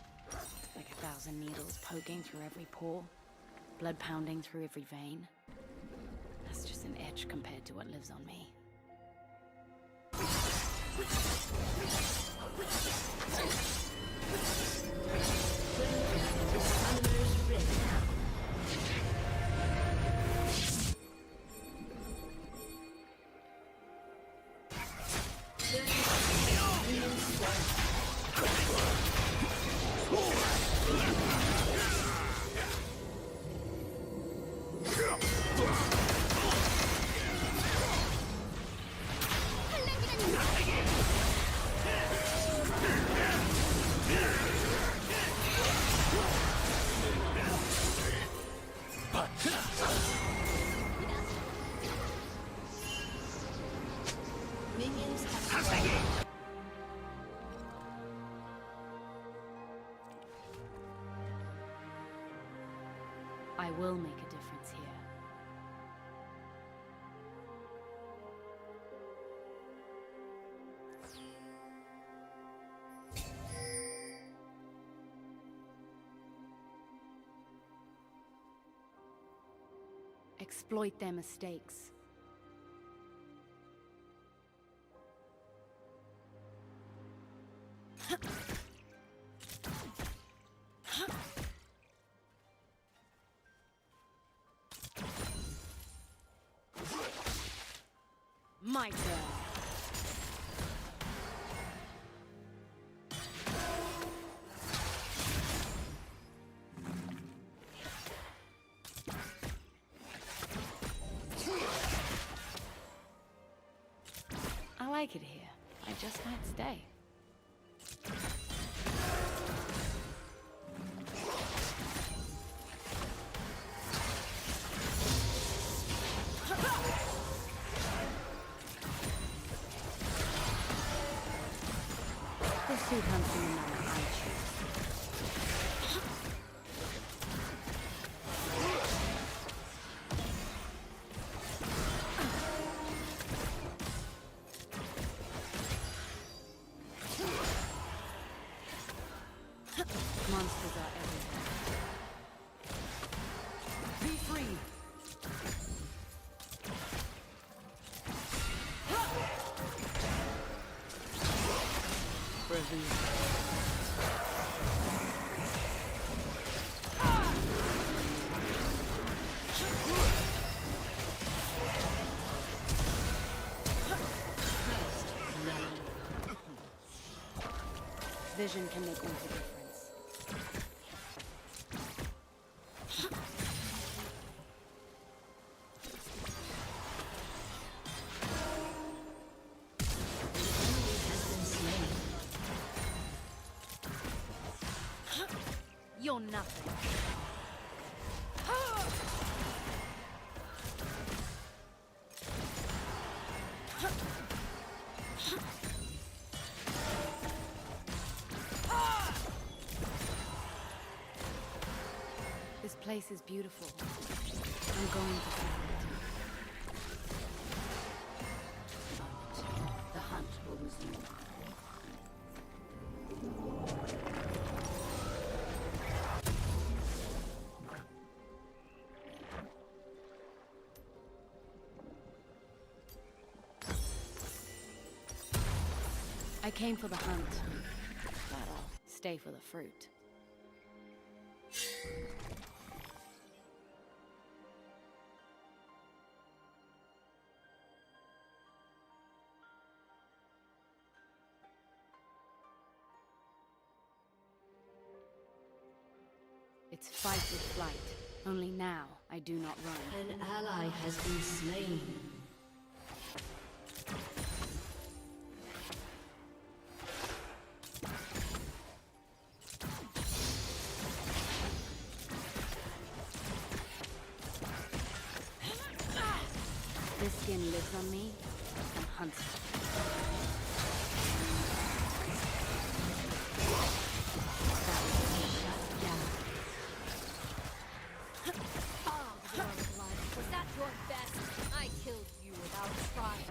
Like 1,000 needles poking through every pore, blood pounding through every vein? That's just an itch compared to what lives on me. will make a difference here. Exploit their mistakes. My turn. I like it here. I just might stay. Pursuit hunts in the manner I choose. Monsters are everywhere. Be free! Vision can make all the difference. You're nothing. This place is beautiful. I'm going to find it. The hunt will resume. I came for the hunt, but I'll stay for the fruit. It's fight with flight. Only now I do not run. An ally has been slain. This skin lives on me and hunts me. Was that your best? I killed you without trying.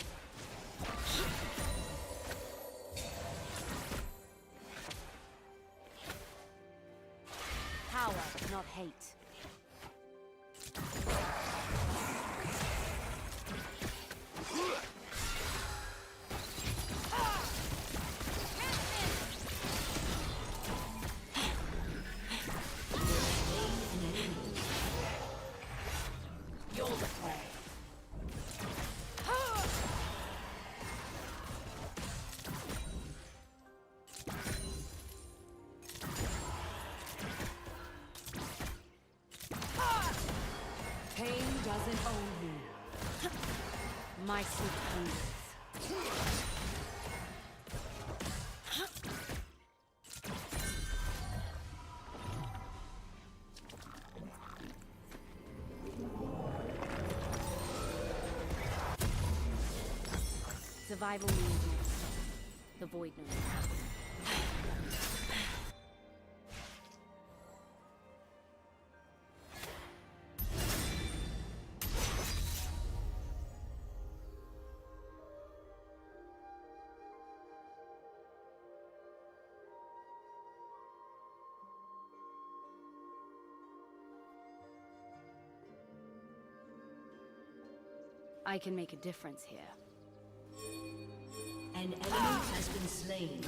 Power, not hate. Pain doesn't own you. My sleep hungers. Survival means never stop. The void knows how. I can make a difference here. An enemy has been slain.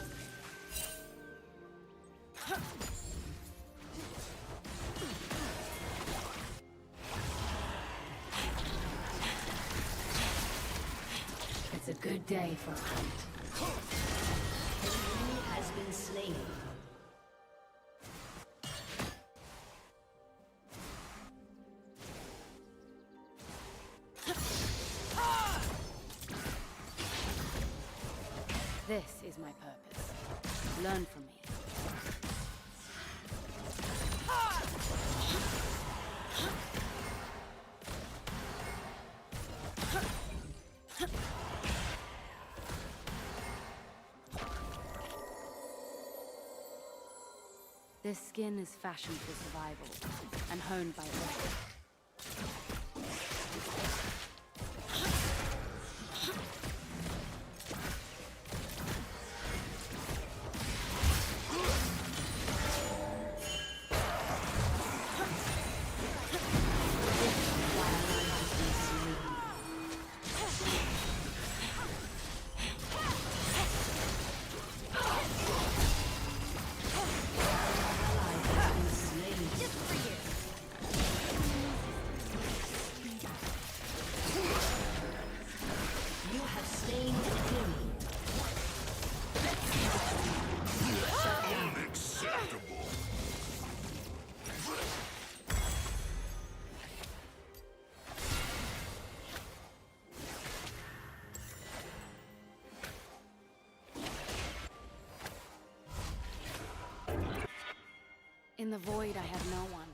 It's a good day for a hunt. An enemy has been slain. This is my purpose. Learn from me. This skin is fashioned for survival and honed by effort. In the void, I have no one.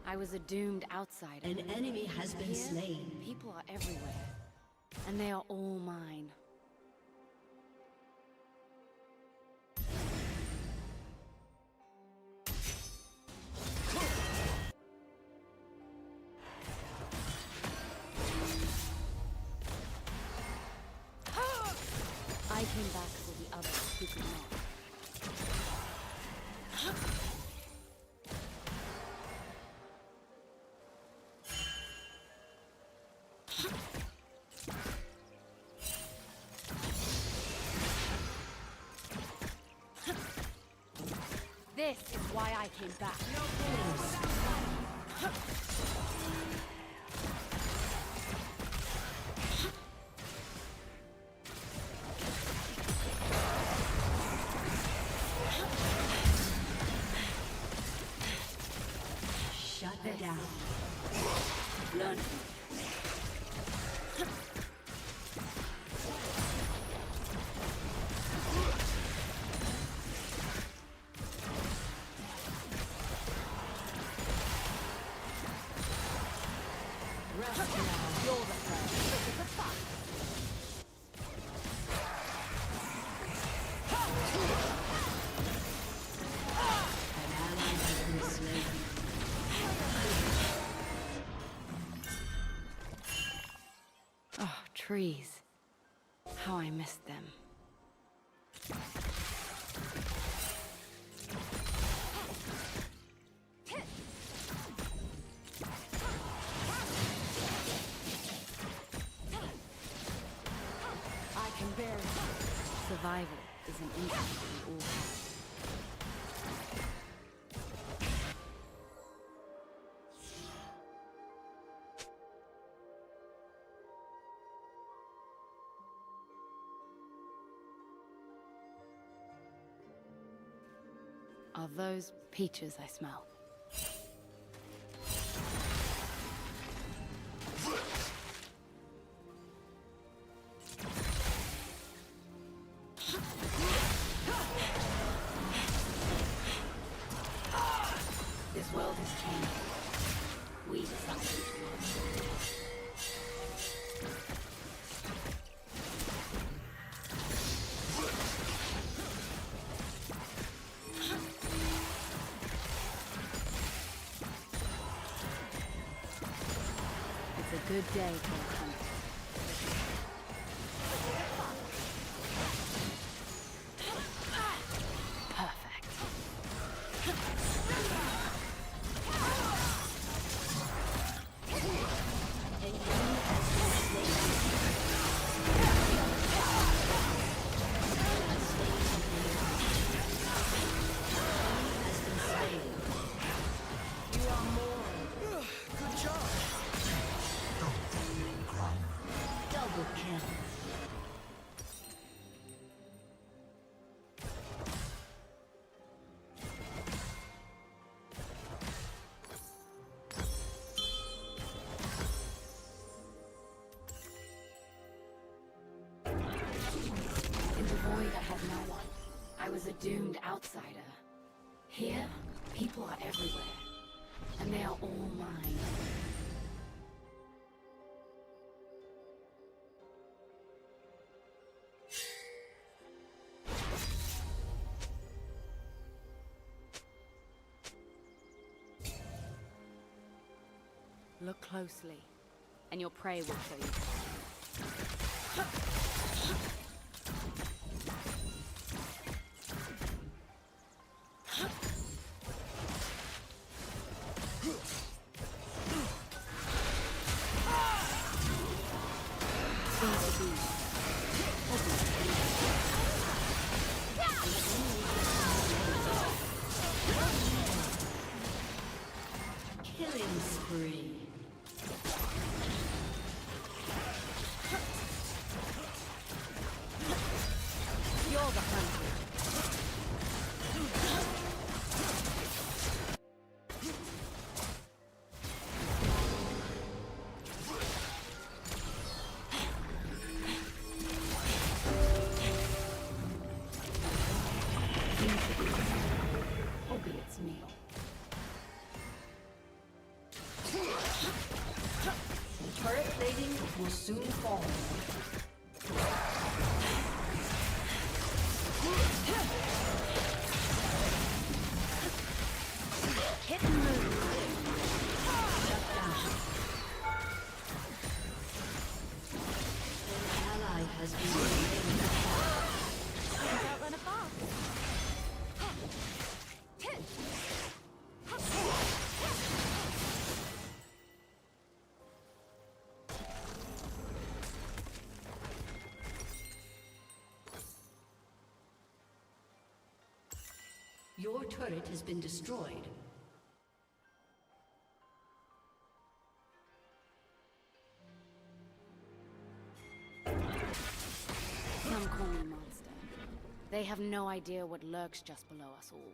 I was a doomed outsider. An enemy has been Here, slain. People are everywhere, and they are all mine. I came back for the others who could not. This is why I came back. Shut down. Learn. Oh, trees. How I missed them. I can bear it. Survival is an instinct we all have. Are those peaches I smell? This world has changed. We decided. It's a good day for a hunt. Perfect. An enemy has been slain. Triple kill. In the void, I had no one. I was a doomed outsider. Here, people are everywhere, and they are all mine. Look closely, and your prey will show you. Killing spree. You're the hunter. Opiates meal. Turret plating will soon fall. Hit and move. Shut down. An ally has been slain. Can't outrun a fox. Your turret has been destroyed. Some call me monster. They have no idea what lurks just below us all.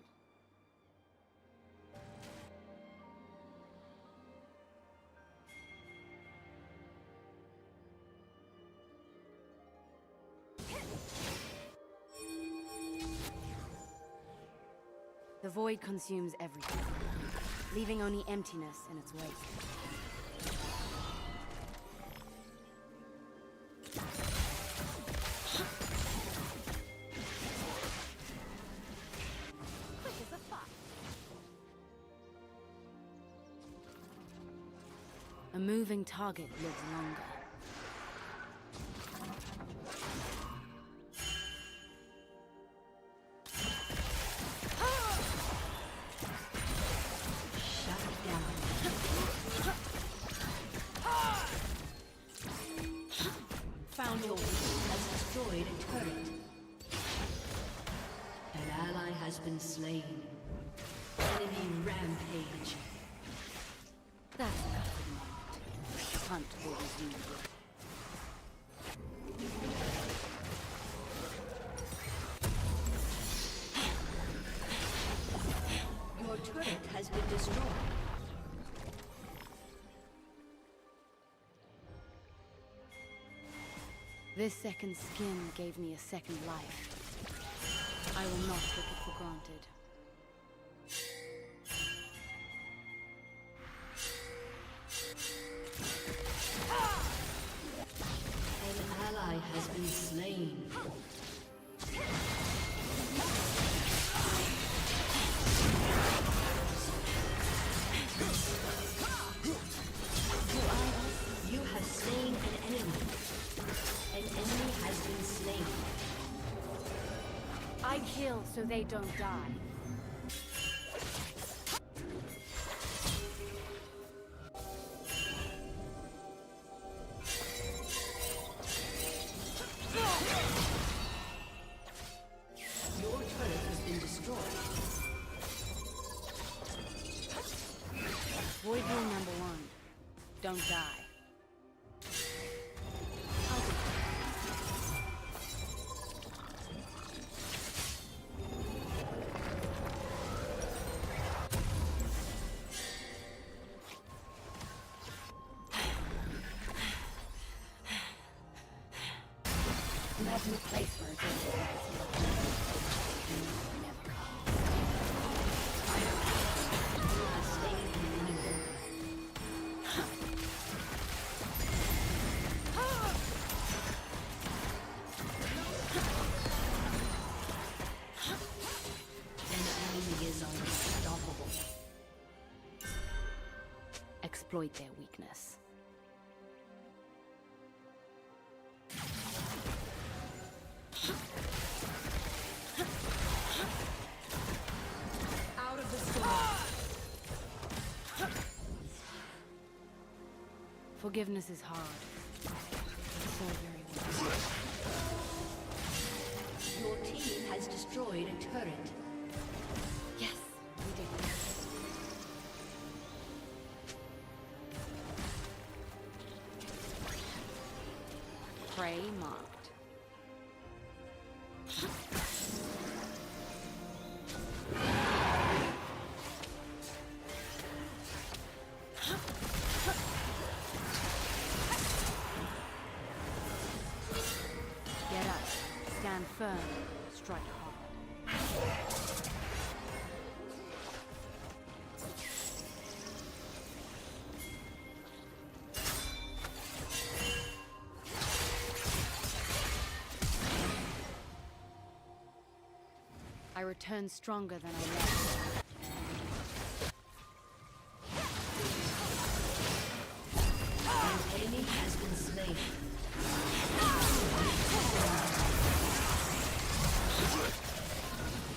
The void consumes everything, leaving only emptiness in its wake. Quick as a fox. A moving target lives longer. Found your weakness has destroyed a turret. An ally has been slain. Enemy rampage. That's enough for the moment. The hunt will resume. Your turret has been destroyed. This second skin gave me a second life. I will not take it for granted. An ally has been slain. You have slain an enemy. An enemy has been slain. I kill so they don't die. Your turret has been destroyed. Void rule number 1. Don't die. I'll be has no place for a girl. Never come. You are staying in limbo. An enemy is unstoppable. Exploit their weakness. Out of the storm. Forgiveness is hard. It's so very well. Your team has destroyed a turret. Yes, we did. Prey marked. Get up, stand firm, strike hard. I return stronger than I left. An enemy has been slain.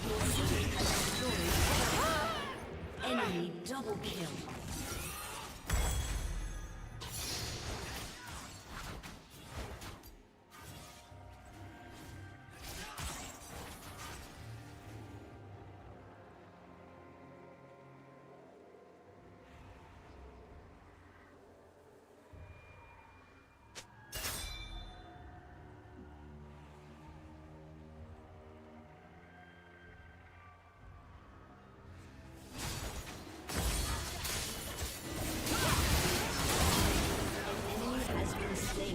Your team has destroyed. Enemy double kill. The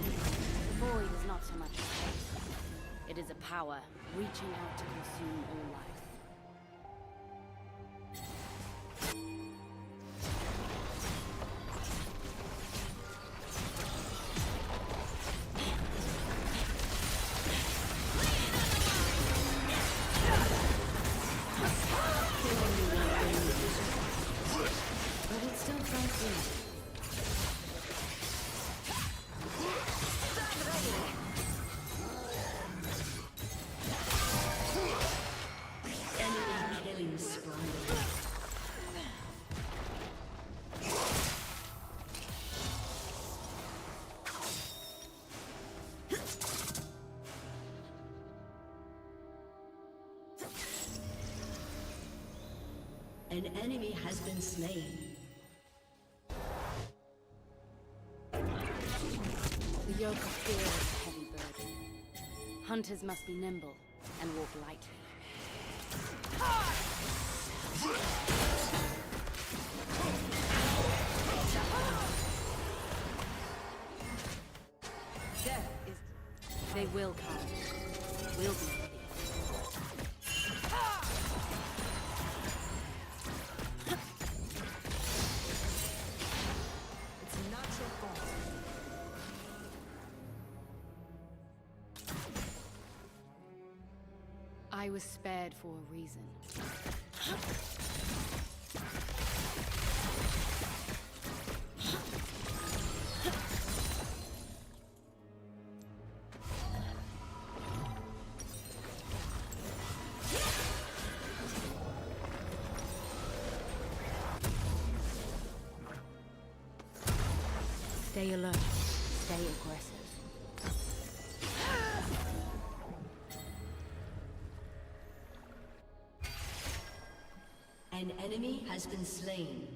void is not so much a place. It is a power reaching out to consume all life. But it still comes through. An enemy has been slain. The yoke of fear is a heavy burden. Hunters must be nimble and walk lightly. Death is... They will come. We'll be ready. It's not your fault. I was spared for a reason. Stay alert. Stay aggressive. An enemy has been slain.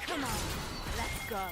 Come on, let's go.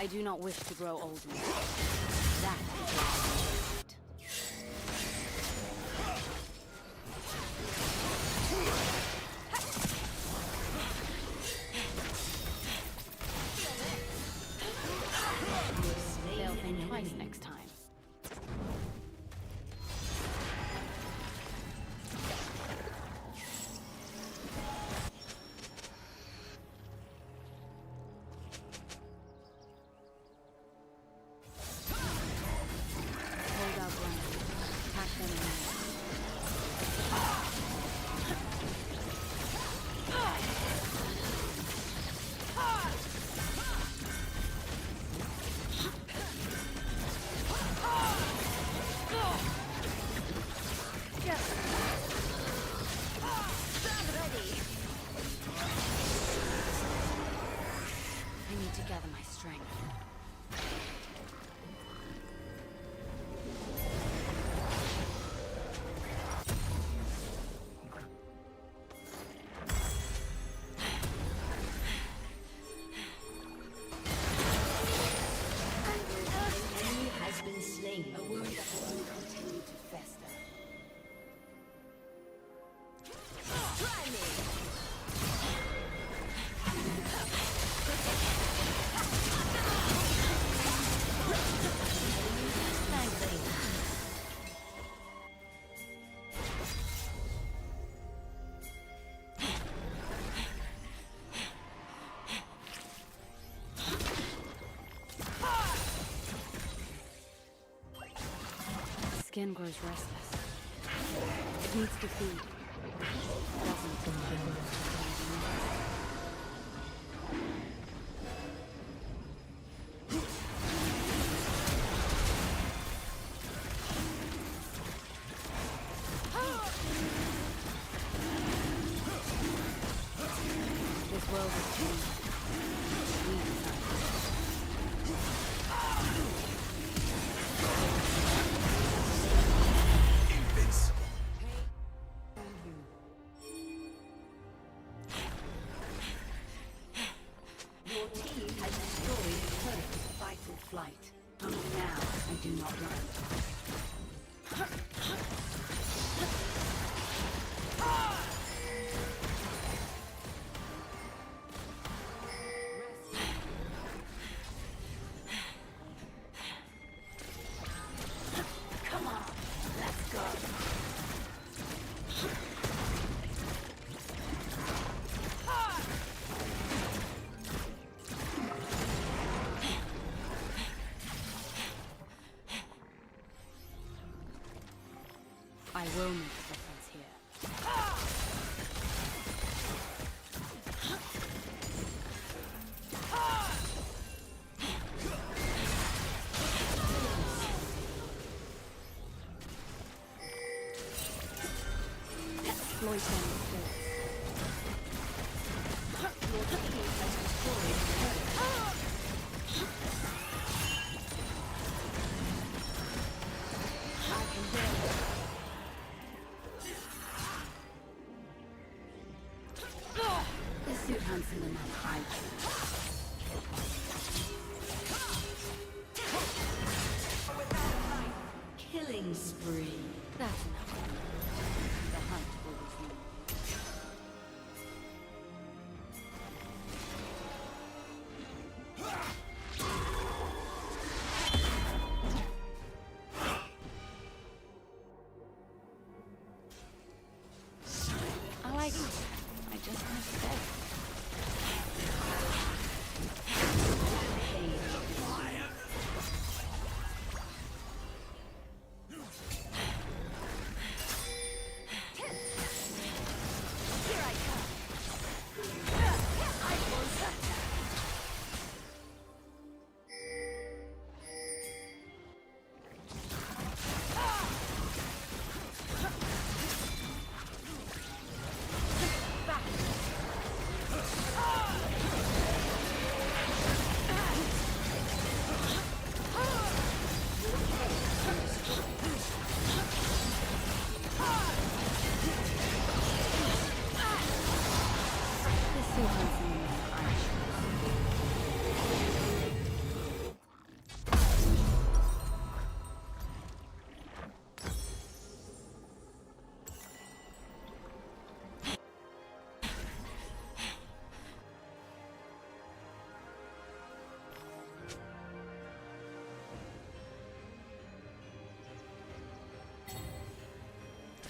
I do not wish to grow old. That is why I want. They'll think twice next time. Hold out ground. Catch them in. I need to gather my strength. An enemy has been slain. A wound that will continue to fester. Try me! Skin grows restless. It needs to feed. This world is changed. We Your team has destroyed a turret. Fight or flight. Now I do not run. Come on, let's go. I will make a difference here. Exploit them. Your team has destroyed a turret. I can bear it. This suit hunts in enough hide. Killing spree. That's enough. The hunt will resume. I like it. I just can't stay. Here I come. I won't touch that. This suit hunts in enough hide.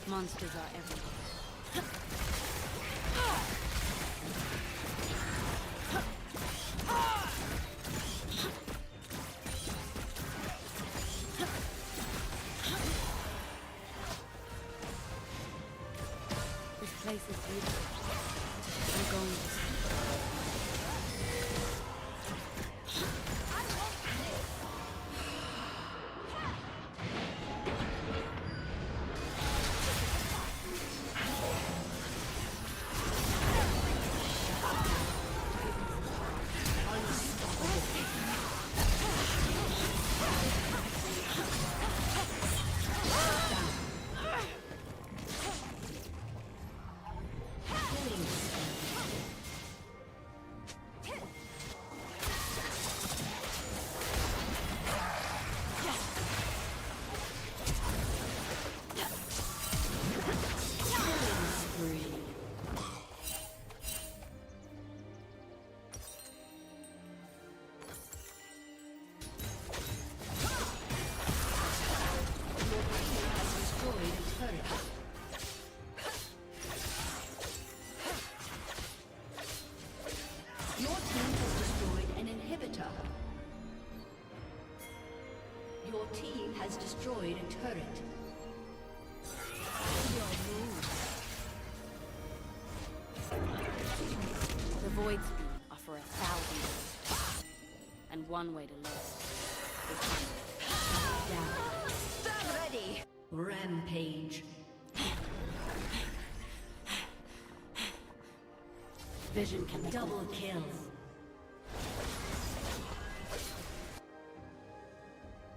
Monsters are everywhere. This place is beautiful. I'm going to see. Your team has destroyed a turret. The Void Speed offer 1,000 ways, and one way to live is Down. Stand ready. Rampage. Vision can double kill.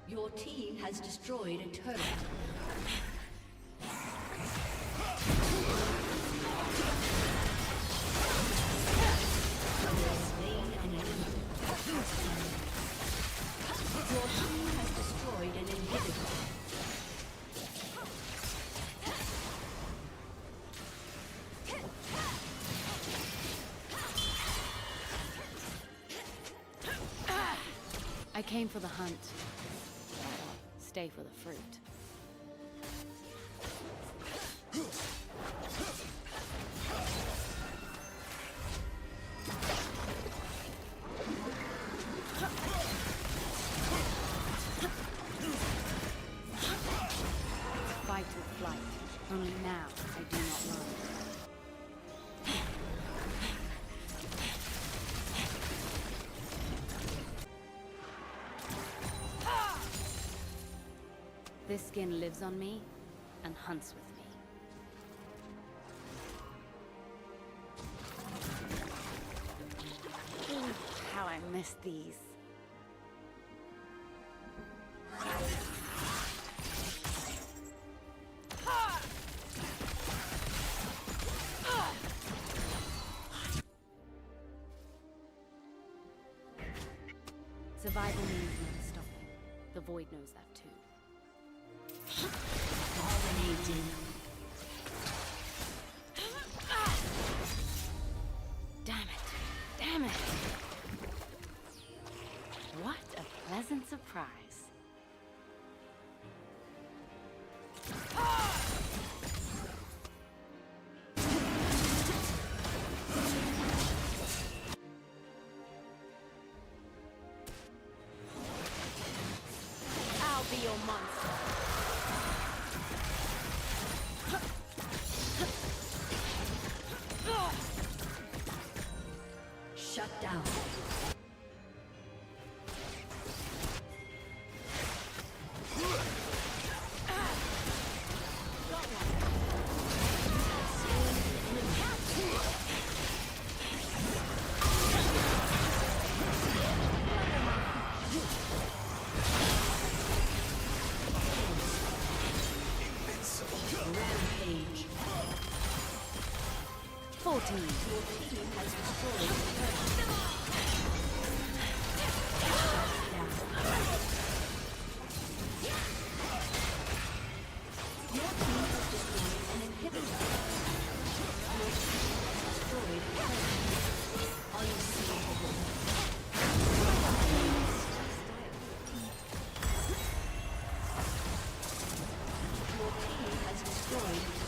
Your team has destroyed a turret. Slain an enemy. Your team has destroyed an inhibitor. I came for the hunt. Stay for the fruit. Fight or flight. Only now I do not run. This skin lives on me and hunts with me. Ooh, how I miss these. Survival means never stopping. The Void knows that too. Dominating. Damn it! Damn it! What a pleasant surprise. I'll be your monster. Shut down. Rampage. 14. Your team has destroyed the turret. Your team has destroyed an inhibitor. Your team has destroyed a turret. Unstoppable. Your team has destroyed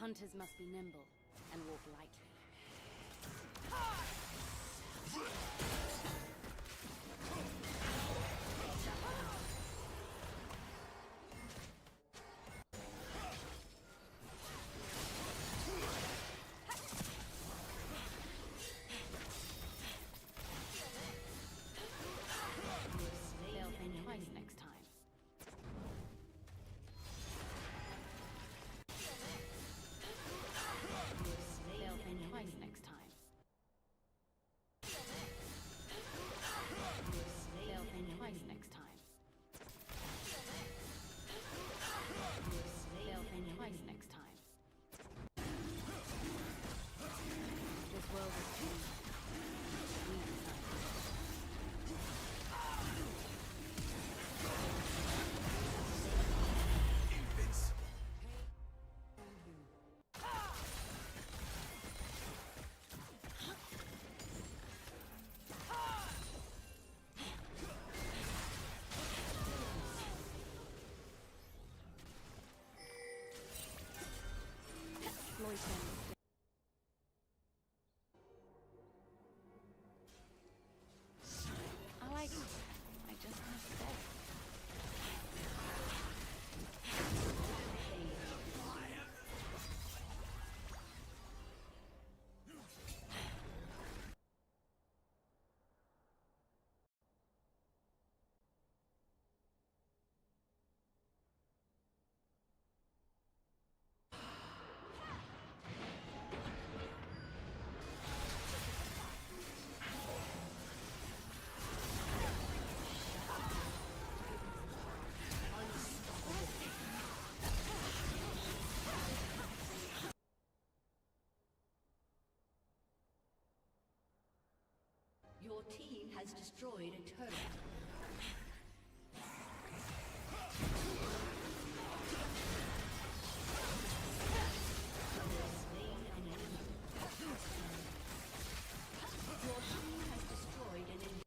Hunters must be nimble and walk lightly. They'll think twice next time. They'll think twice next time. They'll think twice next time. They'll think twice next time. This world is too I like it. I just have to say. Your team has destroyed a turret. Your team has destroyed an enemy.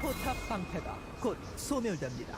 포탑 방패가 곧 소멸됩니다.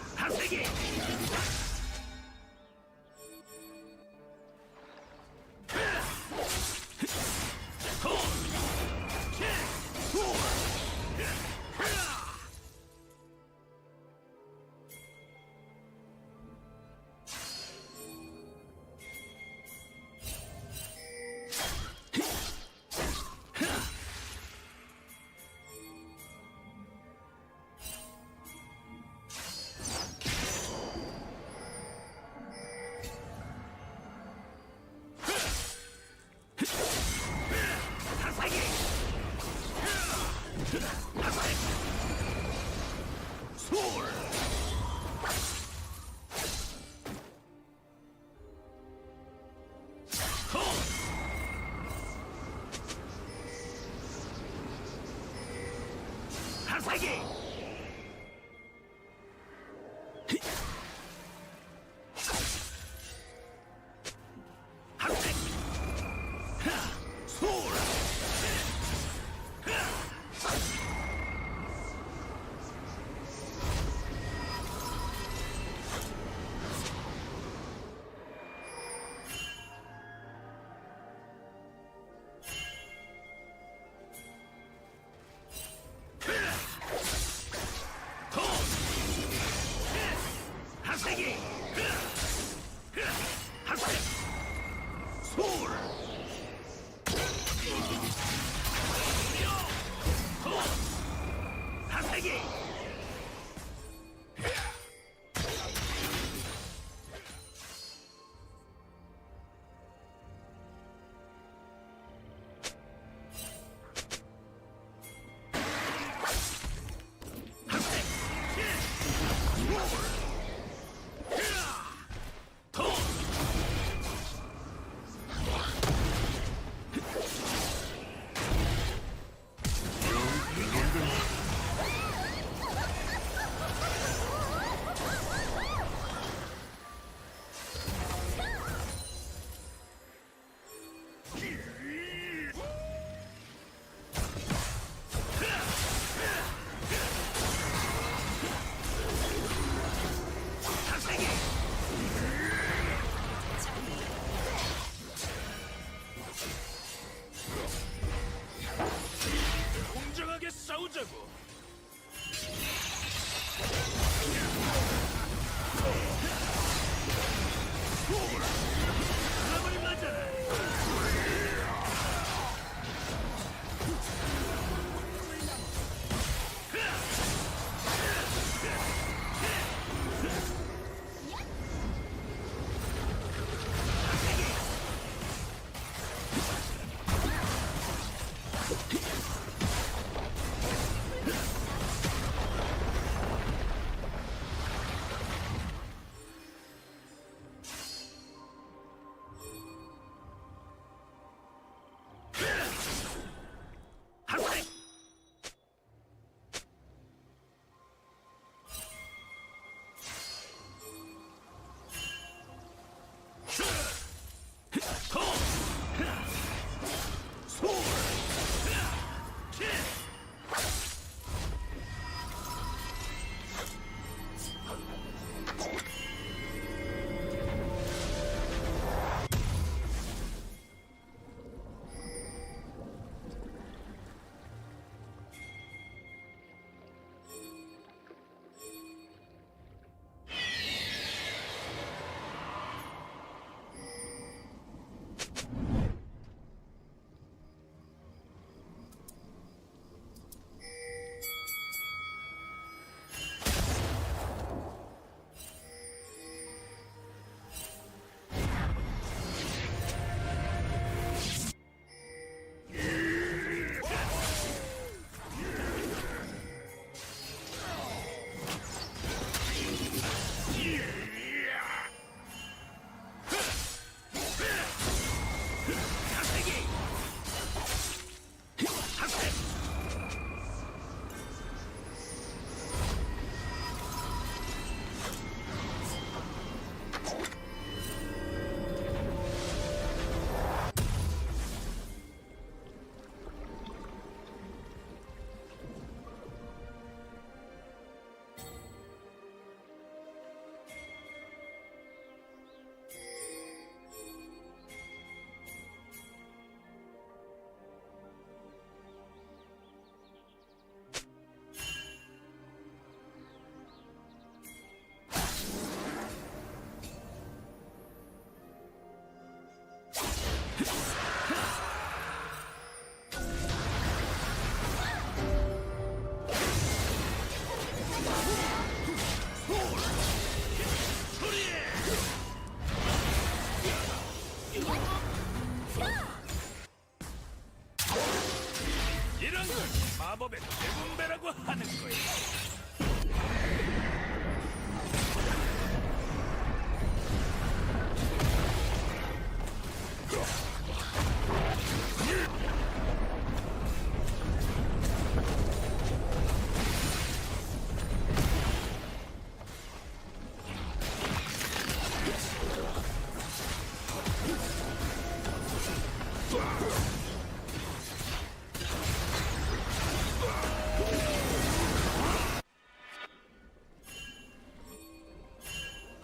직업의 대분배라고 하는 거야.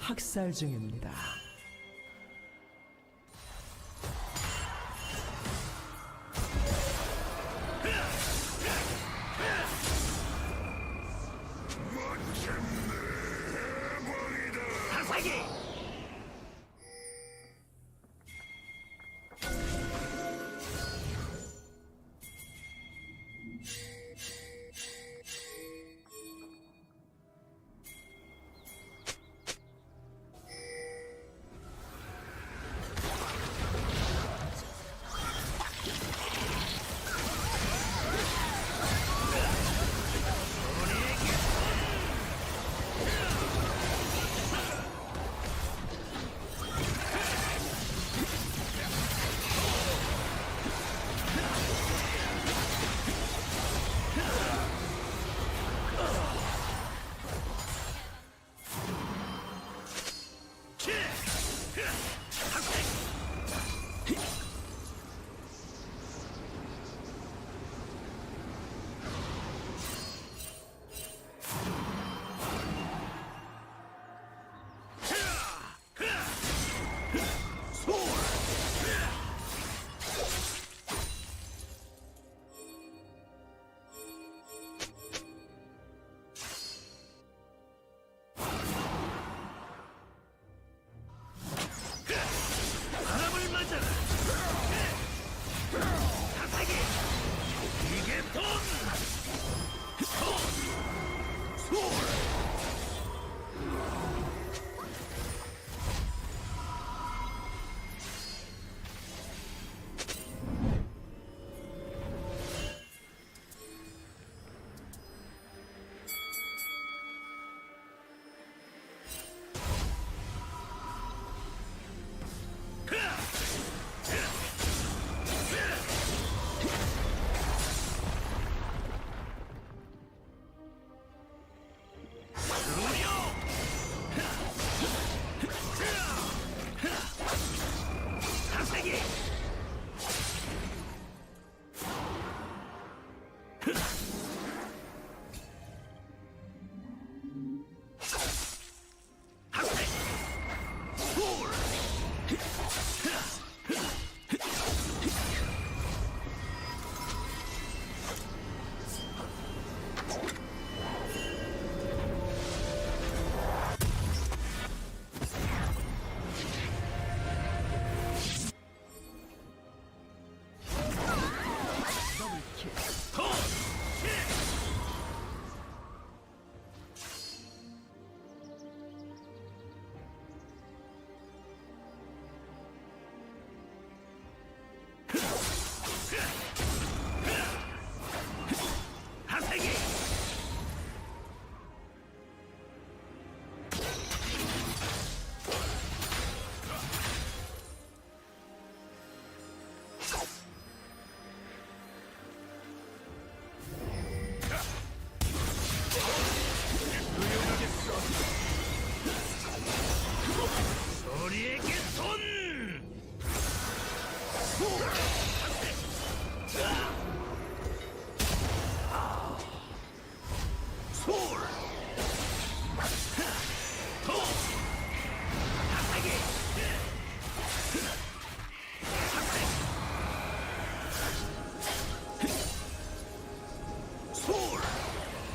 학살 중입니다.